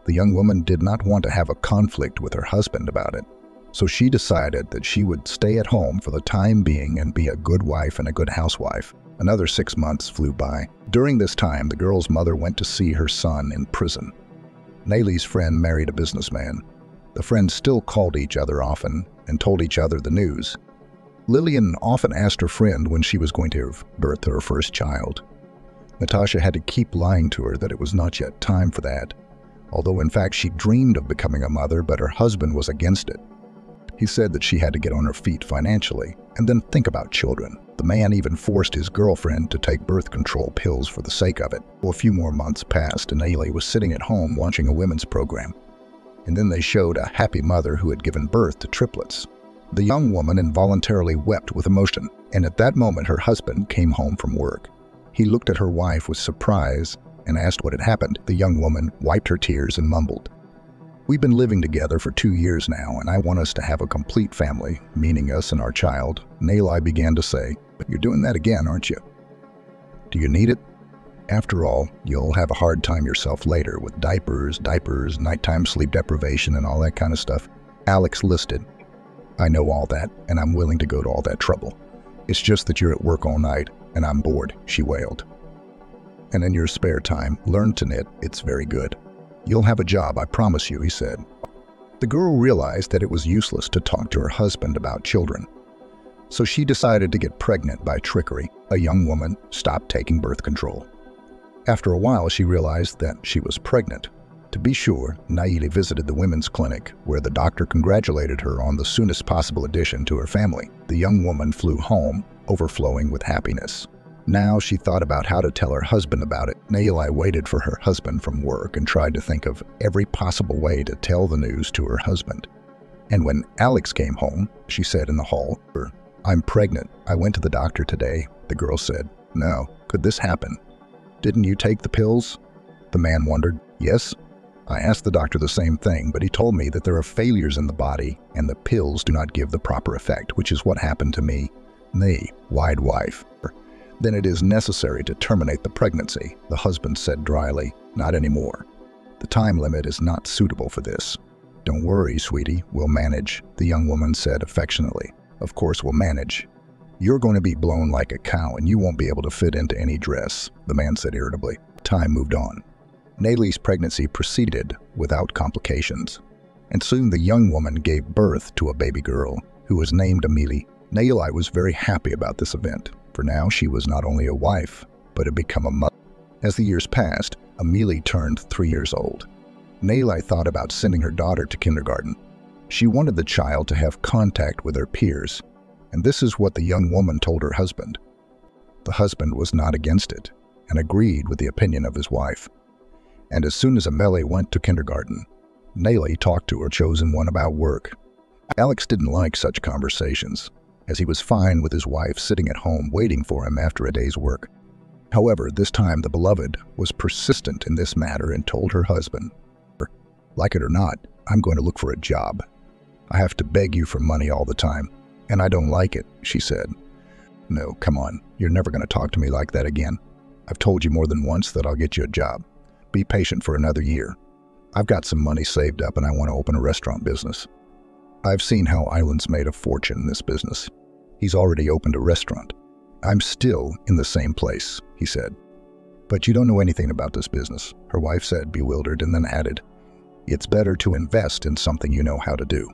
The young woman did not want to have a conflict with her husband about it, so she decided that she would stay at home for the time being and be a good wife and a good housewife. Another 6 months flew by. During this time, the girl's mother went to see her son in prison. Naomi's friend married a businessman. The friends still called each other often and told each other the news. Lillian often asked her friend when she was going to give birth to her first child. Natasha had to keep lying to her that it was not yet time for that, although in fact she dreamed of becoming a mother, but her husband was against it. He said that she had to get on her feet financially and then think about children. The man even forced his girlfriend to take birth control pills for the sake of it. Well, a few more months passed and Naomi was sitting at home watching a women's program. And then they showed a happy mother who had given birth to triplets. The young woman involuntarily wept with emotion, and at that moment her husband came home from work. He looked at her wife with surprise and asked what had happened. The young woman wiped her tears and mumbled, "We've been living together for 2 years now, and I want us to have a complete family, meaning us and our child." Naomi began to say, "But you're doing that again, aren't you? Do you need it? After all, you'll have a hard time yourself later with diapers, nighttime sleep deprivation, and all that kind of stuff." Alex listed, "I know all that, and I'm willing to go to all that trouble. It's just that you're at work all night, and I'm bored," she wailed. "And in your spare time, learn to knit. It's very good. You'll have a job, I promise you," he said. The girl realized that it was useless to talk to her husband about children. So she decided to get pregnant by trickery. A young woman stopped taking birth control. After a while, she realized that she was pregnant. To be sure, Naomi visited the women's clinic, where the doctor congratulated her on the soonest possible addition to her family. The young woman flew home, overflowing with happiness. Now she thought about how to tell her husband about it. Naomi waited for her husband from work and tried to think of every possible way to tell the news to her husband. And when Alex came home, she said in the hall, I'm pregnant. I went to the doctor today, the girl said. No, could this happen? Didn't you take the pills? The man wondered. Yes. I asked the doctor the same thing, but he told me that there are failures in the body and the pills do not give the proper effect, which is what happened to me, the wide wife. Then it is necessary to terminate the pregnancy, the husband said dryly. Not anymore. The time limit is not suitable for this. Don't worry, sweetie, we'll manage, the young woman said affectionately. Of course we'll manage. You're going to be blown like a cow and you won't be able to fit into any dress, the man said irritably. Time moved on. Nayli's pregnancy proceeded without complications, and soon the young woman gave birth to a baby girl who was named Amelie. Nayli was very happy about this event, for now she was not only a wife, but had become a mother. As the years passed, Amelie turned 3 years old. Nayli thought about sending her daughter to kindergarten. She wanted the child to have contact with her peers, and this is what the young woman told her husband. The husband was not against it, and agreed with the opinion of his wife. And as soon as Amelie went to kindergarten, Nayli talked to her chosen one about work. Alex didn't like such conversations, as he was fine with his wife sitting at home waiting for him after a day's work. However, this time the beloved was persistent in this matter and told her husband, like it or not, I'm going to look for a job. I have to beg you for money all the time, and I don't like it, she said. No, come on, you're never going to talk to me like that again. I've told you more than once that I'll get you a job. Be patient for another year. I've got some money saved up and I want to open a restaurant business. I've seen how Island's made a fortune in this business. He's already opened a restaurant. I'm still in the same place, he said. But you don't know anything about this business, her wife said, bewildered, and then added, it's better to invest in something you know how to do.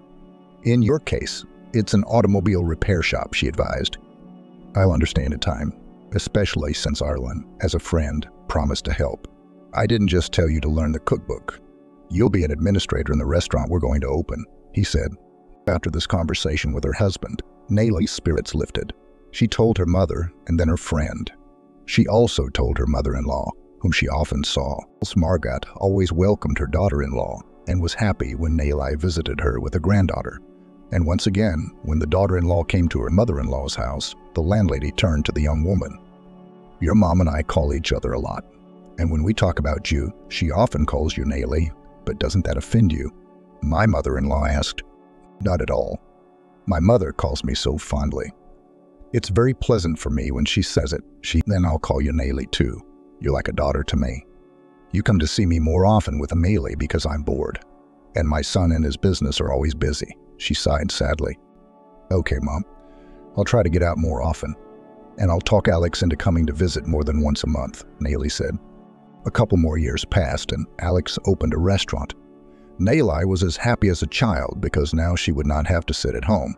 In your case, it's an automobile repair shop, she advised. I'll understand in time, especially since Arlen, as a friend, promised to help. I didn't just tell you to learn the cookbook. You'll be an administrator in the restaurant we're going to open, he said. After this conversation with her husband, Nayli's spirits lifted. She told her mother and then her friend. She also told her mother-in-law, whom she often saw. Margot always welcomed her daughter-in-law and was happy when Nayli visited her with a granddaughter. And once again, when the daughter-in-law came to her mother-in-law's house, the landlady turned to the young woman. Your mom and I call each other a lot. And when we talk about you, she often calls you Nayli, but doesn't that offend you? My mother-in-law asked. Not at all. My mother calls me so fondly. It's very pleasant for me when she says it. Then I'll call you Nayli too. You're like a daughter to me. You come to see me more often with Amelie because I'm bored. And my son and his business are always busy. She sighed sadly. Okay, Mom. I'll try to get out more often. And I'll talk Alex into coming to visit more than once a month, Nayli said. A couple more years passed and Alex opened a restaurant. Nayli was as happy as a child because now she would not have to sit at home.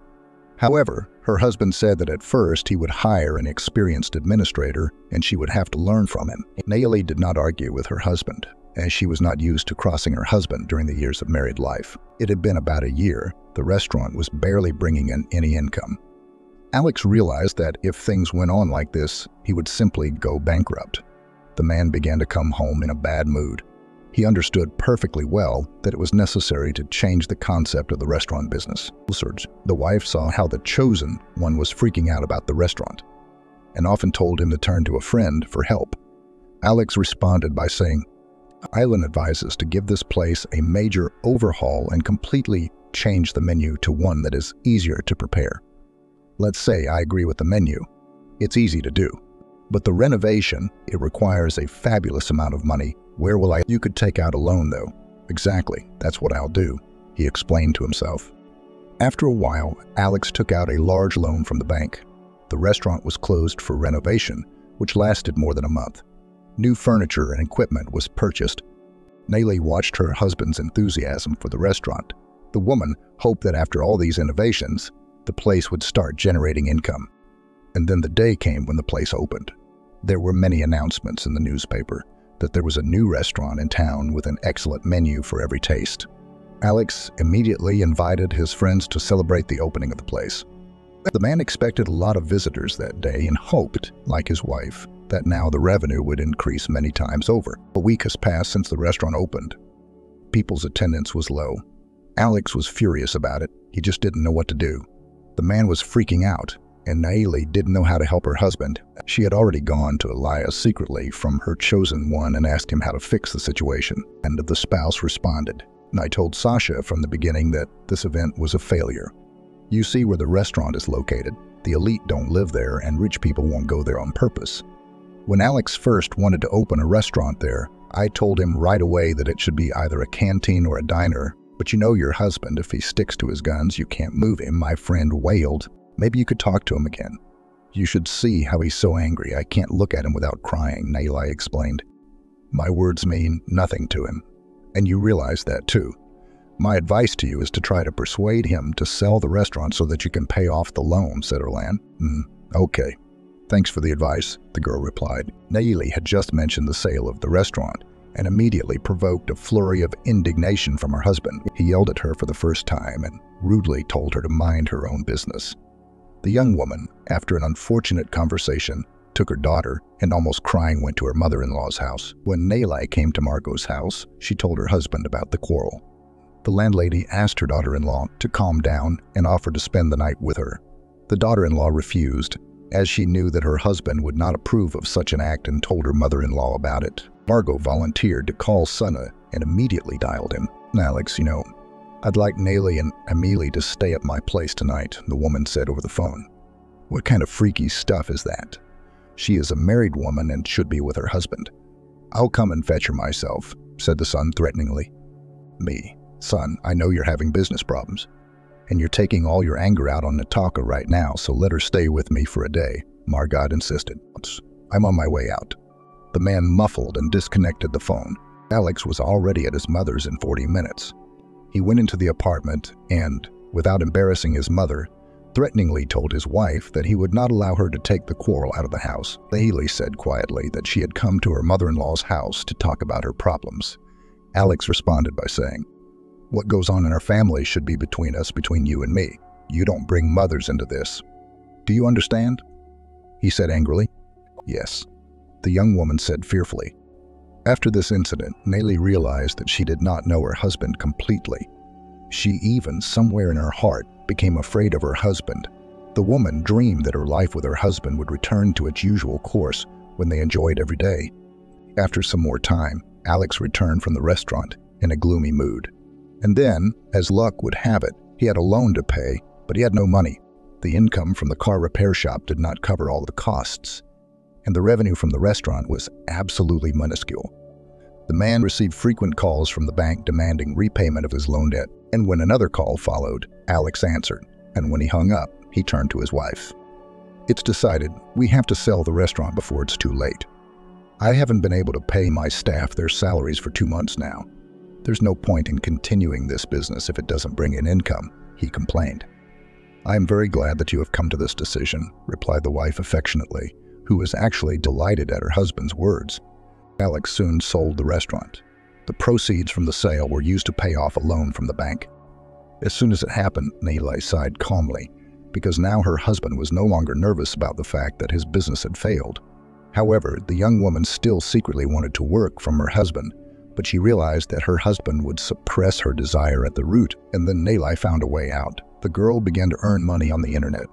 However, her husband said that at first he would hire an experienced administrator and she would have to learn from him. Nayli did not argue with her husband, as she was not used to crossing her husband during the years of married life. It had been about a year. The restaurant was barely bringing in any income. Alex realized that if things went on like this, he would simply go bankrupt. The man began to come home in a bad mood. He understood perfectly well that it was necessary to change the concept of the restaurant business. The wife saw how the chosen one was freaking out about the restaurant and often told him to turn to a friend for help. Alex responded by saying, Island advises to give this place a major overhaul and completely change the menu to one that is easier to prepare. Let's say I agree with the menu. It's easy to do. But the renovation, it requires a fabulous amount of money. Where will I? You could take out a loan, though. Exactly, that's what I'll do, he explained to himself. After a while, Alex took out a large loan from the bank. The restaurant was closed for renovation, which lasted more than a month. New furniture and equipment was purchased. Nayli watched her husband's enthusiasm for the restaurant. The woman hoped that after all these innovations, the place would start generating income. And then the day came when the place opened. There were many announcements in the newspaper that there was a new restaurant in town with an excellent menu for every taste. Alex immediately invited his friends to celebrate the opening of the place. The man expected a lot of visitors that day and hoped, like his wife, that now the revenue would increase many times over. A week has passed since the restaurant opened. People's attendance was low. Alex was furious about it. He just didn't know what to do. The man was freaking out. and Naili didn't know how to help her husband. She had already gone to Elias secretly from her chosen one and asked him how to fix the situation, and the spouse responded. And I told Sasha from the beginning that this event was a failure. You see where the restaurant is located. The elite don't live there, and rich people won't go there on purpose. When Alex first wanted to open a restaurant there, I told him right away that it should be either a canteen or a diner. But you know your husband, if he sticks to his guns, you can't move him, my friend wailed. Maybe you could talk to him again. You should see how he's so angry. I can't look at him without crying, Naili explained. My words mean nothing to him. And you realize that too. My advice to you is to try to persuade him to sell the restaurant so that you can pay off the loan, said Erlan. Okay. Thanks for the advice, the girl replied. Naili had just mentioned the sale of the restaurant and immediately provoked a flurry of indignation from her husband. He yelled at her for the first time and rudely told her to mind her own business. The young woman, after an unfortunate conversation, took her daughter and almost crying went to her mother-in-law's house. When Naili came to Margot's house, she told her husband about the quarrel. The landlady asked her daughter-in-law to calm down and offered to spend the night with her. The daughter-in-law refused, as she knew that her husband would not approve of such an act, and told her mother-in-law about it. Margot volunteered to call Sana and immediately dialed him. Alex, I'd like Naili and Amelie to stay at my place tonight, the woman said over the phone. What kind of freaky stuff is that? She is a married woman and should be with her husband. I'll come and fetch her myself, said the son threateningly. Me, son, I know you're having business problems, and you're taking all your anger out on Nataka right now, so let her stay with me for a day, Margot insisted. I'm on my way out. The man muffled and disconnected the phone. Alex was already at his mother's in 40 minutes. He went into the apartment and, without embarrassing his mother, threateningly told his wife that he would not allow her to take the quarrel out of the house. Naili said quietly that she had come to her mother-in-law's house to talk about her problems. Alex responded by saying, What goes on in our family should be between us, between you and me. You don't bring mothers into this. Do you understand? He said angrily. Yes, the young woman said fearfully. After this incident, Naili realized that she did not know her husband completely. She even, somewhere in her heart, became afraid of her husband. The woman dreamed that her life with her husband would return to its usual course when they enjoyed every day. After some more time, Alex returned from the restaurant in a gloomy mood. And then, as luck would have it, he had a loan to pay, but he had no money. The income from the car repair shop did not cover all the costs, and the revenue from the restaurant was absolutely minuscule. The man received frequent calls from the bank demanding repayment of his loan debt, and when another call followed, Alex answered, and when he hung up, he turned to his wife. It's decided we have to sell the restaurant before it's too late. I haven't been able to pay my staff their salaries for 2 months now. There's no point in continuing this business if it doesn't bring in income, he complained. I am very glad that you have come to this decision, replied the wife affectionately, who was actually delighted at her husband's words. Alex soon sold the restaurant. The proceeds from the sale were used to pay off a loan from the bank. As soon as it happened, Naili sighed calmly, because now her husband was no longer nervous about the fact that his business had failed. However, the young woman still secretly wanted to work from her husband, but she realized that her husband would suppress her desire at the root, and then Naili found a way out. The girl began to earn money on the internet.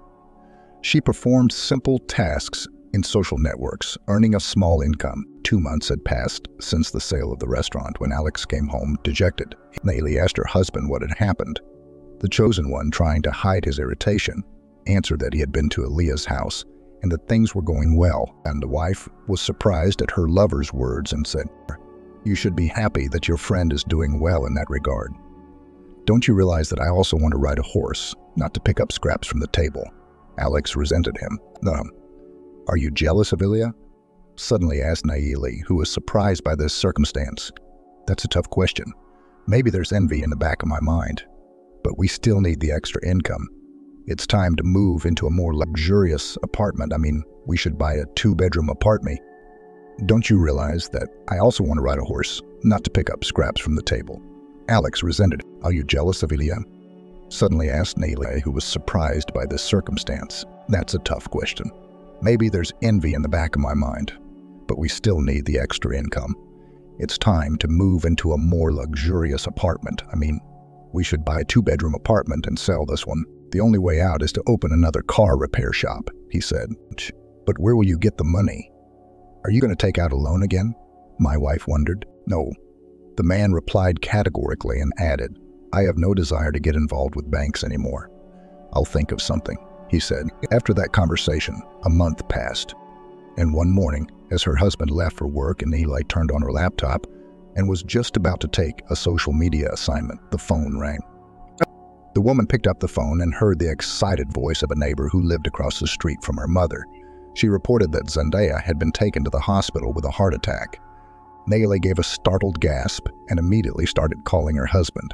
She performed simple tasks in social networks, earning a small income. 2 months had passed since the sale of the restaurant when Alex came home dejected. Naili asked her husband what had happened. The chosen one, trying to hide his irritation, answered that he had been to Aaliyah's house and that things were going well, and the wife was surprised at her lover's words and said, You should be happy that your friend is doing well in that regard. Don't you realize that I also want to ride a horse, not to pick up scraps from the table? Alex resented him. Are you jealous of Ilya? Suddenly asked Naili, who was surprised by this circumstance. That's a tough question. Maybe there's envy in the back of my mind. But we still need the extra income. It's time to move into a more luxurious apartment. We should buy a 2-bedroom apartment. Don't you realize that I also want to ride a horse, not to pick up scraps from the table? Alex resented. Are you jealous of Ilya? Suddenly asked Naili, who was surprised by this circumstance. That's a tough question. Maybe there's envy in the back of my mind, but we still need the extra income. It's time to move into a more luxurious apartment. We should buy a 2-bedroom apartment and sell this one. The only way out is to open another car repair shop, he said. But where will you get the money? Are you going to take out a loan again? My wife wondered. No. The man replied categorically and added, I have no desire to get involved with banks anymore. I'll think of something, he said. After that conversation, a month passed. And one morning, as her husband left for work and Eli turned on her laptop and was just about to take a social media assignment, the phone rang. The woman picked up the phone and heard the excited voice of a neighbor who lived across the street from her mother. She reported that Zendaya had been taken to the hospital with a heart attack. Nayeli gave a startled gasp and immediately started calling her husband.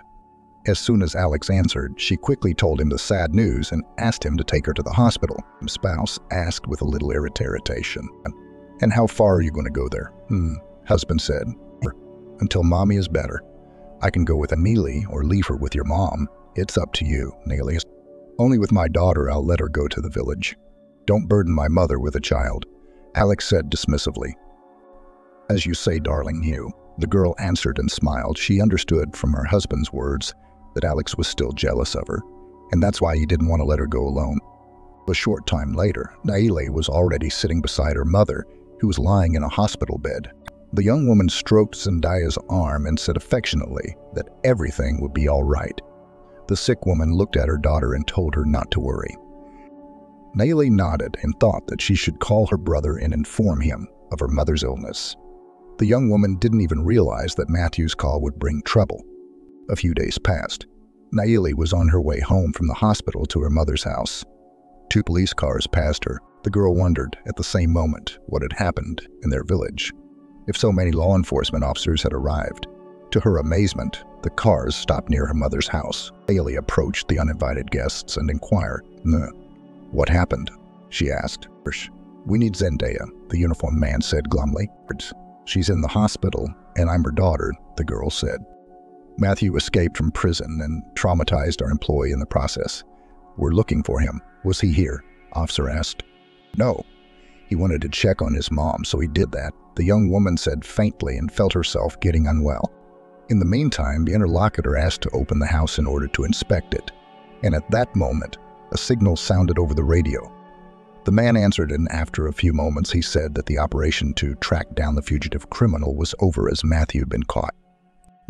As soon as Alex answered, she quickly told him the sad news and asked him to take her to the hospital. His spouse asked with a little irritation. And how far are you going to go there? Husband said. Until mommy is better. I can go with Amelie or leave her with your mom. It's up to you, Nayeli. Only with my daughter I'll let her go to the village. Don't burden my mother with a child, Alex said dismissively. As you say, darling, you. The girl answered and smiled. She understood from her husband's words that Alex was still jealous of her, and that's why he didn't want to let her go alone. A short time later, Nayeli was already sitting beside her mother, who was lying in a hospital bed. The young woman stroked Zendaya's arm and said affectionately that everything would be all right. The sick woman looked at her daughter and told her not to worry. Nayeli nodded and thought that she should call her brother and inform him of her mother's illness. The young woman didn't even realize that Matthew's call would bring trouble. A few days passed. Nayeli was on her way home from the hospital to her mother's house. 2 police cars passed her. The girl wondered at the same moment what had happened in their village. If so many law enforcement officers had arrived. To her amazement, the cars stopped near her mother's house. Nayeli approached the uninvited guests and inquired, What happened? She asked. We need Zendaya, the uniformed man said glumly. She's in the hospital, and I'm her daughter, the girl said. Matthew escaped from prison and traumatized our employee in the process. We're looking for him. Was he here? Officer asked. No. He wanted to check on his mom, so he did that, the young woman said faintly and felt herself getting unwell. In the meantime, the interlocutor asked to open the house in order to inspect it. And at that moment, a signal sounded over the radio. The man answered, and after a few moments he said that the operation to track down the fugitive criminal was over as Matthew had been caught.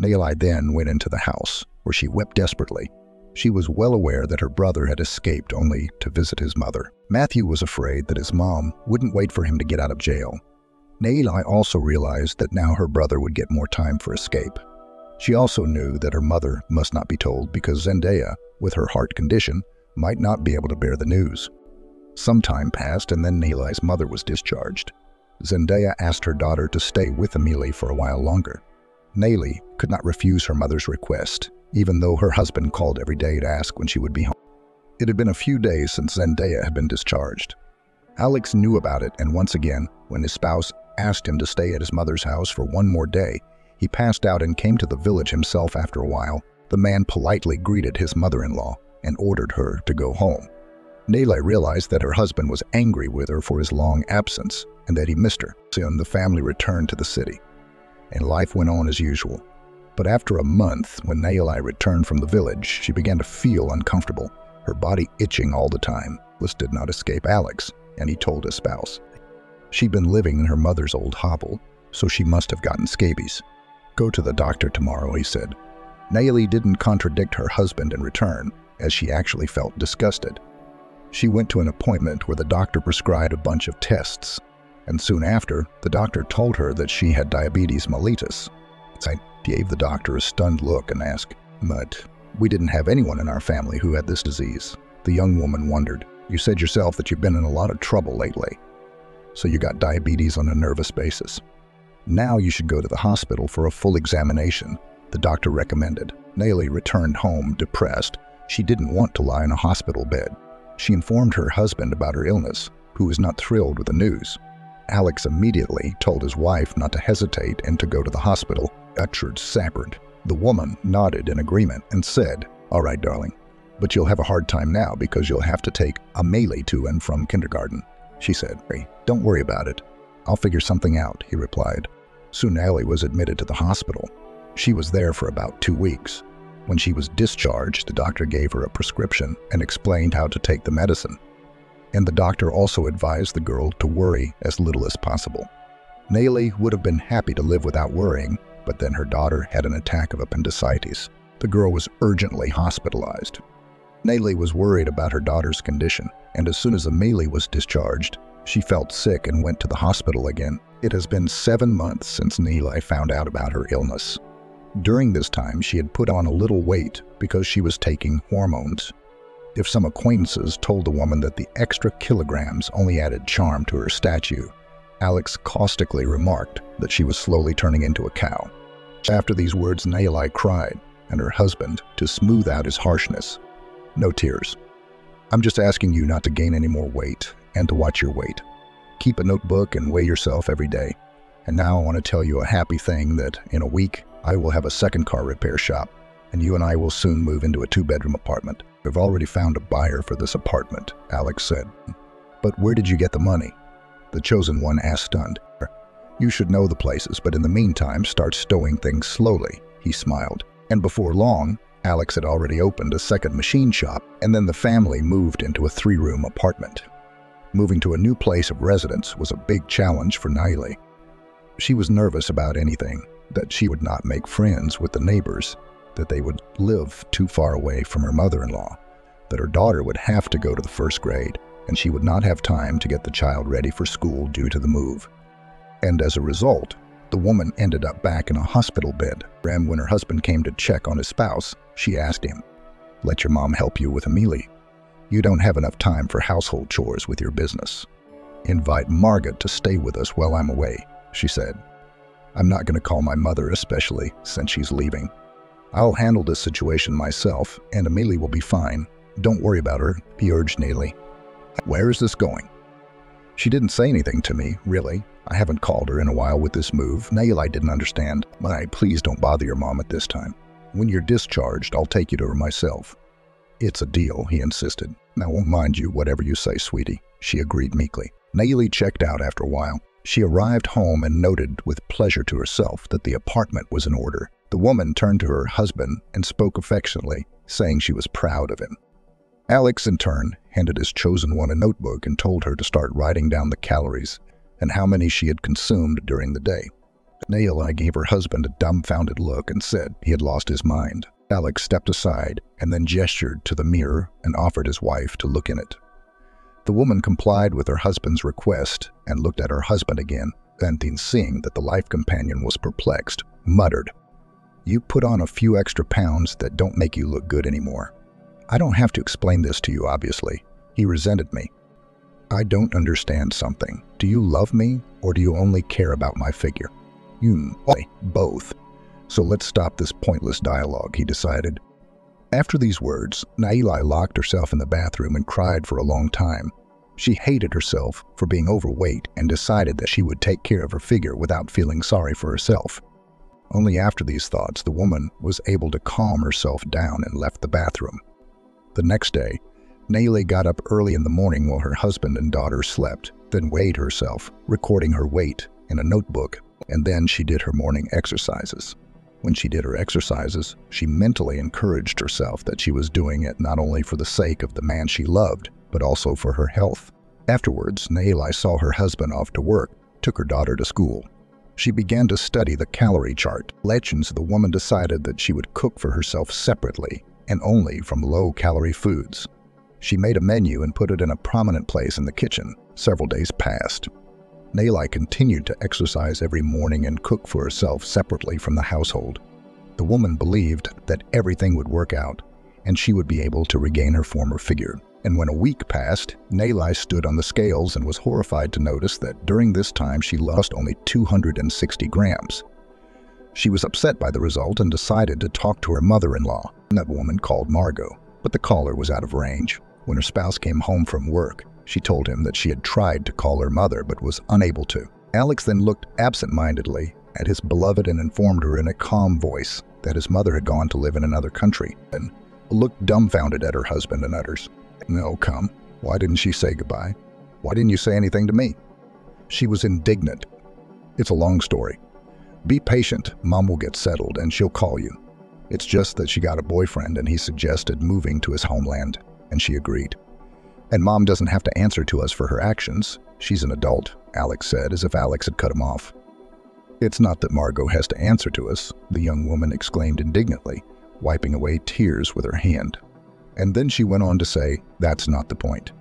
Nayeli then went into the house, where she wept desperately. She was well aware that her brother had escaped only to visit his mother. Matthew was afraid that his mom wouldn't wait for him to get out of jail. Nayeli also realized that now her brother would get more time for escape. She also knew that her mother must not be told because Zendaya, with her heart condition, might not be able to bear the news. Some time passed and then Nayeli's mother was discharged. Zendaya asked her daughter to stay with Amelie for a while longer. Nayeli could not refuse her mother's request, even though her husband called every day to ask when she would be home. It had been a few days since Zendaya had been discharged. Alex knew about it, and once again, when his spouse asked him to stay at his mother's house for one more day, he passed out and came to the village himself after a while. The man politely greeted his mother-in-law and ordered her to go home. Nayeli realized that her husband was angry with her for his long absence and that he missed her. Soon the family returned to the city, and life went on as usual. But after a month, when Nayeli returned from the village, she began to feel uncomfortable, her body itching all the time. This did not escape Alex, and he told his spouse. She'd been living in her mother's old hovel, so she must have gotten scabies. Go to the doctor tomorrow, he said. Nayeli didn't contradict her husband in return, as she actually felt disgusted. She went to an appointment where the doctor prescribed a bunch of tests, and soon after, the doctor told her that she had diabetes mellitus. I gave the doctor a stunned look and asked, "But we didn't have anyone in our family who had this disease." The young woman wondered, "You said yourself that you've been in a lot of trouble lately, so you got diabetes on a nervous basis. Now you should go to the hospital for a full examination," the doctor recommended. Nayeli returned home depressed. She didn't want to lie in a hospital bed. She informed her husband about her illness, who was not thrilled with the news. Alex immediately told his wife not to hesitate and to go to the hospital. Uchard sabbered. The woman nodded in agreement and said, "All right, darling, but you'll have a hard time now because you'll have to take Amelie to and from kindergarten," she said. "Don't worry about it. I'll figure something out," he replied. Soon Nayeli was admitted to the hospital. She was there for about 2 weeks. When she was discharged, the doctor gave her a prescription and explained how to take the medicine. And the doctor also advised the girl to worry as little as possible. Nayeli would have been happy to live without worrying, but then her daughter had an attack of appendicitis. The girl was urgently hospitalized. Nayeli was worried about her daughter's condition, and as soon as Amelie was discharged, she felt sick and went to the hospital again. It has been 7 months since Nayeli found out about her illness. During this time, she had put on a little weight because she was taking hormones. If some acquaintances told the woman that the extra kilograms only added charm to her statue, Alex caustically remarked that she was slowly turning into a cow. After these words, Nayeli cried, and her husband, to smooth out his harshness, "No tears. I'm just asking you not to gain any more weight and to watch your weight. Keep a notebook and weigh yourself every day. And now I want to tell you a happy thing that in a week I will have a second car repair shop, and you and I will soon move into a 2-bedroom apartment. We've already found a buyer for this apartment," Alex said. "But where did you get the money?" The chosen one asked, stunned. "You should know the places, but in the meantime, start stowing things slowly," he smiled. And before long, Alex had already opened a second machine shop, and then the family moved into a 3-room apartment. Moving to a new place of residence was a big challenge for Nayeli. She was nervous about anything, that she would not make friends with the neighbors, that they would live too far away from her mother-in-law, that her daughter would have to go to the 1st grade, and she would not have time to get the child ready for school due to the move. And as a result, the woman ended up back in a hospital bed. And when her husband came to check on his spouse, she asked him, "Let your mom help you with Amelie. You don't have enough time for household chores with your business. Invite Margot to stay with us while I'm away," she said. "I'm not going to call my mother, especially since she's leaving. I'll handle this situation myself, and Amelie will be fine. Don't worry about her," he urged Nayeli. "Where is this going?" "She didn't say anything to me, really. I haven't called her in a while with this move." Nayeli didn't understand. "Please don't bother your mom at this time. When you're discharged, I'll take you to her myself." "It's a deal," he insisted. "I won't mind you, whatever you say, sweetie," she agreed meekly. Nayeli checked out after a while. She arrived home and noted with pleasure to herself that the apartment was in order. The woman turned to her husband and spoke affectionately, saying she was proud of him. Alex, in turn, handed his chosen one a notebook and told her to start writing down the calories and how many she had consumed during the day. Nayeli gave her husband a dumbfounded look and said he had lost his mind. Alex stepped aside and then gestured to the mirror and offered his wife to look in it. The woman complied with her husband's request and looked at her husband again, and then seeing that the life companion was perplexed, muttered, "You put on a few extra pounds that don't make you look good anymore. I don't have to explain this to you, obviously." He resented me. "I don't understand something. Do you love me, or do you only care about my figure?" Both. So let's stop this pointless dialogue," he decided. After these words, Nayeli locked herself in the bathroom and cried for a long time. She hated herself for being overweight and decided that she would take care of her figure without feeling sorry for herself. Only after these thoughts, the woman was able to calm herself down and left the bathroom. The next day, Nayeli got up early in the morning while her husband and daughter slept, then weighed herself, recording her weight in a notebook, and then she did her morning exercises. When she did her exercises, she mentally encouraged herself that she was doing it not only for the sake of the man she loved, but also for her health. Afterwards, Nayeli saw her husband off to work, took her daughter to school. She began to study the calorie chart. Legends, the woman decided that she would cook for herself separately and only from low-calorie foods. She made a menu and put it in a prominent place in the kitchen. Several days passed. Nayeli continued to exercise every morning and cook for herself separately from the household. The woman believed that everything would work out and she would be able to regain her former figure. And when a week passed, Nayeli stood on the scales and was horrified to notice that during this time she lost only 260 grams. She was upset by the result and decided to talk to her mother-in-law. That woman called Margot, but the caller was out of range. When her spouse came home from work, she told him that she had tried to call her mother but was unable to. Alex then looked absent-mindedly at his beloved and informed her in a calm voice that his mother had gone to live in another country, and looked dumbfounded at her husband and utters, "No, come. Why didn't she say goodbye? Why didn't you say anything to me?" She was indignant. "It's a long story. Be patient. Mom will get settled and she'll call you." It's just that she got a boyfriend and he suggested moving to his homeland, and she agreed. And Mom doesn't have to answer to us for her actions. She's an adult, Alex said, as if Alex had cut him off. It's not that Margot has to answer to us, the young woman exclaimed indignantly, wiping away tears with her hand. And then she went on to say, that's not the point.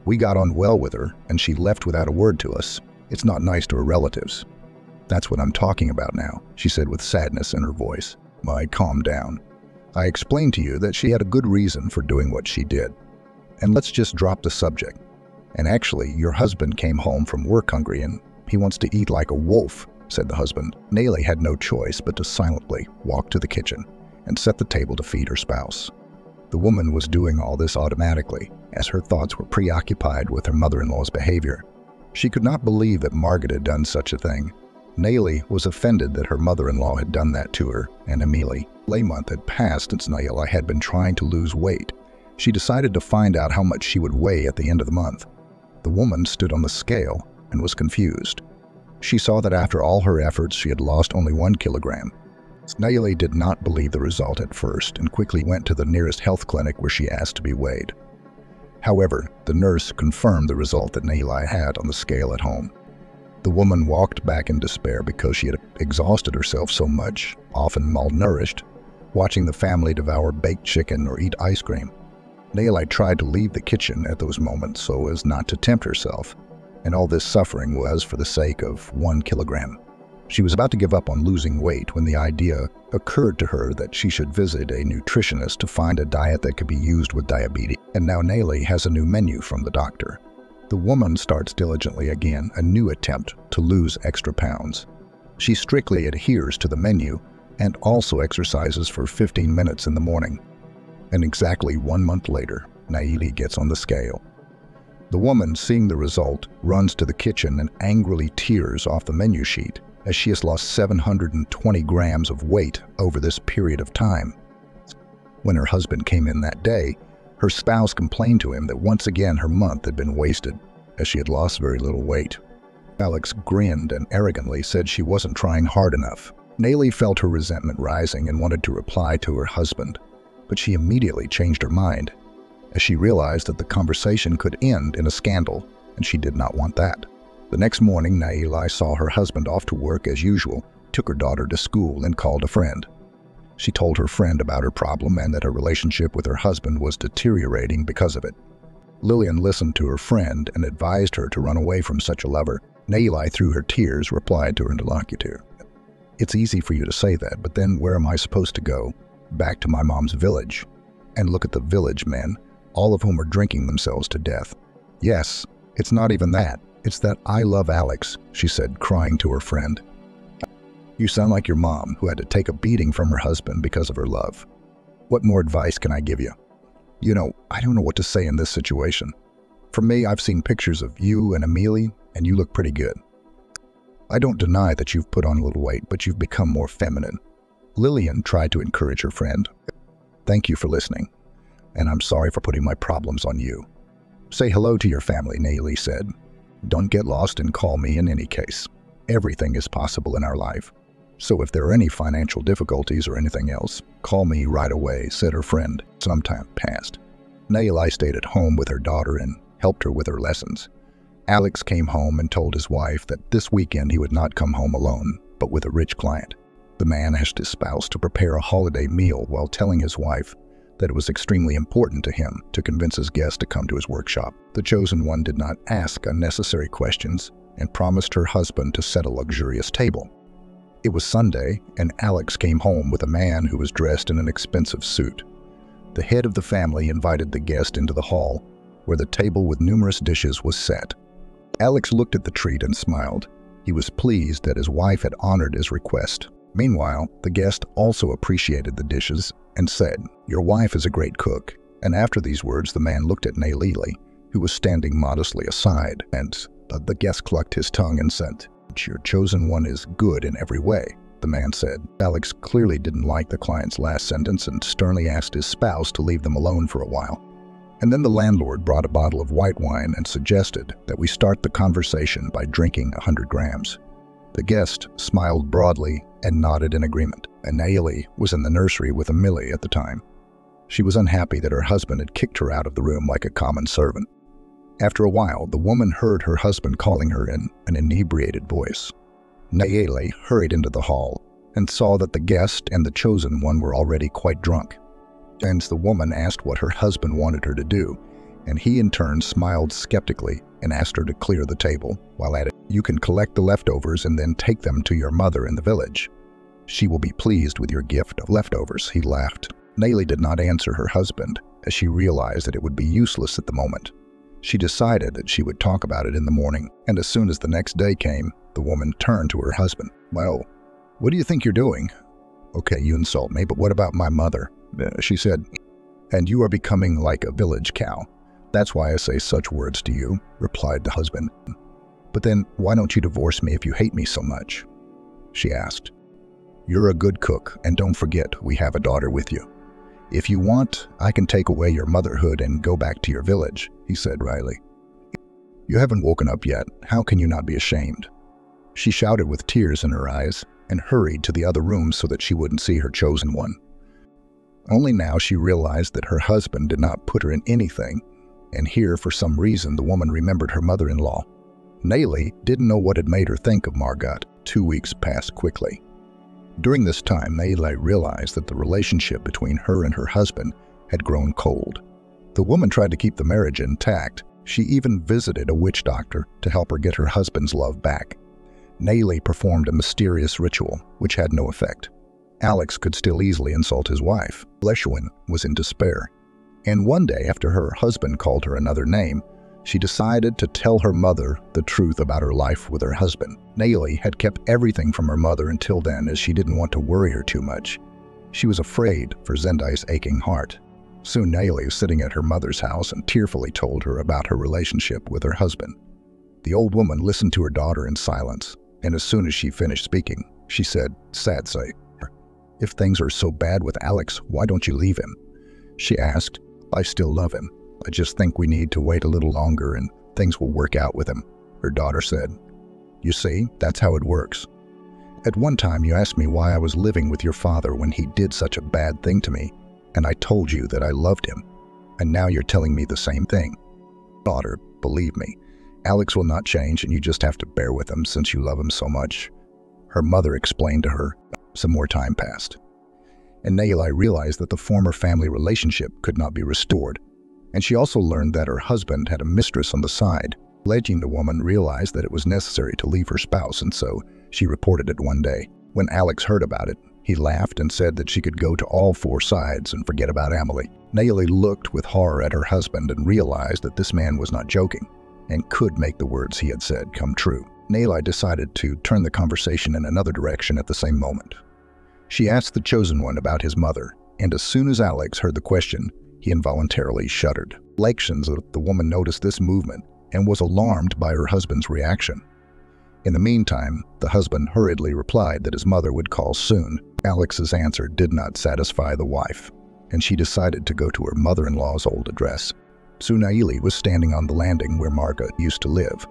We got on well with her, and she left without a word to us. It's not nice to her relatives. That's what I'm talking about now, she said with sadness in her voice. I calmed down. I explained to you that she had a good reason for doing what she did. And let's just drop the subject. And actually, your husband came home from work hungry and he wants to eat like a wolf, said the husband. Nellie had no choice but to silently walk to the kitchen and set the table to feed her spouse. The woman was doing all this automatically, as her thoughts were preoccupied with her mother-in-law's behavior. She could not believe that Margaret had done such a thing. Nellie was offended that her mother-in-law had done that to her, and Amelie. A month had passed since Nellie had been trying to lose weight. She decided to find out how much she would weigh at the end of the month. The woman stood on the scale and was confused. She saw that after all her efforts, she had lost only 1 kilogram. Nellie did not believe the result at first and quickly went to the nearest health clinic where she asked to be weighed. However, the nurse confirmed the result that Nellie had on the scale at home. The woman walked back in despair because she had exhausted herself so much, often malnourished, watching the family devour baked chicken or eat ice cream. Nellie tried to leave the kitchen at those moments so as not to tempt herself, and all this suffering was for the sake of 1 kilogram. She was about to give up on losing weight when the idea occurred to her that she should visit a nutritionist to find a diet that could be used with diabetes. And now Nellie has a new menu from the doctor. The woman starts diligently again, a new attempt to lose extra pounds. She strictly adheres to the menu and also exercises for 15 minutes in the morning. And exactly 1 month later, Nellie gets on the scale. The woman, seeing the result, runs to the kitchen and angrily tears off the menu sheet, as she has lost 720 grams of weight over this period of time. When her husband came in that day, her spouse complained to him that once again her month had been wasted, as she had lost very little weight. Alex grinned and arrogantly said she wasn't trying hard enough. Nellie felt her resentment rising and wanted to reply to her husband, but she immediately changed her mind, as she realized that the conversation could end in a scandal, and she did not want that. The next morning, Nellie saw her husband off to work as usual, took her daughter to school, and called a friend. She told her friend about her problem and that her relationship with her husband was deteriorating because of it. Lillian listened to her friend and advised her to run away from such a lover. Nellie, through her tears, replied to her interlocutor, "It's easy for you to say that, but then where am I supposed to go? Back to my mom's village. And look at the village men, all of whom are drinking themselves to death. Yes, it's not even that. It's that I love Alex," she said, crying to her friend. "You sound like your mom, who had to take a beating from her husband because of her love. What more advice can I give you? I don't know what to say in this situation. For me, I've seen pictures of you and Amelie, and you look pretty good. I don't deny that you've put on a little weight, but you've become more feminine." Lillian tried to encourage her friend. "Thank you for listening, and I'm sorry for putting my problems on you. Say hello to your family," Nellie said. "Don't get lost and call me in any case. Everything is possible in our life. So if there are any financial difficulties or anything else, call me right away," said her friend. Some time passed. Nellie stayed at home with her daughter and helped her with her lessons. Alex came home and told his wife that this weekend he would not come home alone, but with a rich client. The man asked his spouse to prepare a holiday meal while telling his wife that it was extremely important to him to convince his guest to come to his workshop. The chosen one did not ask unnecessary questions and promised her husband to set a luxurious table. It was Sunday, and Alex came home with a man who was dressed in an expensive suit. The head of the family invited the guest into the hall, where the table with numerous dishes was set. Alex looked at the treat and smiled. He was pleased that his wife had honored his request. Meanwhile, the guest also appreciated the dishes and said, "Your wife is a great cook." And after these words, the man looked at Nellie, who was standing modestly aside, and the guest clucked his tongue and said, "Your chosen one is good in every way," the man said. Alex clearly didn't like the client's last sentence and sternly asked his spouse to leave them alone for a while. And then the landlord brought a bottle of white wine and suggested that we start the conversation by drinking 100 grams. The guest smiled broadly and nodded in agreement. And Naili was in the nursery with Amelie at the time. She was unhappy that her husband had kicked her out of the room like a common servant. After a while, the woman heard her husband calling her in an inebriated voice. Naili hurried into the hall and saw that the guest and the chosen one were already quite drunk. Hence, the woman asked what her husband wanted her to do, and he in turn smiled skeptically and asked her to clear the table, while at it, "You can collect the leftovers and then take them to your mother in the village. She will be pleased with your gift of leftovers," he laughed. Naili did not answer her husband, as she realized that it would be useless at the moment. She decided that she would talk about it in the morning, and as soon as the next day came, the woman turned to her husband. "Well, what do you think you're doing?" "Okay, you insult me, but what about my mother?" She said. "And you are becoming like a village cow. That's why I say such words to you," replied the husband. "But then, why don't you divorce me if you hate me so much?" she asked. "You're a good cook, and don't forget, we have a daughter with you. If you want, I can take away your motherhood and go back to your village," he said wryly. "You haven't woken up yet. How can you not be ashamed?" She shouted with tears in her eyes and hurried to the other room so that she wouldn't see her chosen one. Only now she realized that her husband did not put her in anything, and here, for some reason, the woman remembered her mother-in-law. Naili didn't know what had made her think of Margot. 2 weeks passed quickly. During this time, Naili realized that the relationship between her and her husband had grown cold. The woman tried to keep the marriage intact. She even visited a witch doctor to help her get her husband's love back. Naili performed a mysterious ritual, which had no effect. Alex could still easily insult his wife. Leshwin was in despair. And one day, after her husband called her another name, she decided to tell her mother the truth about her life with her husband. Naili had kept everything from her mother until then, as she didn't want to worry her too much. She was afraid for Zendai's aching heart. Soon Naili was sitting at her mother's house and tearfully told her about her relationship with her husband. The old woman listened to her daughter in silence, and as soon as she finished speaking, she said, sadly, "If things are so bad with Alex, why don't you leave him?" She asked, "I still love him. I just think we need to wait a little longer and things will work out with him," her daughter said. "You see, that's how it works. At one time you asked me why I was living with your father when he did such a bad thing to me, and I told you that I loved him. And now you're telling me the same thing. Daughter, believe me, Alex will not change and you just have to bear with him since you love him so much," her mother explained to her. Some more time passed, and Naili realized that the former family relationship could not be restored. And she also learned that her husband had a mistress on the side. The woman realized that it was necessary to leave her spouse, and so she reported it one day. When Alex heard about it, he laughed and said that she could go to all 4 sides and forget about Amelie. Naili looked with horror at her husband and realized that this man was not joking and could make the words he had said come true. Naili decided to turn the conversation in another direction at the same moment. She asked the chosen one about his mother, and as soon as Alex heard the question, he involuntarily shuddered. The woman noticed this movement and was alarmed by her husband's reaction. In the meantime, the husband hurriedly replied that his mother would call soon. Alex's answer did not satisfy the wife, and she decided to go to her mother-in-law's old address. Soon Naili was standing on the landing where Margot used to live.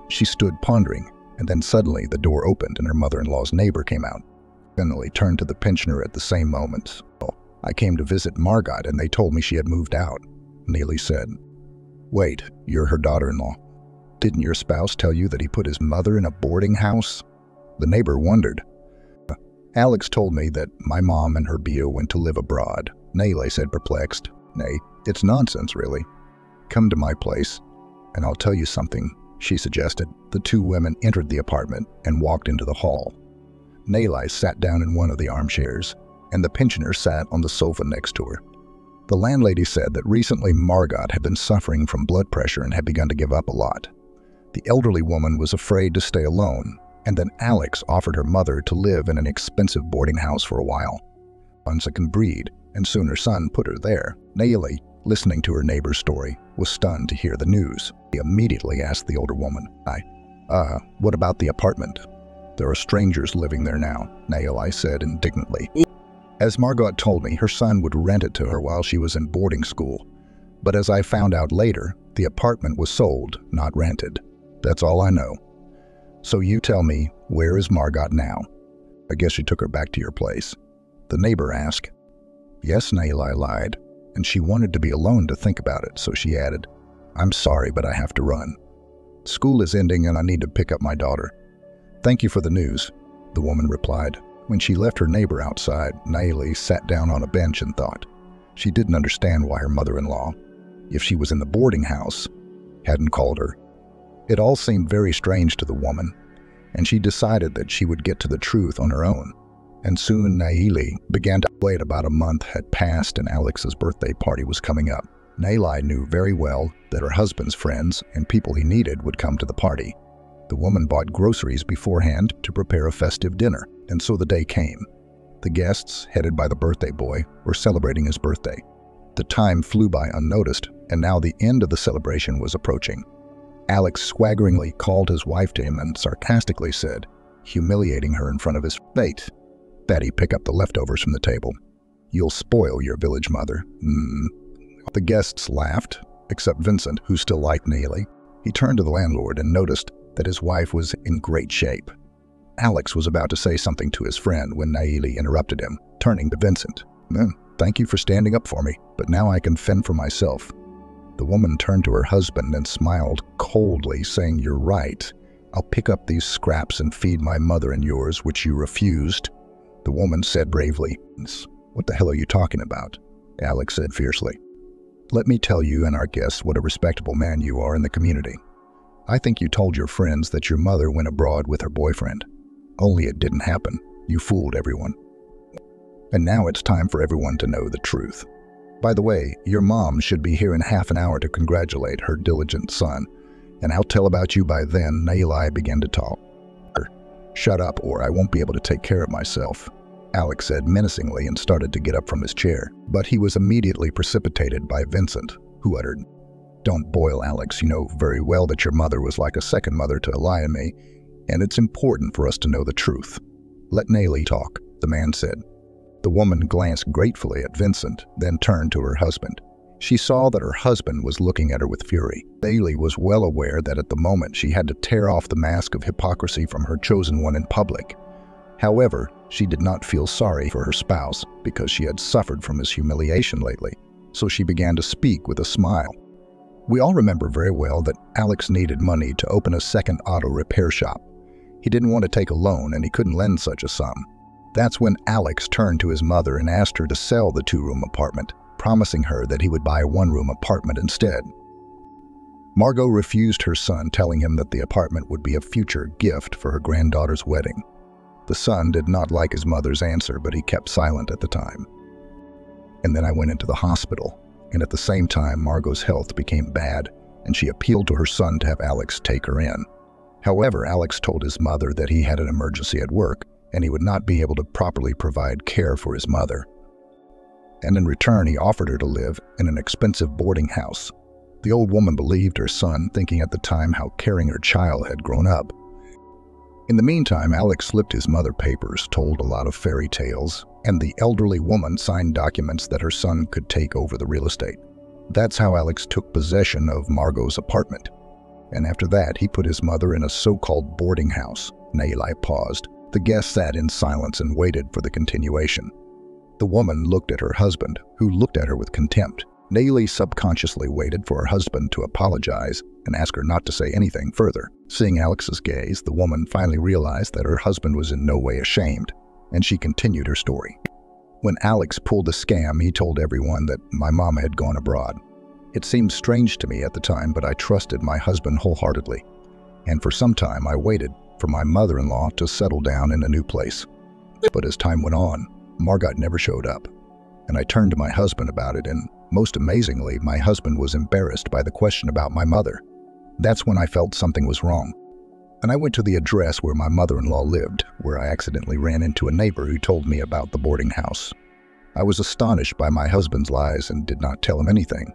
She stood pondering, and then suddenly the door opened and her mother-in-law's neighbor came out. Finally turned to the pensioner at the same moment. "I came to visit Margot and they told me she had moved out," Naili said. "Wait, you're her daughter-in-law. Didn't your spouse tell you that he put his mother in a boarding house?" The neighbor wondered. "Alex told me that my mom and her Bio went to live abroad," Naili said, perplexed. "Nay, it's nonsense, really. Come to my place, and I'll tell you something," she suggested. The 2 women entered the apartment and walked into the hall. Naili sat down in one of the armchairs, and the pensioner sat on the sofa next to her. The landlady said that recently Margot had been suffering from blood pressure and had begun to give up a lot. The elderly woman was afraid to stay alone, and then Alex offered her mother to live in an expensive boarding house for a while. Once a can breed, and soon her son put her there. Naili, listening to her neighbor's story, was stunned to hear the news. He immediately asked the older woman, What about the apartment?" "There are strangers living there now," Naili said indignantly. "As Margot told me, her son would rent it to her while she was in boarding school. But as I found out later, the apartment was sold, not rented. That's all I know. So you tell me, Where is Margot now? I guess you took her back to your place. The neighbor asked. Yes, Nayli lied, and she wanted to be alone to think about it, so she added, I'm sorry, but I have to run. School is ending and I need to pick up my daughter. Thank you for the news, the woman replied. When she left her neighbor outside, Nayli sat down on a bench and thought. She didn't understand why her mother-in-law, if she was in the boarding house, hadn't called her. It all seemed very strange to the woman, and she decided that she would get to the truth on her own. And soon Nayli began to wait. About a month had passed and Alex's birthday party was coming up. Nayli knew very well that her husband's friends and people he needed would come to the party. The woman bought groceries beforehand to prepare a festive dinner, and so the day came. The guests, headed by the birthday boy, were celebrating his birthday. The time flew by unnoticed, and now the end of the celebration was approaching. Alex swaggeringly called his wife to him and sarcastically said, humiliating her in front of his face, Fatty, pick up the leftovers from the table. You'll spoil your village mother. The guests laughed, except Vincent, who still liked Nayli. He turned to the landlord and noticed that his wife was in great shape. Alex was about to say something to his friend when Nayli interrupted him, turning to Vincent. Thank you for standing up for me, but now I can fend for myself. The woman turned to her husband and smiled coldly, saying, You're right. I'll pick up these scraps and feed my mother and yours, which you refused. The woman said bravely, What the hell are you talking about? Alex said fiercely. Let me tell you and our guests what a respectable man you are in the community. I think you told your friends that your mother went abroad with her boyfriend. Only it didn't happen. You fooled everyone. And now it's time for everyone to know the truth. By the way, your mom should be here in half an hour to congratulate her diligent son, and I'll tell about you by then. Nayli began to talk. Shut up or I won't be able to take care of myself, Alex said menacingly and started to get up from his chair, but he was immediately precipitated by Vincent, who uttered, Don't boil, Alex. You know very well that your mother was like a second mother to Eli and me, and it's important for us to know the truth. Let Nayli talk, the man said. The woman glanced gratefully at Vincent, then turned to her husband. She saw that her husband was looking at her with fury. Nayli was well aware that at the moment she had to tear off the mask of hypocrisy from her chosen one in public. However, she did not feel sorry for her spouse because she had suffered from his humiliation lately, so she began to speak with a smile. We all remember very well that Alex needed money to open a second auto repair shop. He didn't want to take a loan and he couldn't lend such a sum. That's when Alex turned to his mother and asked her to sell the 2-room apartment, promising her that he would buy a 1-room apartment instead. Margot refused her son, telling him that the apartment would be a future gift for her granddaughter's wedding. The son did not like his mother's answer, but he kept silent at the time. And then I went into the hospital, and at the same time Margot's health became bad, and she appealed to her son to have Alex take her in. However, Alex told his mother that he had an emergency at work, and he would not be able to properly provide care for his mother. And in return, he offered her to live in an expensive boarding house. The old woman believed her son, thinking at the time how caring her child had grown up. In the meantime, Alex slipped his mother papers, told a lot of fairy tales, and the elderly woman signed documents that her son could take over the real estate. That's how Alex took possession of Margot's apartment. And after that, he put his mother in a so-called boarding house. Nayli paused. The guests sat in silence and waited for the continuation. The woman looked at her husband, who looked at her with contempt. Nayli subconsciously waited for her husband to apologize and ask her not to say anything further. Seeing Alex's gaze, the woman finally realized that her husband was in no way ashamed, and she continued her story. When Alex pulled the scam, he told everyone that my mama had gone abroad. It seemed strange to me at the time, but I trusted my husband wholeheartedly. And for some time, I waited for my mother-in-law to settle down in a new place. But as time went on, Margot never showed up. And I turned to my husband about it, and most amazingly, my husband was embarrassed by the question about my mother. That's when I felt something was wrong. And I went to the address where my mother-in-law lived, where I accidentally ran into a neighbor who told me about the boarding house. I was astonished by my husband's lies and did not tell him anything.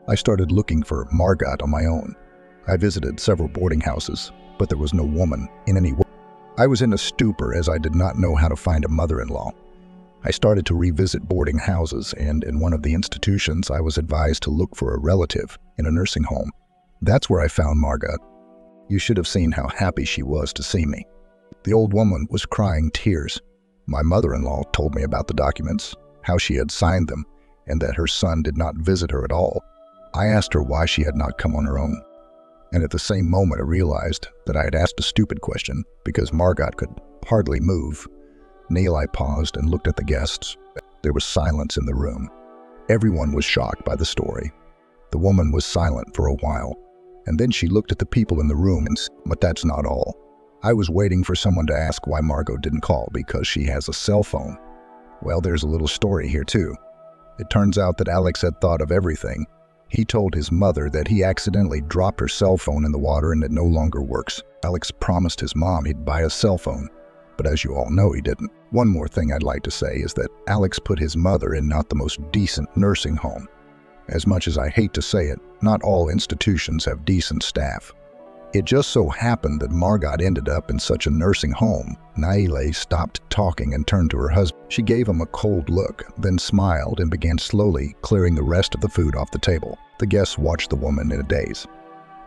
I started looking for Margot on my own. I visited several boarding houses, but there was no woman in any way. I was in a stupor as I did not know how to find a mother-in-law. I started to revisit boarding houses, and in one of the institutions I was advised to look for a relative in a nursing home. That's where I found Margot. You should have seen how happy she was to see me. The old woman was crying tears. My mother-in-law told me about the documents, how she had signed them, and that her son did not visit her at all. I asked her why she had not come on her own. And at the same moment I realized that I had asked a stupid question because Margot could hardly move. Neil paused and looked at the guests. There was silence in the room. Everyone was shocked by the story. The woman was silent for a while, and then she looked at the people in the room and said, "But that's not all. I was waiting for someone to ask why Margot didn't call because she has a cell phone." Well, there's a little story here too. It turns out that Alex had thought of everything. He told his mother that he accidentally dropped her cell phone in the water and it no longer works. Alex promised his mom he'd buy a cell phone, but as you all know, he didn't. One more thing I'd like to say is that Alex put his mother in not the most decent nursing home. As much as I hate to say it, not all institutions have decent staff. It just so happened that Margot ended up in such a nursing home. Naile stopped talking and turned to her husband. She gave him a cold look, then smiled and began slowly clearing the rest of the food off the table. The guests watched the woman in a daze.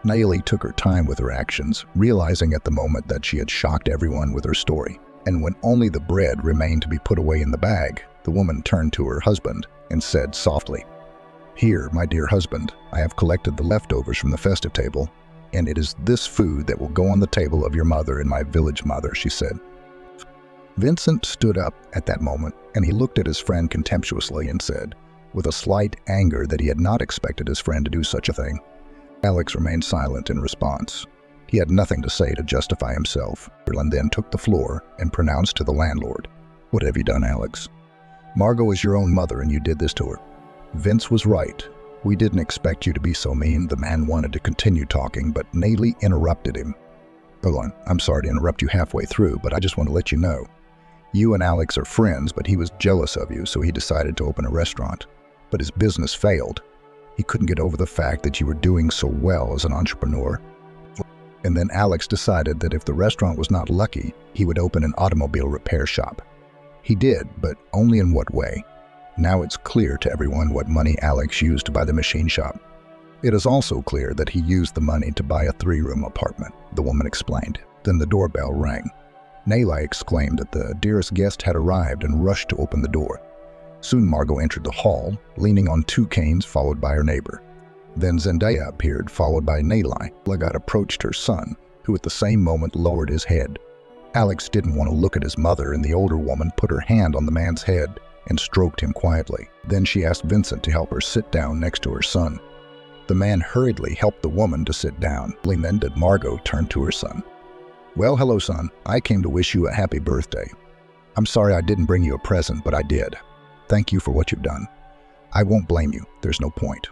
Naile took her time with her actions, realizing at the moment that she had shocked everyone with her story. And when only the bread remained to be put away in the bag, the woman turned to her husband and said softly, "Here, my dear husband, I have collected the leftovers from the festive table, and it is this food that will go on the table of your mother and my village mother," she said. Vincent stood up at that moment, and he looked at his friend contemptuously and said, with a slight anger that he had not expected his friend to do such a thing. Alex remained silent in response. He had nothing to say to justify himself. Helen then took the floor and pronounced to the landlord, "What have you done, Alex? Margot is your own mother and you did this to her." Vince was right. "We didn't expect you to be so mean." The man wanted to continue talking, but Naile interrupted him. "Hold on, I'm sorry to interrupt you halfway through, but I just want to let you know. You and Alex are friends, but he was jealous of you, so he decided to open a restaurant. But his business failed. He couldn't get over the fact that you were doing so well as an entrepreneur. And then Alex decided that if the restaurant was not lucky, he would open an automobile repair shop. He did, but only in what way? Now it's clear to everyone what money Alex used to buy the machine shop. It is also clear that he used the money to buy a 3-room apartment," the woman explained. Then the doorbell rang. Naile exclaimed that the dearest guest had arrived and rushed to open the door. Soon Margot entered the hall, leaning on 2 canes, followed by her neighbor. Then Zendaya appeared, followed by Naile. Lagat approached her son, who at the same moment lowered his head. Alex didn't want to look at his mother, and the older woman put her hand on the man's head and stroked him quietly. Then she asked Vincent to help her sit down next to her son. The man hurriedly helped the woman to sit down. Then did Margot turn to her son. "Well, hello, son. I came to wish you a happy birthday. I'm sorry I didn't bring you a present, but I did. Thank you for what you've done. I won't blame you. There's no point.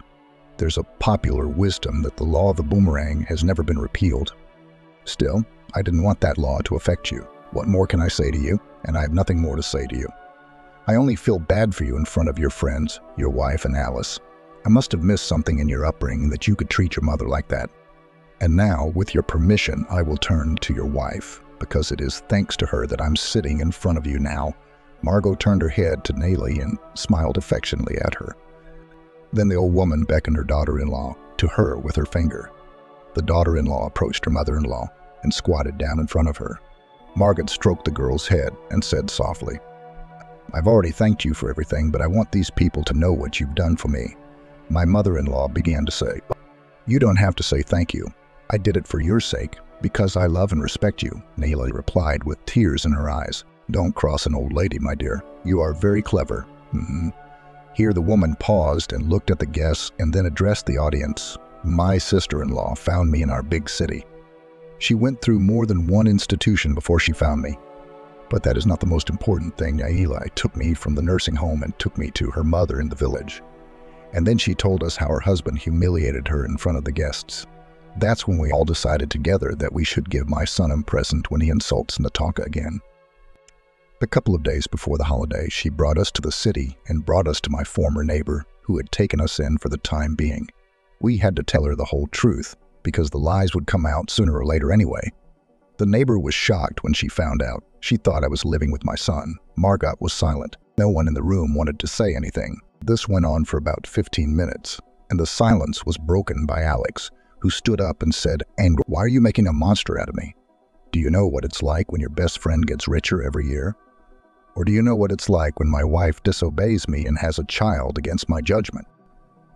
There's a popular wisdom that the law of the boomerang has never been repealed. Still, I didn't want that law to affect you. What more can I say to you? And I have nothing more to say to you. I only feel bad for you in front of your friends, your wife, and Alice. I must have missed something in your upbringing that you could treat your mother like that. And now, with your permission, I will turn to your wife, because it is thanks to her that I'm sitting in front of you now." Margot turned her head to Naile and smiled affectionately at her. Then the old woman beckoned her daughter-in-law to her with her finger. The daughter-in-law approached her mother-in-law and squatted down in front of her. Margot stroked the girl's head and said softly, "I've already thanked you for everything, but I want these people to know what you've done for me." My mother-in-law began to say, "You don't have to say thank you. I did it for your sake, because I love and respect you," Naile replied with tears in her eyes. "Don't cross an old lady, my dear. You are very clever." Here the woman paused and looked at the guests and then addressed the audience. "My sister-in-law found me in our big city. She went through more than one institution before she found me. But that is not the most important thing. Naile took me from the nursing home and took me to her mother in the village. And then she told us how her husband humiliated her in front of the guests. That's when we all decided together that we should give my son a present when he insults Nataka again. A couple of days before the holiday, she brought us to the city and brought us to my former neighbor, who had taken us in for the time being. We had to tell her the whole truth, because the lies would come out sooner or later anyway. The neighbor was shocked when she found out. She thought I was living with my son. Margot was silent. No one in the room wanted to say anything. This went on for about 15 minutes, and the silence was broken by Alex, who stood up and said, "And why are you making a monster out of me?" Do you know what it's like when your best friend gets richer every year? Or do you know what it's like when my wife disobeys me and has a child against my judgment?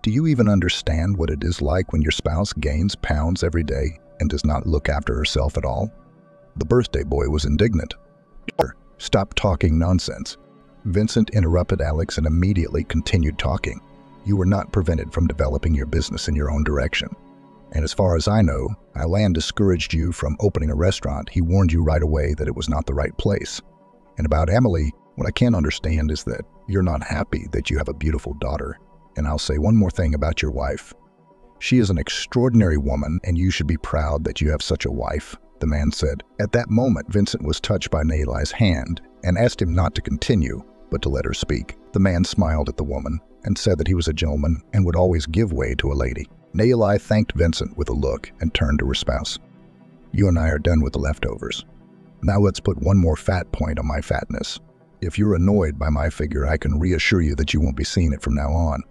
Do you even understand what it is like when your spouse gains pounds every day and does not look after herself at all? The birthday boy was indignant. Stop talking nonsense. Vincent interrupted Alex and immediately continued talking. You were not prevented from developing your business in your own direction. And as far as I know, Alan discouraged you from opening a restaurant. He warned you right away that it was not the right place. And about Emily, what I can't understand is that you're not happy that you have a beautiful daughter. And I'll say one more thing about your wife. She is an extraordinary woman, and you should be proud that you have such a wife, the man said. At that moment, Vincent was touched by Nayeli's hand and asked him not to continue, but to let her speak. The man smiled at the woman and said that he was a gentleman and would always give way to a lady. Nayeli thanked Vincent with a look and turned to her spouse. You and I are done with the leftovers. Now let's put one more fat point on my fatness. If you're annoyed by my figure, I can reassure you that you won't be seeing it from now on.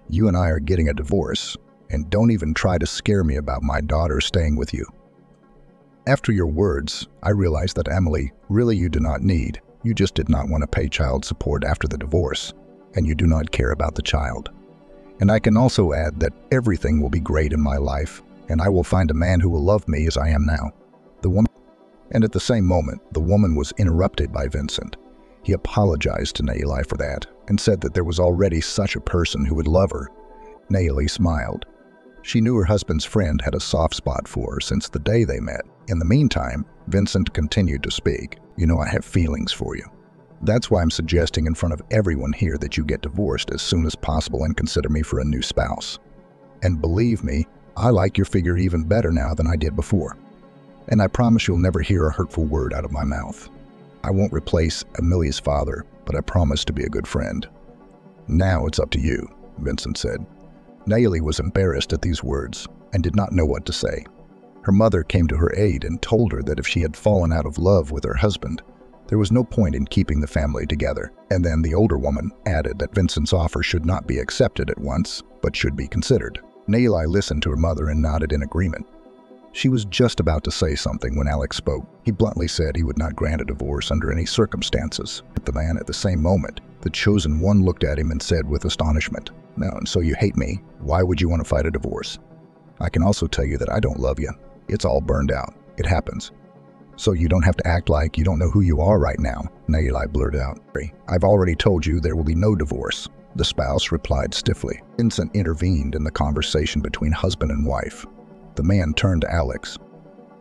You and I are getting a divorce, and don't even try to scare me about my daughter staying with you. After your words, I realized that Emily, really you do not need. You just did not want to pay child support after the divorce, and you do not care about the child. And I can also add that everything will be great in my life, and I will find a man who will love me as I am now. And at the same moment, the woman was interrupted by Vincent. He apologized to Nayeli for that and said that there was already such a person who would love her. Nayeli smiled. She knew her husband's friend had a soft spot for her since the day they met. In the meantime, Vincent continued to speak. You know I have feelings for you. That's why I'm suggesting in front of everyone here that you get divorced as soon as possible and consider me for a new spouse. And believe me, I like your figure even better now than I did before. And I promise you'll never hear a hurtful word out of my mouth. I won't replace Amelia's father, but I promise to be a good friend. Now it's up to you, Vincent said. Nayeli was embarrassed at these words and did not know what to say. Her mother came to her aid and told her that if she had fallen out of love with her husband, there was no point in keeping the family together. And then the older woman added that Vincent's offer should not be accepted at once, but should be considered. Nayeli listened to her mother and nodded in agreement. She was just about to say something when Alex spoke. He bluntly said he would not grant a divorce under any circumstances. The man at the same moment, the chosen one, looked at him and said with astonishment, "Now, and so you hate me. Why would you want to fight a divorce? I can also tell you that I don't love you. It's all burned out. It happens. So you don't have to act like you don't know who you are right now," Nayeli blurted out. "I've already told you there will be no divorce," the spouse replied stiffly. Vincent intervened in the conversation between husband and wife. The man turned to Alex.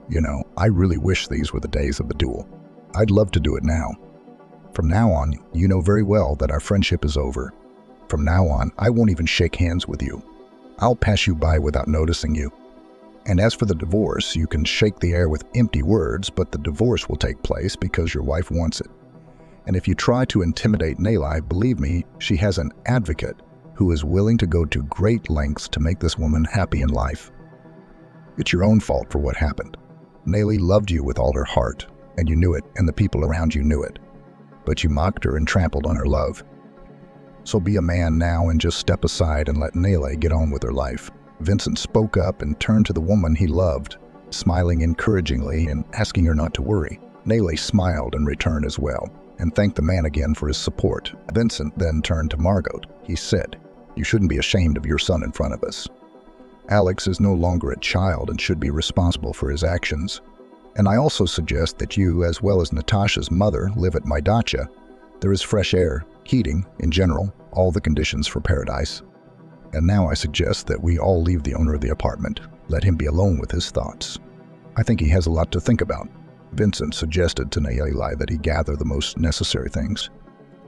"You know, I really wish these were the days of the duel. I'd love to do it now. From now on, you know very well that our friendship is over. From now on, I won't even shake hands with you. I'll pass you by without noticing you. And as for the divorce, you can shake the air with empty words, but the divorce will take place because your wife wants it. And if you try to intimidate Nayeli, believe me, she has an advocate who is willing to go to great lengths to make this woman happy in life. It's your own fault for what happened. Nayeli loved you with all her heart, and you knew it, and the people around you knew it. But you mocked her and trampled on her love. So be a man now and just step aside and let Nayeli get on with her life." Vincent spoke up and turned to the woman he loved, smiling encouragingly and asking her not to worry. Nayeli smiled in return as well, and thanked the man again for his support. Vincent then turned to Margot. He said, "You shouldn't be ashamed of your son in front of us. Alex is no longer a child and should be responsible for his actions. And I also suggest that you, as well as Natasha's mother, live at my dacha. There is fresh air, heating, in general, all the conditions for paradise. And now I suggest that we all leave the owner of the apartment. Let him be alone with his thoughts. I think he has a lot to think about." Vincent suggested to Nayeli that he gather the most necessary things.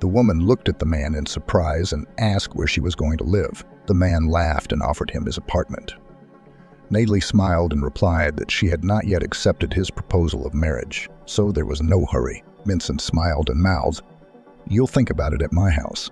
The woman looked at the man in surprise and asked where she was going to live. The man laughed and offered him his apartment. Nayeli smiled and replied that she had not yet accepted his proposal of marriage, so there was no hurry. Vincent smiled and mouthed, "You'll think about it at my house.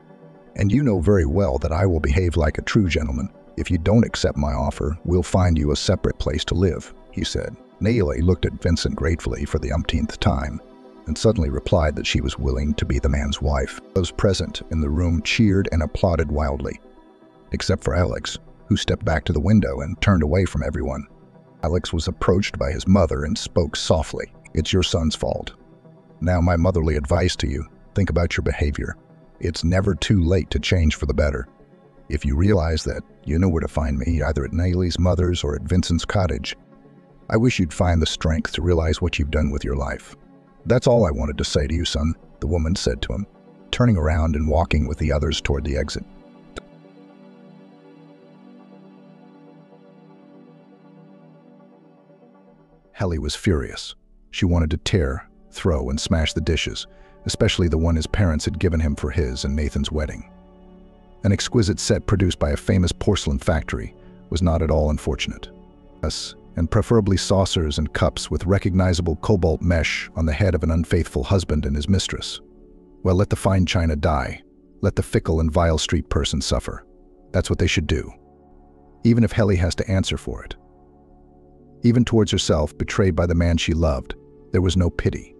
And you know very well that I will behave like a true gentleman. If you don't accept my offer, we'll find you a separate place to live," he said. Nayeli looked at Vincent gratefully for the umpteenth time, and suddenly replied that she was willing to be the man's wife. Those present in the room cheered and applauded wildly, except for Alex, who stepped back to the window and turned away from everyone. Alex was approached by his mother and spoke softly. It's your son's fault. Now my motherly advice to you, think about your behavior. It's never too late to change for the better. If you realize that, you know where to find me, either at Nayeli's mother's or at Vincent's cottage. I wish you'd find the strength to realize what you've done with your life. That's all I wanted to say to you, son, the woman said to him, turning around and walking with the others toward the exit. Helen was furious. She wanted to tear, throw, and smash the dishes, especially the one his parents had given him for his and Nathan's wedding. An exquisite set produced by a famous porcelain factory was not at all unfortunate. And preferably saucers and cups with recognizable cobalt mesh on the head of an unfaithful husband and his mistress. Well, let the fine china die. Let the fickle and vile street person suffer. That's what they should do. Even if Helen has to answer for it. Even towards herself, betrayed by the man she loved, there was no pity.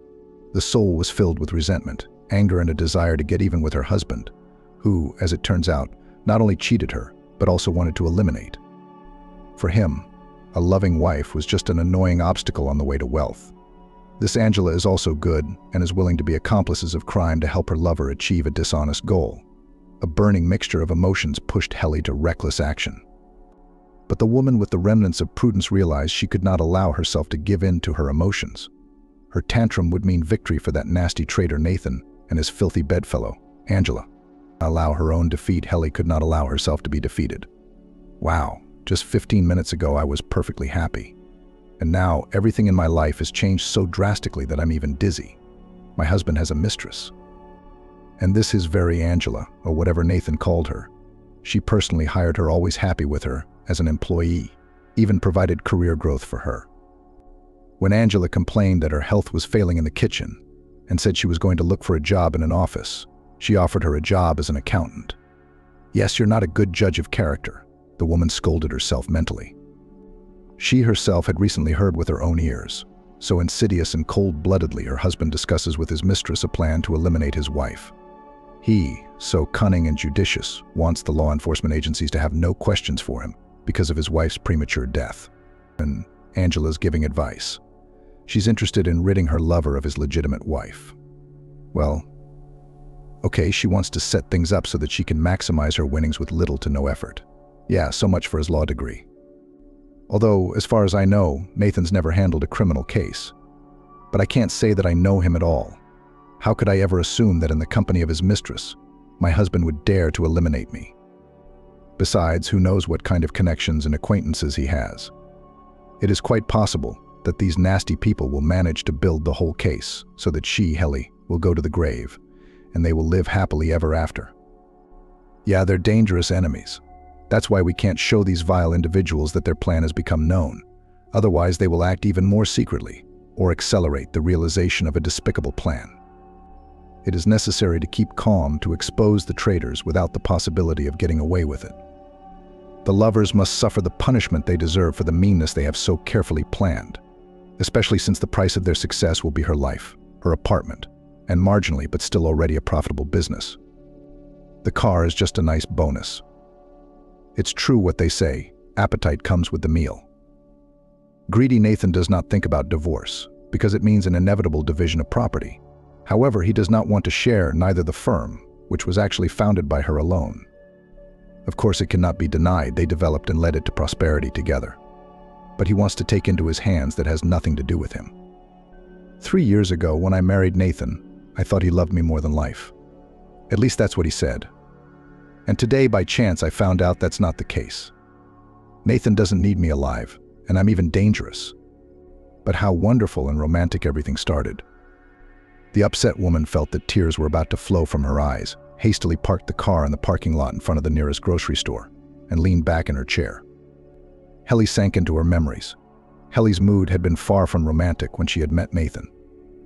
The soul was filled with resentment, anger, and a desire to get even with her husband, who, as it turns out, not only cheated her, but also wanted to eliminate. For him, a loving wife was just an annoying obstacle on the way to wealth. This Angela is also good and is willing to be accomplices of crime to help her lover achieve a dishonest goal. A burning mixture of emotions pushed Helen to reckless action. But the woman with the remnants of prudence realized she could not allow herself to give in to her emotions. Her tantrum would mean victory for that nasty traitor Nathan and his filthy bedfellow, Angela. Allow her own defeat, Helen could not allow herself to be defeated. Wow. Just 15 minutes ago, I was perfectly happy. And now, everything in my life has changed so drastically that I'm even dizzy. My husband has a mistress. And this is very Angela, or whatever Nathan called her. She personally hired her, always happy with her, as an employee, even provided career growth for her. When Angela complained that her health was failing in the kitchen, and said she was going to look for a job in an office, she offered her a job as an accountant. Yes, you're not a good judge of character. The woman scolded herself mentally. She herself had recently heard with her own ears. So insidious and cold-bloodedly her husband discusses with his mistress a plan to eliminate his wife. He, so cunning and judicious, wants the law enforcement agencies to have no questions for him because of his wife's premature death. And Angela's giving advice. She's interested in ridding her lover of his legitimate wife. Well, okay, she wants to set things up so that she can maximize her winnings with little to no effort. Yeah, so much for his law degree. Although, as far as I know, Nathan's never handled a criminal case. But I can't say that I know him at all. How could I ever assume that in the company of his mistress, my husband would dare to eliminate me? Besides, who knows what kind of connections and acquaintances he has. It is quite possible that these nasty people will manage to build the whole case so that she, Helen, will go to the grave, and they will live happily ever after. Yeah, they're dangerous enemies. That's why we can't show these vile individuals that their plan has become known. Otherwise, they will act even more secretly, or accelerate the realization of a despicable plan. It is necessary to keep calm to expose the traitors without the possibility of getting away with it. The lovers must suffer the punishment they deserve for the meanness they have so carefully planned, especially since the price of their success will be her life, her apartment, and marginally but still already a profitable business. The car is just a nice bonus. It's true what they say, appetite comes with the meal. Greedy Nathan does not think about divorce, because it means an inevitable division of property. However, he does not want to share neither the firm, which was actually founded by her alone. Of course, it cannot be denied they developed and led it to prosperity together. But he wants to take into his hands that has nothing to do with him. 3 years ago, when I married Nathan, I thought he loved me more than life. At least that's what he said. And today, by chance, I found out that's not the case. Nathan doesn't need me alive, and I'm even dangerous. But how wonderful and romantic everything started. The upset woman felt that tears were about to flow from her eyes, hastily parked the car in the parking lot in front of the nearest grocery store, and leaned back in her chair. Helen sank into her memories. Helen's mood had been far from romantic when she had met Nathan.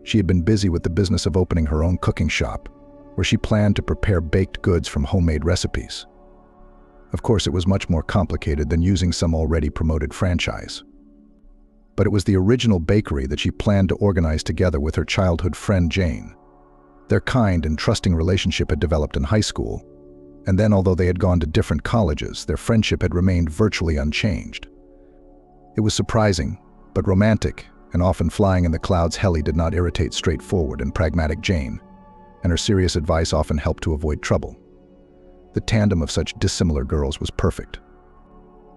She had been busy with the business of opening her own cooking shop, where she planned to prepare baked goods from homemade recipes. Of course, it was much more complicated than using some already promoted franchise. But it was the original bakery that she planned to organize together with her childhood friend Jane. Their kind and trusting relationship had developed in high school, and then although they had gone to different colleges, their friendship had remained virtually unchanged. It was surprising, but romantic, and often flying in the clouds, Helen did not irritate straightforward and pragmatic Jane, and her serious advice often helped to avoid trouble. The tandem of such dissimilar girls was perfect,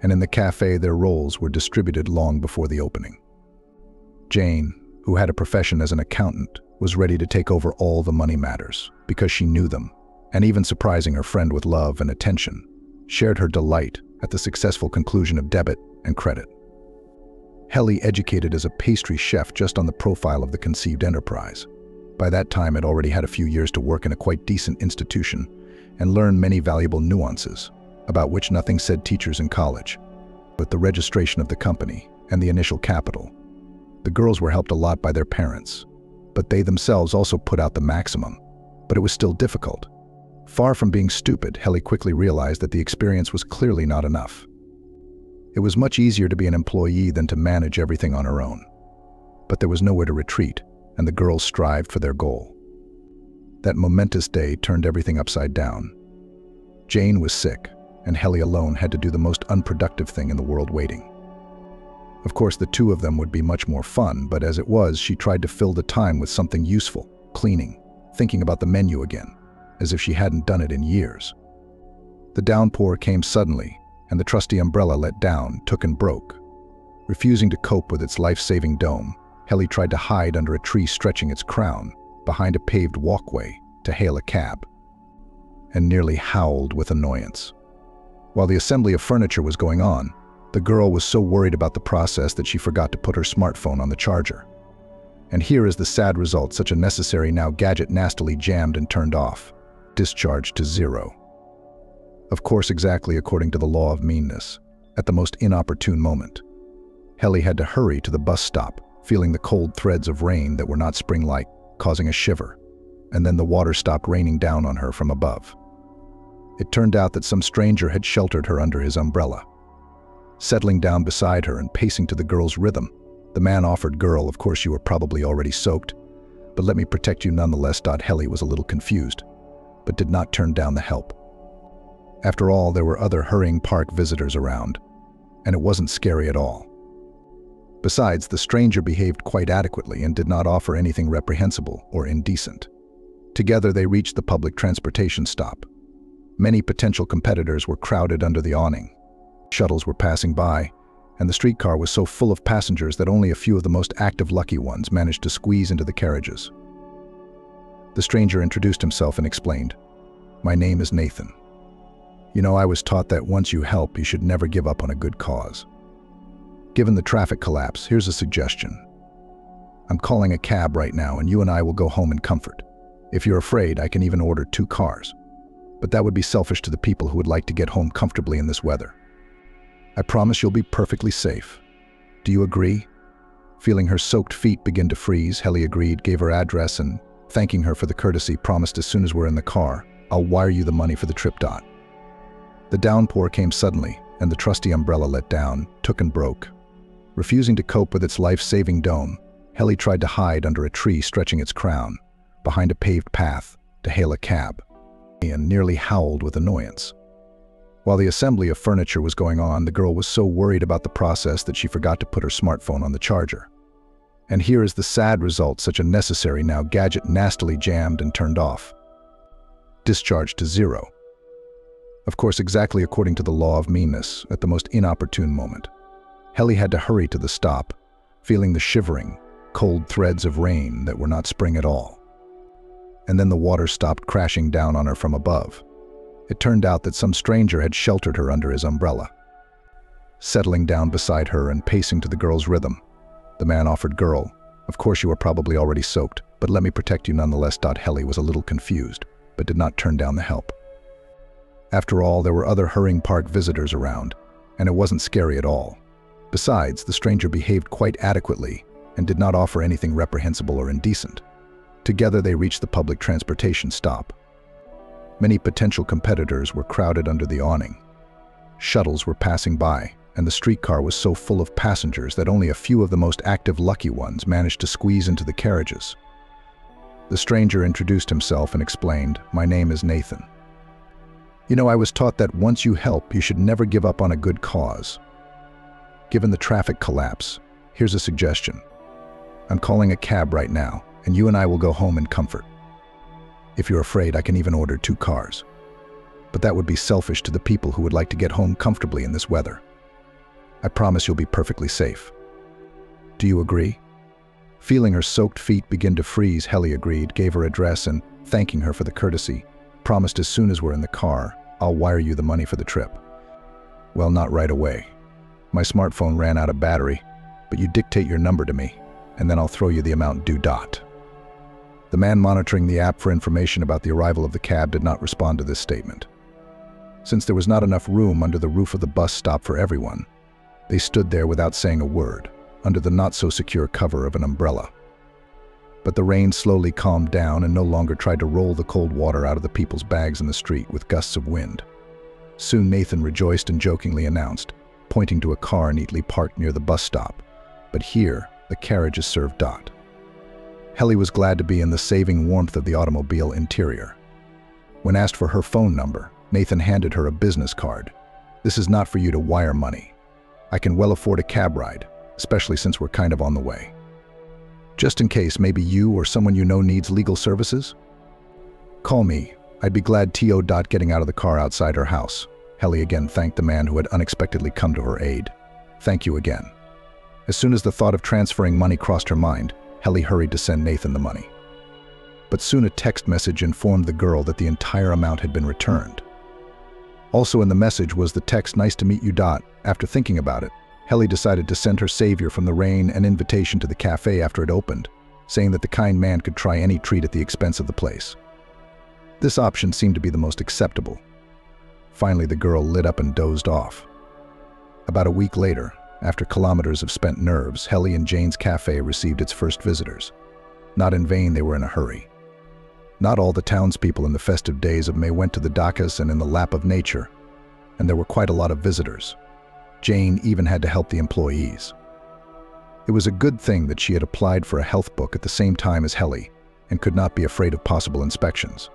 and in the cafe their roles were distributed long before the opening. Jane, who had a profession as an accountant, was ready to take over all the money matters because she knew them, and even surprising her friend with love and attention, shared her delight at the successful conclusion of debit and credit. Helen, educated as a pastry chef just on the profile of the conceived enterprise, by that time had already had a few years to work in a quite decent institution and learn many valuable nuances about which nothing said teachers in college. With the registration of the company and the initial capital, the girls were helped a lot by their parents, but they themselves also put out the maximum. But it was still difficult. Far from being stupid, Helen quickly realized that the experience was clearly not enough. It was much easier to be an employee than to manage everything on her own. But there was nowhere to retreat, and the girls strived for their goal. That momentous day turned everything upside down. Jane was sick, and Helen alone had to do the most unproductive thing in the world, waiting. Of course, the two of them would be much more fun, but as it was, she tried to fill the time with something useful, cleaning, thinking about the menu again, as if she hadn't done it in years. The downpour came suddenly, and the trusty umbrella let down, took and broke. Refusing to cope with its life-saving dome, Helen tried to hide under a tree stretching its crown, behind a paved walkway, to hail a cab, and nearly howled with annoyance. While the assembly of furniture was going on, the girl was so worried about the process that she forgot to put her smartphone on the charger. And here is the sad result: such a necessary now gadget nastily jammed and turned off, discharged to zero. Of course, exactly according to the law of meanness, at the most inopportune moment, Helen had to hurry to the bus stop, feeling the cold threads of rain that were not spring-like, causing a shiver, and then the water stopped raining down on her from above. It turned out that some stranger had sheltered her under his umbrella. Settling down beside her and pacing to the girl's rhythm, the man offered, "Girl, of course you were probably already soaked, but let me protect you nonetheless." Helen was a little confused, but did not turn down the help. After all, there were other hurrying park visitors around, and it wasn't scary at all. Besides, the stranger behaved quite adequately and did not offer anything reprehensible or indecent. Together they reached the public transportation stop. Many potential competitors were crowded under the awning. Shuttles were passing by, and the streetcar was so full of passengers that only a few of the most active lucky ones managed to squeeze into the carriages. The stranger introduced himself and explained, "My name is Nathan. You know, I was taught that once you help, you should never give up on a good cause. Given the traffic collapse, here's a suggestion. I'm calling a cab right now, and you and I will go home in comfort. If you're afraid, I can even order 2 cars. But that would be selfish to the people who would like to get home comfortably in this weather. I promise you'll be perfectly safe. Do you agree?" Feeling her soaked feet begin to freeze, Helen agreed, gave her address, and, thanking her for the courtesy, promised, "As soon as we're in the car, I'll wire you the money for the trip." The downpour came suddenly, and the trusty umbrella let down, took and broke. Refusing to cope with its life-saving dome, Helen tried to hide under a tree stretching its crown, behind a paved path, to hail a cab, and nearly howled with annoyance. While the assembly of furniture was going on, the girl was so worried about the process that she forgot to put her smartphone on the charger. And here is the sad result: such a necessary now gadget nastily jammed and turned off, discharged to zero. Of course, exactly according to the law of meanness, at the most inopportune moment, Helen had to hurry to the stop, feeling the shivering, cold threads of rain that were not spring at all. And then the water stopped crashing down on her from above. It turned out that some stranger had sheltered her under his umbrella. Settling down beside her and pacing to the girl's rhythm, the man offered, "Girl, of course you were probably already soaked, but let me protect you nonetheless." Helen was a little confused, but did not turn down the help. After all, there were other hurrying park visitors around, and it wasn't scary at all. Besides, the stranger behaved quite adequately and did not offer anything reprehensible or indecent. Together they reached the public transportation stop. Many potential competitors were crowded under the awning. Shuttles were passing by, and the streetcar was so full of passengers that only a few of the most active lucky ones managed to squeeze into the carriages. The stranger introduced himself and explained, "My name is Nathan. You know, I was taught that once you help, you should never give up on a good cause. Given the traffic collapse, here's a suggestion. I'm calling a cab right now, and you and I will go home in comfort. If you're afraid, I can even order 2 cars. But that would be selfish to the people who would like to get home comfortably in this weather. I promise you'll be perfectly safe. Do you agree?" Feeling her soaked feet begin to freeze, Helen agreed, gave her address, and, thanking her for the courtesy, promised as soon as we're in the car, "I'll wire you the money for the trip." "Well, not right away. My smartphone ran out of battery, but you dictate your number to me, and then I'll throw you the amount due dot." The man monitoring the app for information about the arrival of the cab did not respond to this statement. Since there was not enough room under the roof of the bus stop for everyone, they stood there without saying a word, under the not-so-secure cover of an umbrella. But the rain slowly calmed down and no longer tried to roll the cold water out of the people's bags in the street with gusts of wind. Soon Nathan rejoiced and jokingly announced, pointing to a car neatly parked near the bus stop, "But here, the carriage is served dot." Helen was glad to be in the saving warmth of the automobile interior. When asked for her phone number, Nathan handed her a business card. "This is not for you to wire money. I can well afford a cab ride, especially since we're kind of on the way. Just in case maybe you or someone you know needs legal services? Call me. I'd be glad to. Getting out of the car outside her house, Helen again thanked the man who had unexpectedly come to her aid. "Thank you again." As soon as the thought of transferring money crossed her mind, Helen hurried to send Nathan the money. But soon a text message informed the girl that the entire amount had been returned. Also in the message was the text, "Nice to meet you. After thinking about it, Helen decided to send her savior from the rain an invitation to the cafe after it opened, saying that the kind man could try any treat at the expense of the place. This option seemed to be the most acceptable. Finally, the girl lit up and dozed off. About a week later, after kilometers of spent nerves, Helen and Jane's cafe received its first visitors. Not in vain, they were in a hurry. Not all the townspeople in the festive days of May went to the dachas and in the lap of nature, and there were quite a lot of visitors. Jane even had to help the employees. It was a good thing that she had applied for a health book at the same time as Helen and could not be afraid of possible inspections.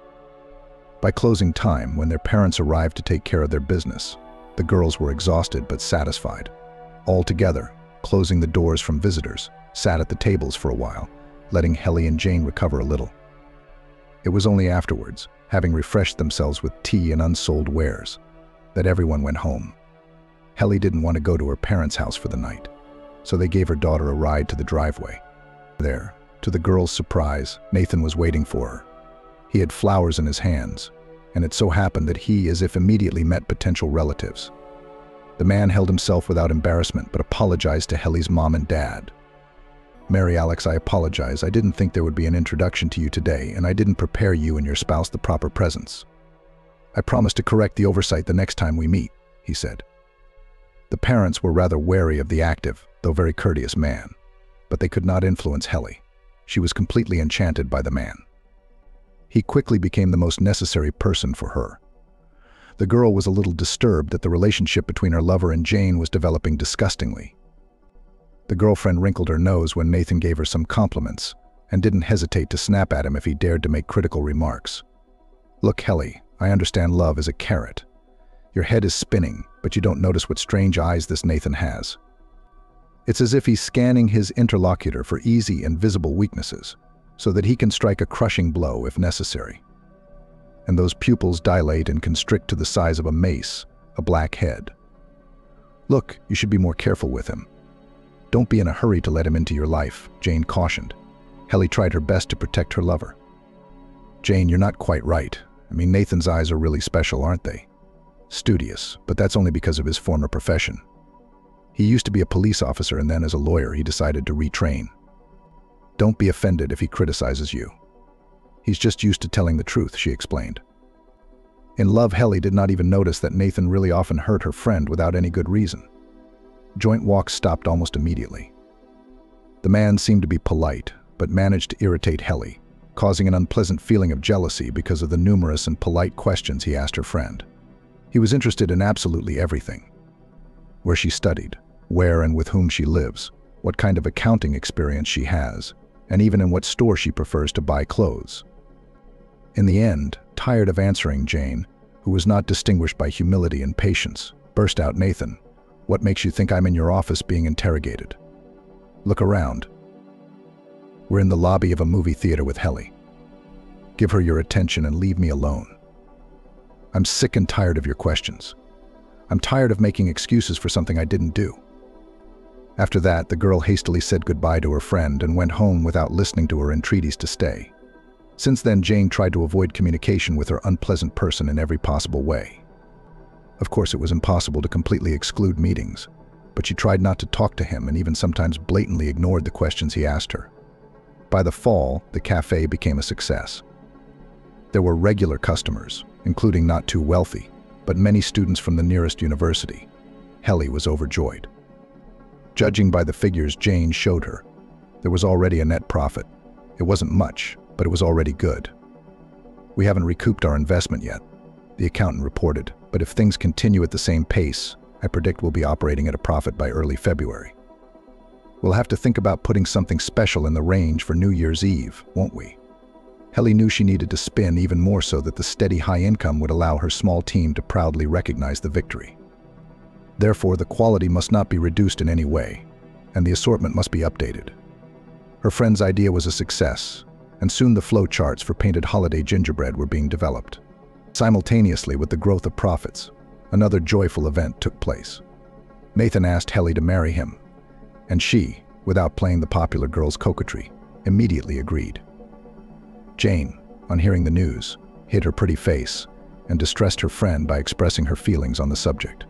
By closing time, when their parents arrived to take care of their business, the girls were exhausted but satisfied. All together, closing the doors from visitors, sat at the tables for a while, letting Helen and Jane recover a little. It was only afterwards, having refreshed themselves with tea and unsold wares, that everyone went home. Helen didn't want to go to her parents' house for the night, so they gave her daughter a ride to the driveway. There, to the girl's surprise, Nathan was waiting for her. He had flowers in his hands, and it so happened that he as if immediately met potential relatives. The man held himself without embarrassment but apologized to Helen's mom and dad. "Mary Alex, I apologize. I didn't think there would be an introduction to you today, and I didn't prepare you and your spouse the proper presents. I promise to correct the oversight the next time we meet," he said. The parents were rather wary of the active, though very courteous man, but they could not influence Helen. She was completely enchanted by the man. He quickly became the most necessary person for her. The girl was a little disturbed that the relationship between her lover and Jane was developing disgustingly. The girlfriend wrinkled her nose when Nathan gave her some compliments and didn't hesitate to snap at him if he dared to make critical remarks. "Look, Helen, I understand love is a carrot. Your head is spinning, but you don't notice what strange eyes this Nathan has. It's as if he's scanning his interlocutor for easy and visible weaknesses, so that he can strike a crushing blow if necessary. And those pupils dilate and constrict to the size of a mace, a black head. Look, you should be more careful with him. Don't be in a hurry to let him into your life," Jane cautioned. Helen tried her best to protect her lover. "Jane, you're not quite right. I mean, Nathan's eyes are really special, aren't they? Studious, but that's only because of his former profession. He used to be a police officer, and then as a lawyer he decided to retrain. Don't be offended if he criticizes you. He's just used to telling the truth," she explained. In love, Helen did not even notice that Nathan really often hurt her friend without any good reason. Joint walks stopped almost immediately. The man seemed to be polite, but managed to irritate Helen, causing an unpleasant feeling of jealousy because of the numerous and polite questions he asked her friend. He was interested in absolutely everything: where she studied, where and with whom she lives, what kind of accounting experience she has, and even in what store she prefers to buy clothes. In the end, tired of answering, Jane, who was not distinguished by humility and patience, burst out, "Nathan, what makes you think I'm in your office being interrogated? Look around." We're in the lobby of a movie theater with Helen. Give her your attention and leave me alone. I'm sick and tired of your questions. I'm tired of making excuses for something I didn't do. After that, the girl hastily said goodbye to her friend and went home without listening to her entreaties to stay. Since then, Jane tried to avoid communication with her unpleasant person in every possible way. Of course, it was impossible to completely exclude meetings, but she tried not to talk to him and even sometimes blatantly ignored the questions he asked her. By the fall, the cafe became a success. There were regular customers, including not too wealthy, but many students from the nearest university. Helen was overjoyed. Judging by the figures Jane showed her, there was already a net profit. It wasn't much, but it was already good. We haven't recouped our investment yet, the accountant reported, but if things continue at the same pace, I predict we'll be operating at a profit by early February. We'll have to think about putting something special in the range for New Year's Eve, won't we? Helen knew she needed to spin even more so that the steady high income would allow her small team to proudly recognize the victory. Therefore, the quality must not be reduced in any way, and the assortment must be updated. Her friend's idea was a success, and soon the flow charts for painted holiday gingerbread were being developed. Simultaneously with the growth of profits, another joyful event took place. Nathan asked Helen to marry him, and she, without playing the popular girl's coquetry, immediately agreed. Jane, on hearing the news, hid her pretty face and distressed her friend by expressing her feelings on the subject.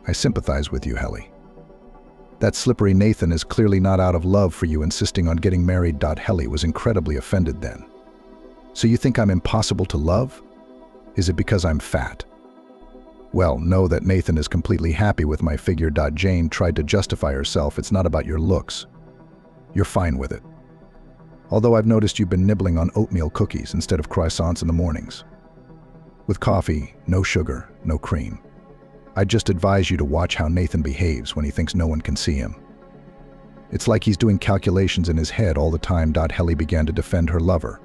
I sympathize with you, Helen. That slippery Nathan is clearly not out of love for you insisting on getting married. Helen was incredibly offended then. So you think I'm impossible to love? Is it because I'm fat? Well, know that Nathan is completely happy with my figure. Jane tried to justify herself. It's not about your looks. You're fine with it. Although I've noticed you've been nibbling on oatmeal cookies instead of croissants in the mornings. With coffee, no sugar, no cream. I'd just advise you to watch how Nathan behaves when he thinks no one can see him. It's like he's doing calculations in his head all the time. Helen began to defend her lover,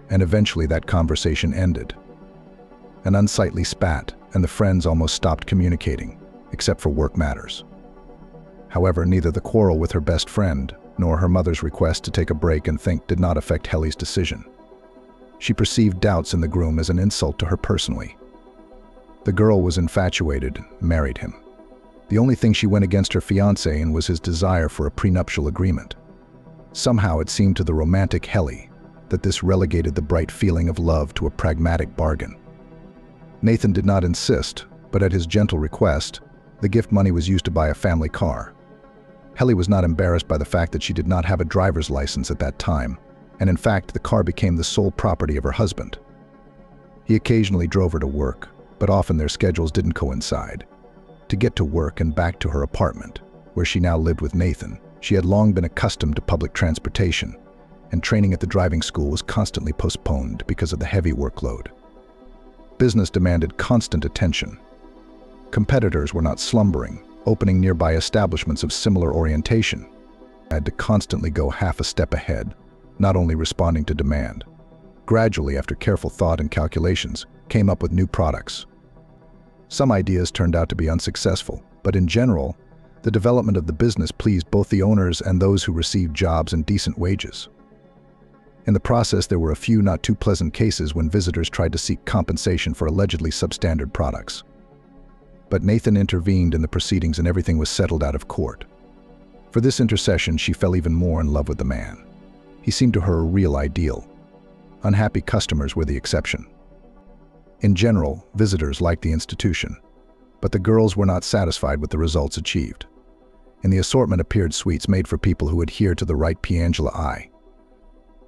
and eventually that conversation ended. An unsightly spat, and the friends almost stopped communicating, except for work matters. However, neither the quarrel with her best friend nor her mother's request to take a break and think did not affect Helen's decision. She perceived doubts in the groom as an insult to her personally. The girl was infatuated, married him. The only thing she went against her fiancé in was his desire for a prenuptial agreement. Somehow it seemed to the romantic Helen that this relegated the bright feeling of love to a pragmatic bargain. Nathan did not insist, but at his gentle request, the gift money was used to buy a family car. Helen was not embarrassed by the fact that she did not have a driver's license at that time, and in fact, the car became the sole property of her husband. He occasionally drove her to work, but often their schedules didn't coincide. To get to work and back to her apartment, where she now lived with Nathan, she had long been accustomed to public transportation, and training at the driving school was constantly postponed because of the heavy workload. Business demanded constant attention. Competitors were not slumbering, opening nearby establishments of similar orientation. Had to constantly go half a step ahead, not only responding to demand. Gradually, after careful thought and calculations, came up with new products. Some ideas turned out to be unsuccessful, but in general, the development of the business pleased both the owners and those who received jobs and decent wages. In the process, there were a few not too pleasant cases when visitors tried to seek compensation for allegedly substandard products. But Nathan intervened in the proceedings and everything was settled out of court. For this intercession, she fell even more in love with the man. He seemed to her a real ideal. Unhappy customers were the exception. In general, visitors liked the institution, but the girls were not satisfied with the results achieved. In the assortment appeared sweets made for people who adhere to the right Piangela eye.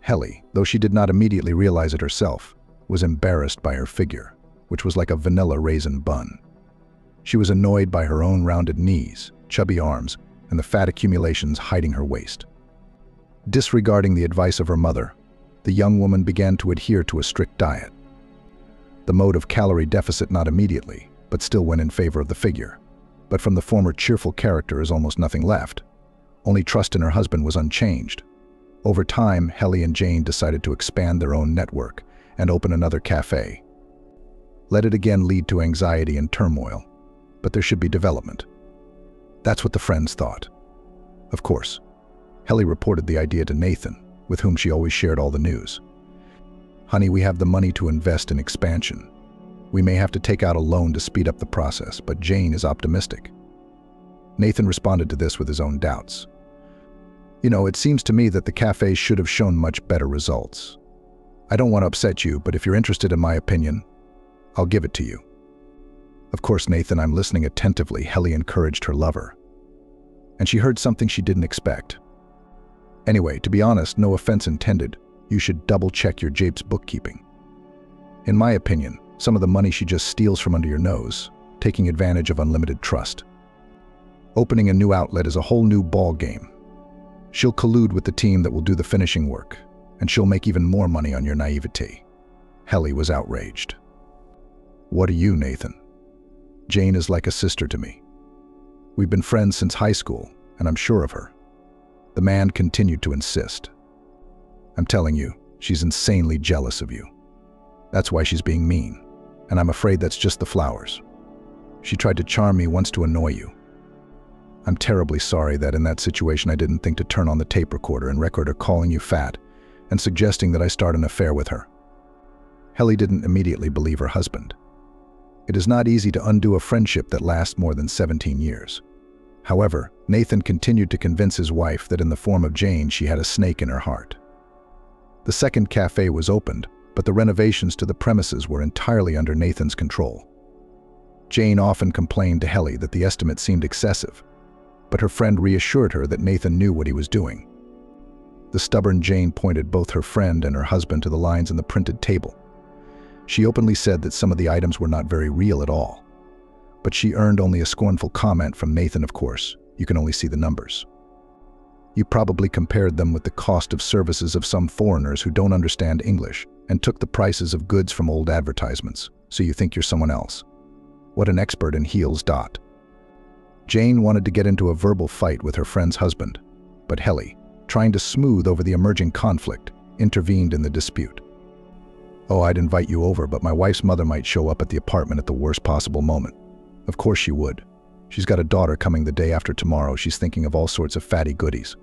Helen, though she did not immediately realize it herself, was embarrassed by her figure, which was like a vanilla raisin bun. She was annoyed by her own rounded knees, chubby arms, and the fat accumulations hiding her waist. Disregarding the advice of her mother, the young woman began to adhere to a strict diet. The mode of calorie deficit not immediately, but still went in favor of the figure. But from the former cheerful character is almost nothing left. Only trust in her husband was unchanged. Over time, Helen and Jane decided to expand their own network and open another cafe. Let it again lead to anxiety and turmoil, but there should be development. That's what the friends thought. Of course, Helen reported the idea to Nathan, with whom she always shared all the news. "Honey, we have the money to invest in expansion. We may have to take out a loan to speed up the process, but Jane is optimistic." Nathan responded to this with his own doubts. "You know, it seems to me that the cafe should have shown much better results. I don't want to upset you, but if you're interested in my opinion, I'll give it to you." "Of course, Nathan, I'm listening attentively," Helen encouraged her lover. And she heard something she didn't expect. "Anyway, to be honest, no offense intended, you should double-check your Jape's bookkeeping. In my opinion, some of the money she just steals from under your nose, taking advantage of unlimited trust. Opening a new outlet is a whole new ball game. She'll collude with the team that will do the finishing work, and she'll make even more money on your naivety." Helen was outraged. "What are you, Nathan? Jane is like a sister to me. We've been friends since high school, and I'm sure of her." The man continued to insist. "I'm telling you, she's insanely jealous of you. That's why she's being mean, and I'm afraid that's just the flowers. She tried to charm me once to annoy you. I'm terribly sorry that in that situation I didn't think to turn on the tape recorder and record her calling you fat and suggesting that I start an affair with her." Helen didn't immediately believe her husband. It is not easy to undo a friendship that lasts more than 17 years. However, Nathan continued to convince his wife that in the form of Jane she had a snake in her heart. The second cafe was opened, but the renovations to the premises were entirely under Nathan's control. Jane often complained to Helen that the estimate seemed excessive, but her friend reassured her that Nathan knew what he was doing. The stubborn Jane pointed both her friend and her husband to the lines in the printed table. She openly said that some of the items were not very real at all. But she earned only a scornful comment from Nathan, "Of course, you can only see the numbers. You probably compared them with the cost of services of some foreigners who don't understand English and took the prices of goods from old advertisements, so you think you're someone else. What an expert in heels. Jane wanted to get into a verbal fight with her friend's husband, but Helen, trying to smooth over the emerging conflict, intervened in the dispute. "Oh, I'd invite you over, but my wife's mother might show up at the apartment at the worst possible moment." "Of course she would. She's got a daughter coming the day after tomorrow. She's thinking of all sorts of fatty goodies.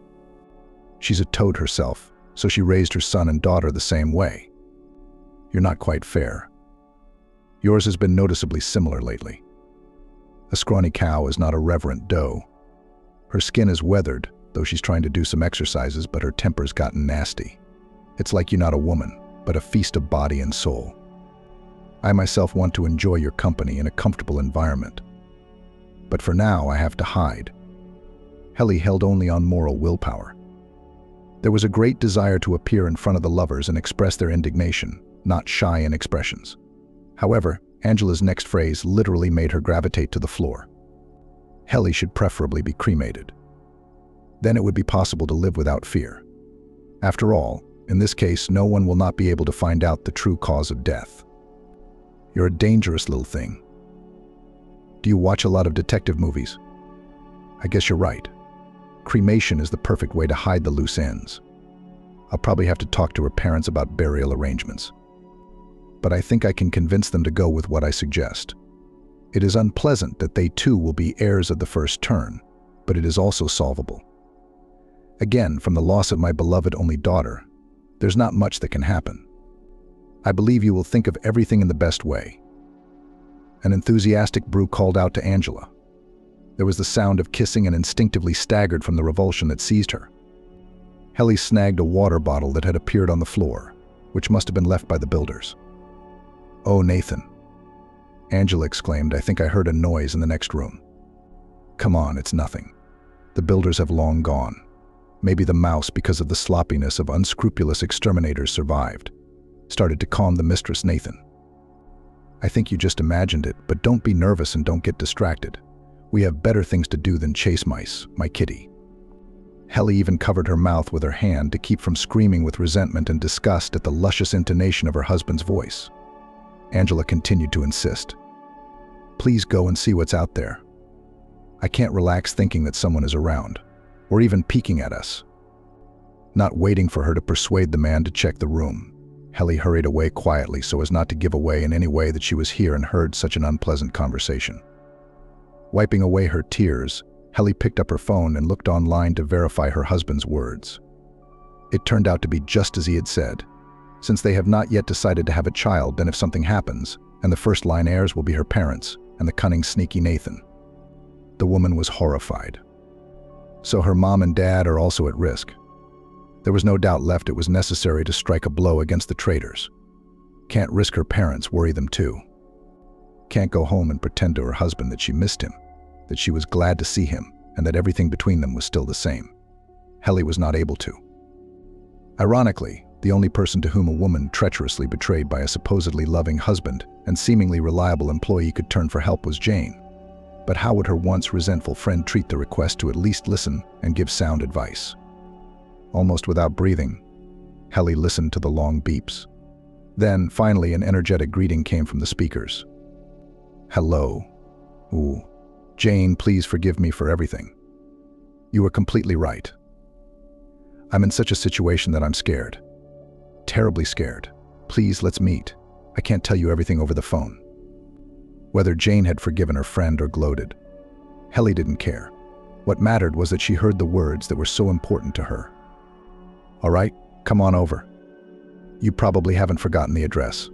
She's a toad herself, so she raised her son and daughter the same way. You're not quite fair. Yours has been noticeably similar lately. A scrawny cow is not a reverent doe. Her skin is weathered, though she's trying to do some exercises, but her temper's gotten nasty. It's like you're not a woman, but a feast of body and soul. I myself want to enjoy your company in a comfortable environment. But for now, I have to hide." Helen held only on moral willpower. There was a great desire to appear in front of the lovers and express their indignation, not shy in expressions. However, Angela's next phrase literally made her gravitate to the floor. Helen should preferably be cremated. Then it would be possible to live without fear. After all, in this case, no one will not be able to find out the true cause of death. You're a dangerous little thing. Do you watch a lot of detective movies? I guess you're right. Cremation is the perfect way to hide the loose ends. I'll probably have to talk to her parents about burial arrangements. But I think I can convince them to go with what I suggest. It is unpleasant that they too will be heirs of the first turn, but it is also solvable. Again, from the loss of my beloved only daughter, there's not much that can happen. I believe you will think of everything in the best way. An enthusiastic Brew called out to Angela. There was the sound of kissing and instinctively staggered from the revulsion that seized her. Helen snagged a water bottle that had appeared on the floor, which must have been left by the builders. "Oh, Nathan," Angela exclaimed, "I think I heard a noise in the next room." "Come on, it's nothing. The builders have long gone. Maybe the mouse, because of the sloppiness of unscrupulous exterminators, survived. Started to calm the mistress, Nathan. I think you just imagined it, but don't be nervous and don't get distracted. We have better things to do than chase mice, my kitty." Helen even covered her mouth with her hand to keep from screaming with resentment and disgust at the luscious intonation of her husband's voice. Angela continued to insist. "Please go and see what's out there. I can't relax thinking that someone is around, or even peeking at us." Not waiting for her to persuade the man to check the room, Helen hurried away quietly so as not to give away in any way that she was here and heard such an unpleasant conversation. Wiping away her tears, Helen picked up her phone and looked online to verify her husband's words. It turned out to be just as he had said. Since they have not yet decided to have a child, then if something happens, and the first line heirs will be her parents and the cunning, sneaky Nathan. The woman was horrified. So her mom and dad are also at risk. There was no doubt left it was necessary to strike a blow against the traitors. Can't risk her parents, worry them too. Can't go home and pretend to her husband that she missed him, that she was glad to see him, and that everything between them was still the same. Helen was not able to. Ironically, the only person to whom a woman treacherously betrayed by a supposedly loving husband and seemingly reliable employee could turn for help was Jane. But how would her once resentful friend treat the request to at least listen and give sound advice? Almost without breathing, Helen listened to the long beeps. Then, finally, an energetic greeting came from the speakers. "Hello. Ooh. Jane, please forgive me for everything. You were completely right. I'm in such a situation that I'm scared. Terribly scared. Please, let's meet. I can't tell you everything over the phone." Whether Jane had forgiven her friend or gloated, Helen didn't care. What mattered was that she heard the words that were so important to her. "All right, come on over. You probably haven't forgotten the address.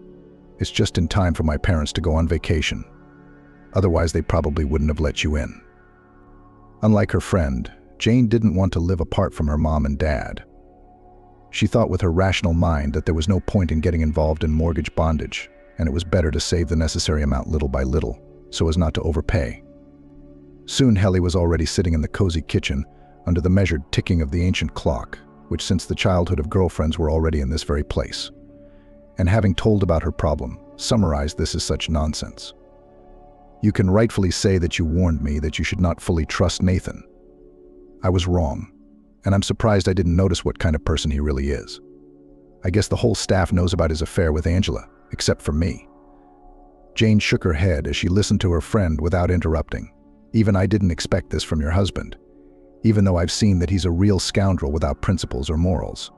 It's just in time for my parents to go on vacation. Otherwise, they probably wouldn't have let you in." Unlike her friend, Jane didn't want to live apart from her mom and dad. She thought with her rational mind that there was no point in getting involved in mortgage bondage, and it was better to save the necessary amount little by little, so as not to overpay. Soon Helen was already sitting in the cozy kitchen under the measured ticking of the ancient clock, which since the childhood of girlfriends were already in this very place. And having told about her problem, summarized this as such nonsense. "You can rightfully say that you warned me that you should not fully trust Nathan. I was wrong, and I'm surprised I didn't notice what kind of person he really is. I guess the whole staff knows about his affair with Angela, except for me." Jane shook her head as she listened to her friend without interrupting. "Even I didn't expect this from your husband, even though I've seen that he's a real scoundrel without principles or morals.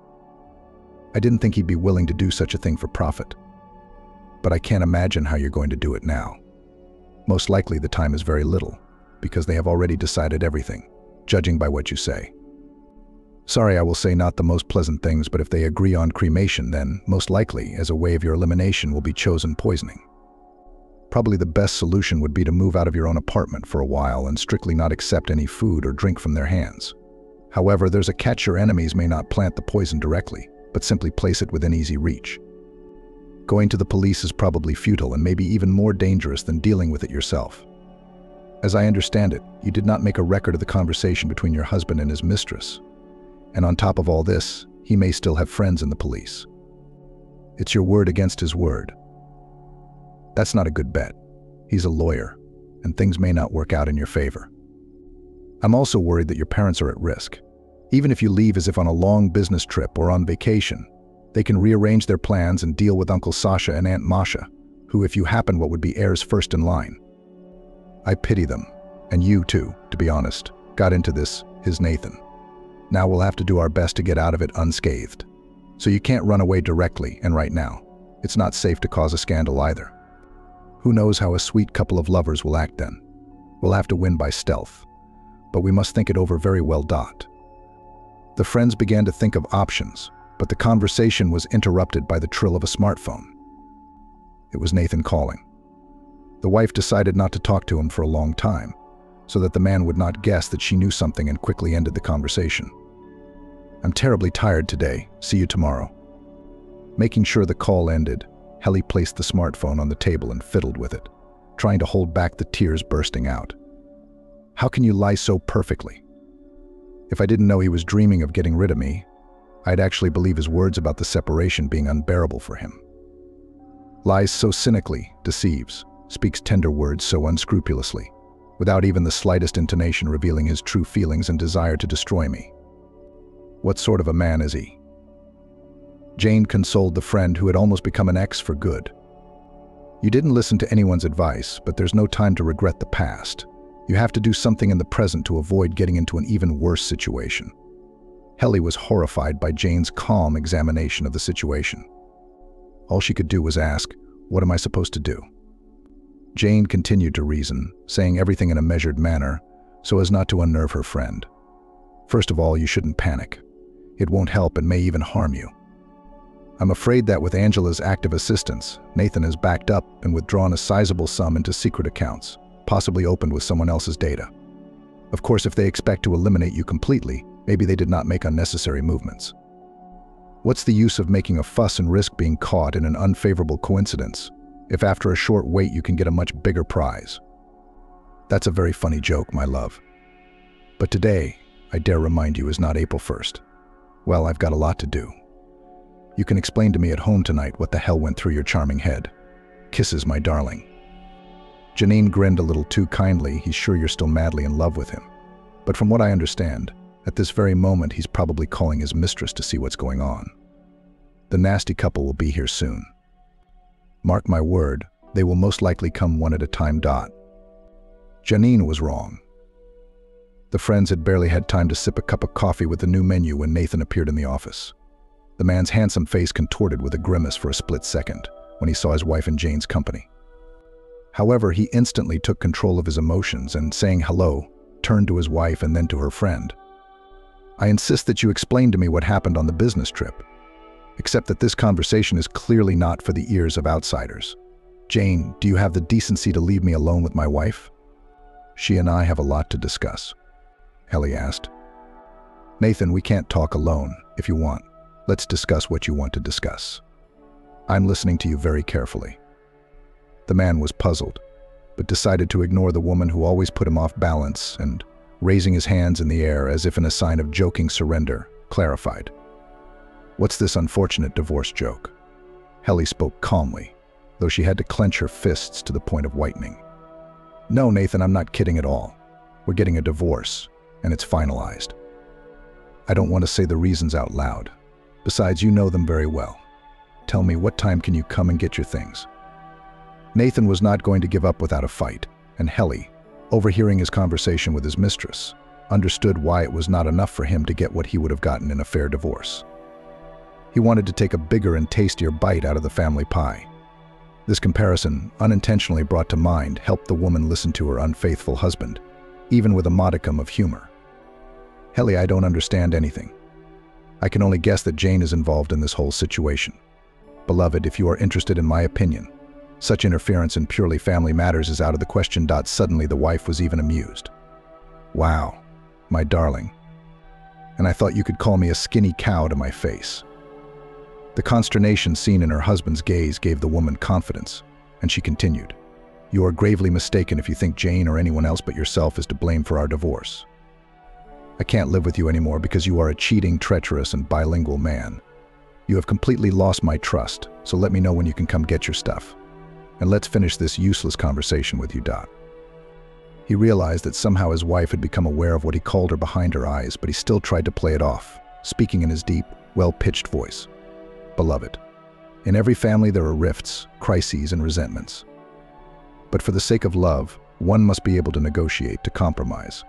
I didn't think he'd be willing to do such a thing for profit. But I can't imagine how you're going to do it now. Most likely the time is very little, because they have already decided everything, judging by what you say. Sorry, I will say not the most pleasant things, but if they agree on cremation, then, most likely, as a way of your elimination will be chosen poisoning. Probably the best solution would be to move out of your own apartment for a while and strictly not accept any food or drink from their hands. However, there's a catch: your enemies may not plant the poison directly, but simply place it within easy reach. Going to the police is probably futile and maybe even more dangerous than dealing with it yourself. As I understand it, you did not make a record of the conversation between your husband and his mistress. And on top of all this, he may still have friends in the police. It's your word against his word. That's not a good bet. He's a lawyer, and things may not work out in your favor. I'm also worried that your parents are at risk. Even if you leave as if on a long business trip or on vacation, they can rearrange their plans and deal with Uncle Sasha and Aunt Masha, who, if you happen, what would be heirs first in line. I pity them, and you too, to be honest, got into this, his Nathan. Now we'll have to do our best to get out of it unscathed. So you can't run away directly, and right now. It's not safe to cause a scandal either. Who knows how a sweet couple of lovers will act then? We'll have to win by stealth, but we must think it over very well. The friends began to think of options, but the conversation was interrupted by the trill of a smartphone. It was Nathan calling. The wife decided not to talk to him for a long time, so that the man would not guess that she knew something, and quickly ended the conversation. "I'm terribly tired today. See you tomorrow." Making sure the call ended, Helen placed the smartphone on the table and fiddled with it, trying to hold back the tears bursting out. How can you lie so perfectly? If I didn't know he was dreaming of getting rid of me, I'd actually believe his words about the separation being unbearable for him. Lies so cynically, deceives, speaks tender words so unscrupulously, without even the slightest intonation revealing his true feelings and desire to destroy me. What sort of a man is he? Jane consoled the friend who had almost become an ex for good. You didn't listen to anyone's advice, but there's no time to regret the past. You have to do something in the present to avoid getting into an even worse situation. Helen was horrified by Jane's calm examination of the situation. All she could do was ask, "What am I supposed to do?" Jane continued to reason, saying everything in a measured manner, so as not to unnerve her friend. First of all, you shouldn't panic. It won't help and may even harm you. I'm afraid that with Angela's active assistance, Nathan has backed up and withdrawn a sizable sum into secret accounts, possibly opened with someone else's data. Of course, if they expect to eliminate you completely, maybe they did not make unnecessary movements. What's the use of making a fuss and risk being caught in an unfavorable coincidence, if after a short wait you can get a much bigger prize? That's a very funny joke, my love. But today, I dare remind you, is not April 1st. Well, I've got a lot to do. You can explain to me at home tonight what the hell went through your charming head. Kisses, my darling. Janine grinned a little too kindly. He's sure you're still madly in love with him. But from what I understand, at this very moment he's probably calling his mistress to see what's going on. The nasty couple will be here soon. Mark my word, they will most likely come one at a time. Janine was wrong. The friends had barely had time to sip a cup of coffee with the new menu when Nathan appeared in the office. The man's handsome face contorted with a grimace for a split second when he saw his wife in Jane's company. However, he instantly took control of his emotions and, saying hello, turned to his wife and then to her friend. I insist that you explain to me what happened on the business trip, except that this conversation is clearly not for the ears of outsiders. Jane, do you have the decency to leave me alone with my wife? She and I have a lot to discuss. Ellie asked. Nathan, we can't talk alone. If you want, let's discuss what you want to discuss. I'm listening to you very carefully. The man was puzzled, but decided to ignore the woman who always put him off balance and, raising his hands in the air as if in a sign of joking surrender, clarified. What's this unfortunate divorce joke? Helly spoke calmly, though she had to clench her fists to the point of whitening. No, Nathan, I'm not kidding at all. We're getting a divorce, and it's finalized. I don't want to say the reasons out loud. Besides, you know them very well. Tell me, what time can you come and get your things? Nathan was not going to give up without a fight, and Helly, overhearing his conversation with his mistress, understood why it was not enough for him to get what he would have gotten in a fair divorce. He wanted to take a bigger and tastier bite out of the family pie. This comparison, unintentionally brought to mind, helped the woman listen to her unfaithful husband, even with a modicum of humor. Helly, I don't understand anything. I can only guess that Jane is involved in this whole situation. Beloved, if you are interested in my opinion, such interference in purely family matters is out of the question. Suddenly the wife was even amused. Wow, my darling. And I thought you could call me a skinny cow to my face. The consternation seen in her husband's gaze gave the woman confidence, and she continued, You are gravely mistaken if you think Jane or anyone else but yourself is to blame for our divorce. I can't live with you anymore because you are a cheating, treacherous, and bilingual man. You have completely lost my trust, so let me know when you can come get your stuff. And let's finish this useless conversation with you. He realized that somehow his wife had become aware of what he called her behind her eyes, but he still tried to play it off, speaking in his deep, well-pitched voice. Beloved, in every family there are rifts, crises, and resentments. But for the sake of love, one must be able to negotiate, to compromise.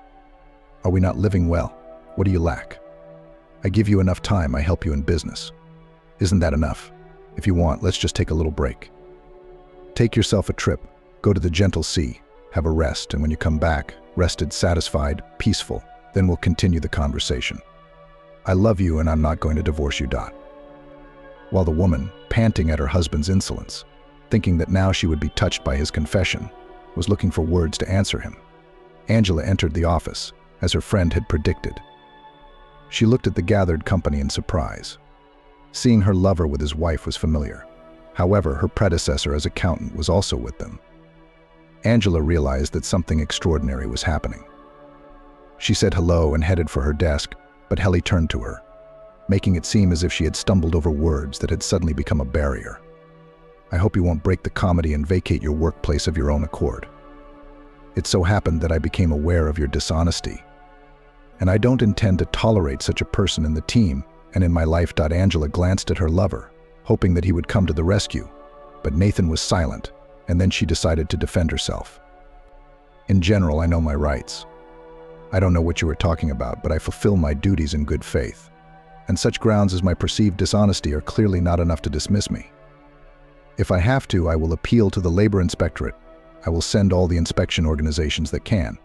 Are we not living well? What do you lack? I give you enough time, I help you in business. Isn't that enough? If you want, let's just take a little break. Take yourself a trip, go to the gentle sea, have a rest, and when you come back, rested, satisfied, peaceful, then we'll continue the conversation. I love you and I'm not going to divorce you. While the woman, panting at her husband's insolence, thinking that now she would be touched by his confession, was looking for words to answer him, Angela entered the office, as her friend had predicted. She looked at the gathered company in surprise. Seeing her lover with his wife was familiar. However, her predecessor as accountant was also with them. Angela realized that something extraordinary was happening. She said hello and headed for her desk, but Helly turned to her, making it seem as if she had stumbled over words that had suddenly become a barrier. I hope you won't break the comedy and vacate your workplace of your own accord. It so happened that I became aware of your dishonesty, and I don't intend to tolerate such a person in the team and in my life. Angela glanced at her lover, hoping that he would come to the rescue, but Nathan was silent, and then she decided to defend herself. In general, I know my rights. I don't know what you were talking about, but I fulfill my duties in good faith, and such grounds as my perceived dishonesty are clearly not enough to dismiss me. If I have to, I will appeal to the labor inspectorate. I will send all the inspection organizations that can,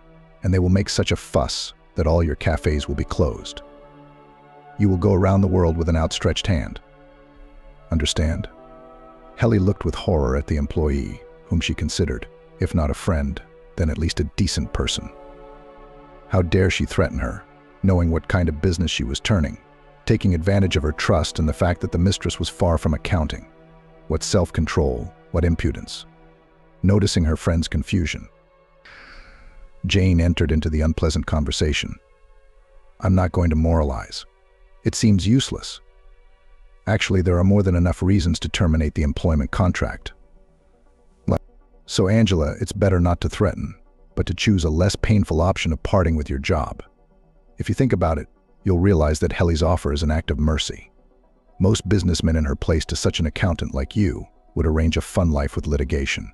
and they will make such a fuss that all your cafes will be closed. You will go around the world with an outstretched hand. Understand? Helen looked with horror at the employee, whom she considered, if not a friend, then at least a decent person. How dare she threaten her, knowing what kind of business she was turning, taking advantage of her trust and the fact that the mistress was far from accounting. What self-control, what impudence. Noticing her friend's confusion, Jane entered into the unpleasant conversation. I'm not going to moralize. It seems useless. Actually, there are more than enough reasons to terminate the employment contract. So Angela, it's better not to threaten, but to choose a less painful option of parting with your job. If you think about it, you'll realize that Helen's offer is an act of mercy. Most businessmen in her place to such an accountant like you would arrange a fun life with litigation.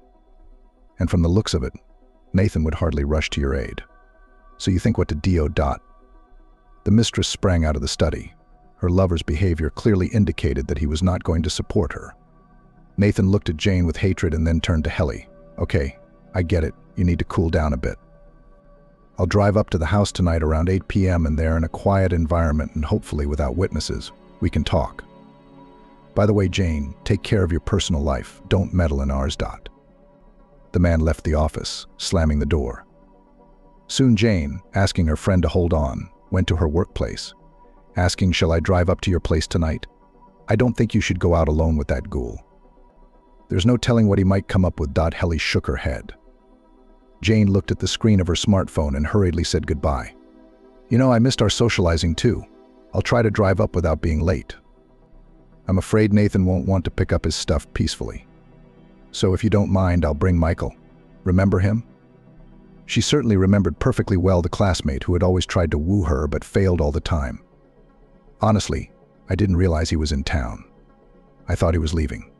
And from the looks of it, Nathan would hardly rush to your aid. So you think what to do? The mistress sprang out of the study. Her lover's behavior clearly indicated that he was not going to support her. Nathan looked at Jane with hatred and then turned to Helen. Okay, I get it. You need to cool down a bit. I'll drive up to the house tonight around 8 p.m. and there in a quiet environment and hopefully without witnesses, we can talk. By the way, Jane, take care of your personal life. Don't meddle in ours. The man left the office, slamming the door. Soon Jane, asking her friend to hold on, went to her workplace, asking, shall I drive up to your place tonight? I don't think you should go out alone with that ghoul. There's no telling what he might come up with. Helen shook her head. Jane looked at the screen of her smartphone and hurriedly said goodbye. You know, I missed our socializing too. I'll try to drive up without being late. I'm afraid Nathan won't want to pick up his stuff peacefully. So if you don't mind, I'll bring Michael. Remember him? She certainly remembered perfectly well the classmate who had always tried to woo her but failed all the time. Honestly, I didn't realize he was in town. I thought he was leaving.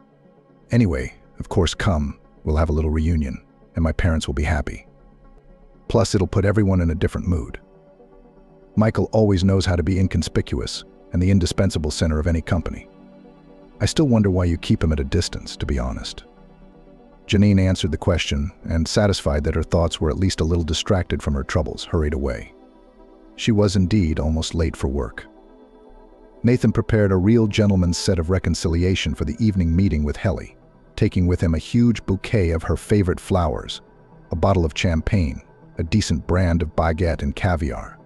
Anyway, of course, come, we'll have a little reunion, and my parents will be happy. Plus, it'll put everyone in a different mood. Michael always knows how to be inconspicuous and the indispensable center of any company. I still wonder why you keep him at a distance, to be honest. Janine answered the question and, satisfied that her thoughts were at least a little distracted from her troubles, hurried away. She was indeed almost late for work. Nathan prepared a real gentleman's set of reconciliation for the evening meeting with Helen, taking with him a huge bouquet of her favorite flowers, a bottle of champagne, a decent brand of baguette and caviar.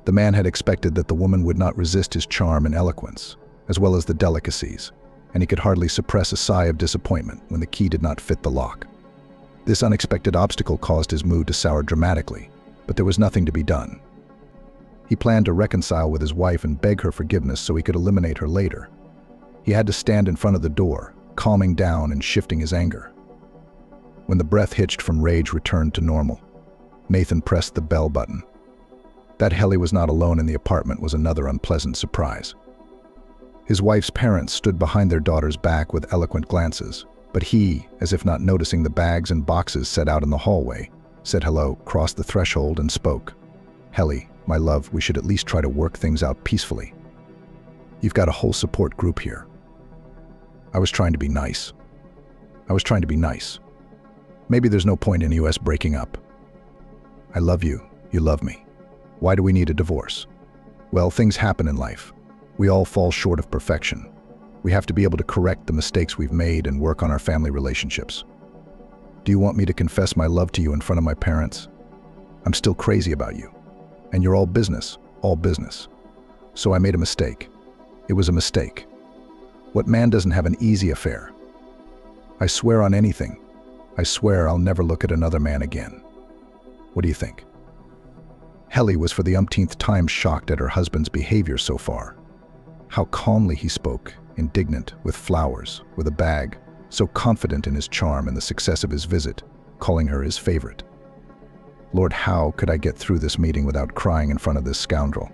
The man had expected that the woman would not resist his charm and eloquence, as well as the delicacies, and he could hardly suppress a sigh of disappointment when the key did not fit the lock. This unexpected obstacle caused his mood to sour dramatically, but there was nothing to be done. He planned to reconcile with his wife and beg her forgiveness so he could eliminate her later. He had to stand in front of the door, calming down and shifting his anger. When the breath hitched from rage returned to normal, Nathan pressed the bell button. That Helen was not alone in the apartment was another unpleasant surprise. His wife's parents stood behind their daughter's back with eloquent glances, but he, as if not noticing the bags and boxes set out in the hallway, said hello, crossed the threshold and spoke. Helen, my love, we should at least try to work things out peacefully. You've got a whole support group here. I was trying to be nice. Maybe there's no point in us breaking up. I love you, you love me. Why do we need a divorce? Well, things happen in life. We all fall short of perfection. We have to be able to correct the mistakes we've made and work on our family relationships. Do you want me to confess my love to you in front of my parents? I'm still crazy about you. And you're all business. So I made a mistake. It was a mistake. What man doesn't have an easy affair? I swear on anything. I swear I'll never look at another man again. What do you think? Helen was for the umpteenth time shocked at her husband's behavior so far. How calmly he spoke, indignant, with flowers, with a bag, so confident in his charm and the success of his visit, calling her his favorite. Lord, how could I get through this meeting without crying in front of this scoundrel?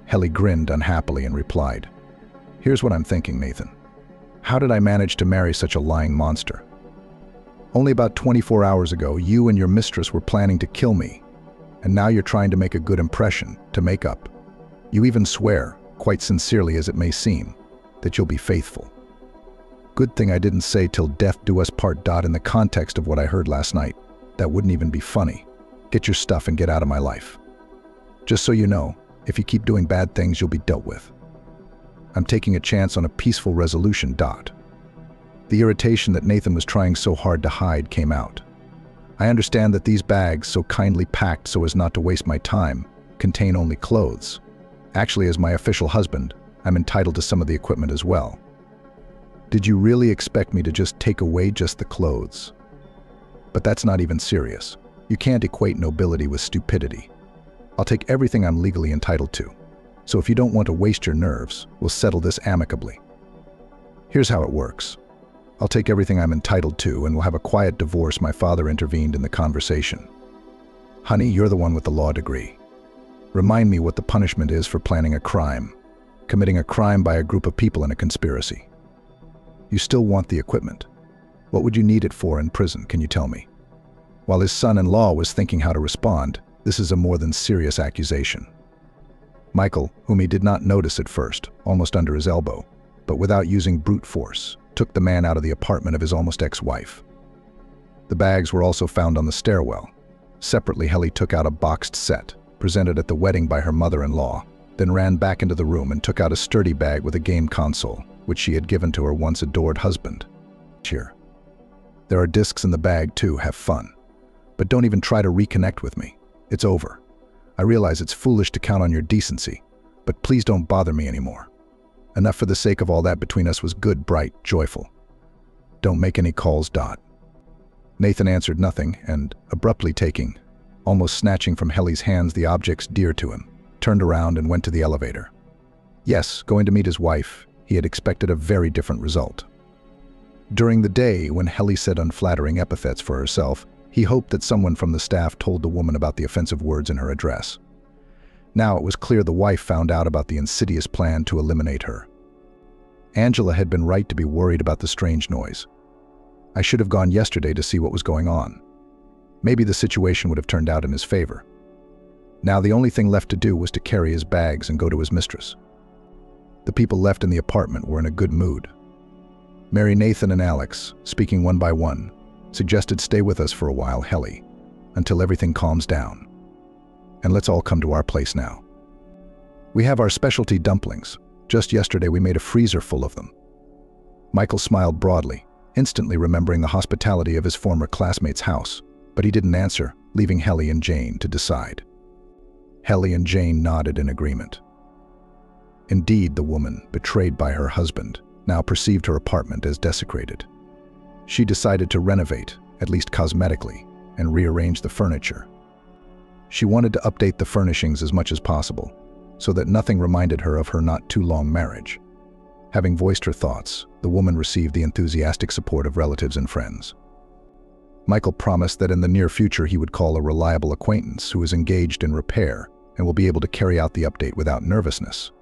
Helen grinned unhappily and replied, Here's what I'm thinking, Nathan. How did I manage to marry such a lying monster? Only about 24 hours ago, you and your mistress were planning to kill me, and now you're trying to make a good impression, to make up. You even swear, quite sincerely as it may seem, that you'll be faithful. Good thing I didn't say till death do us part. In the context of what I heard last night, that wouldn't even be funny. Get your stuff and get out of my life. Just so you know, If you keep doing bad things, you'll be dealt with. I'm taking a chance on a peaceful resolution. The irritation that Nathan was trying so hard to hide came out. I understand that these bags, so kindly packed so as not to waste my time, contain only clothes. Actually, as my official husband, I'm entitled to some of the equipment as well. Did you really expect me to just take away just the clothes? But that's not even serious. You can't equate nobility with stupidity. I'll take everything I'm legally entitled to. So if you don't want to waste your nerves, we'll settle this amicably. Here's how it works. I'll take everything I'm entitled to and we'll have a quiet divorce. My father intervened in the conversation. Honey, you're the one with the law degree. Remind me what the punishment is for planning a crime, committing a crime by a group of people in a conspiracy. You still want the equipment. What would you need it for in prison, can you tell me? While his son-in-law was thinking how to respond, this is a more than serious accusation. Michael, whom he did not notice at first, almost under his elbow, but without using brute force, took the man out of the apartment of his almost ex-wife. The bags were also found on the stairwell. Separately, Helen took out a boxed set, presented at the wedding by her mother-in-law, then ran back into the room and took out a sturdy bag with a game console, which she had given to her once adored husband. Cheer. There are discs in the bag too, have fun. But don't even try to reconnect with me. It's over. I realize it's foolish to count on your decency, but please don't bother me anymore. Enough for the sake of all that between us was good, bright, joyful. Don't make any calls. Nathan answered nothing and, abruptly taking, almost snatching from Helen's hands the objects dear to him, turned around and went to the elevator. Yes, going to meet his wife, he had expected a very different result. During the day, when Helen said unflattering epithets for herself, he hoped that someone from the staff told the woman about the offensive words in her address. Now it was clear the wife found out about the insidious plan to eliminate her. Angela had been right to be worried about the strange noise. I should have gone yesterday to see what was going on. Maybe the situation would have turned out in his favor. Now the only thing left to do was to carry his bags and go to his mistress. The people left in the apartment were in a good mood. Mary, Nathan, and Alex, speaking one by one, suggested stay with us for a while, Helen, until everything calms down. And let's all come to our place now. We have our specialty dumplings. Just yesterday we made a freezer full of them. Michael smiled broadly, instantly remembering the hospitality of his former classmate's house, but he didn't answer, leaving Helen and Jane to decide. Helen and Jane nodded in agreement. Indeed, the woman, betrayed by her husband, now perceived her apartment as desecrated. She decided to renovate, at least cosmetically, and rearrange the furniture. She wanted to update the furnishings as much as possible, so that nothing reminded her of her not-too-long marriage. Having voiced her thoughts, the woman received the enthusiastic support of relatives and friends. Michael promised that in the near future he would call a reliable acquaintance who is engaged in repair and will be able to carry out the update without nervousness.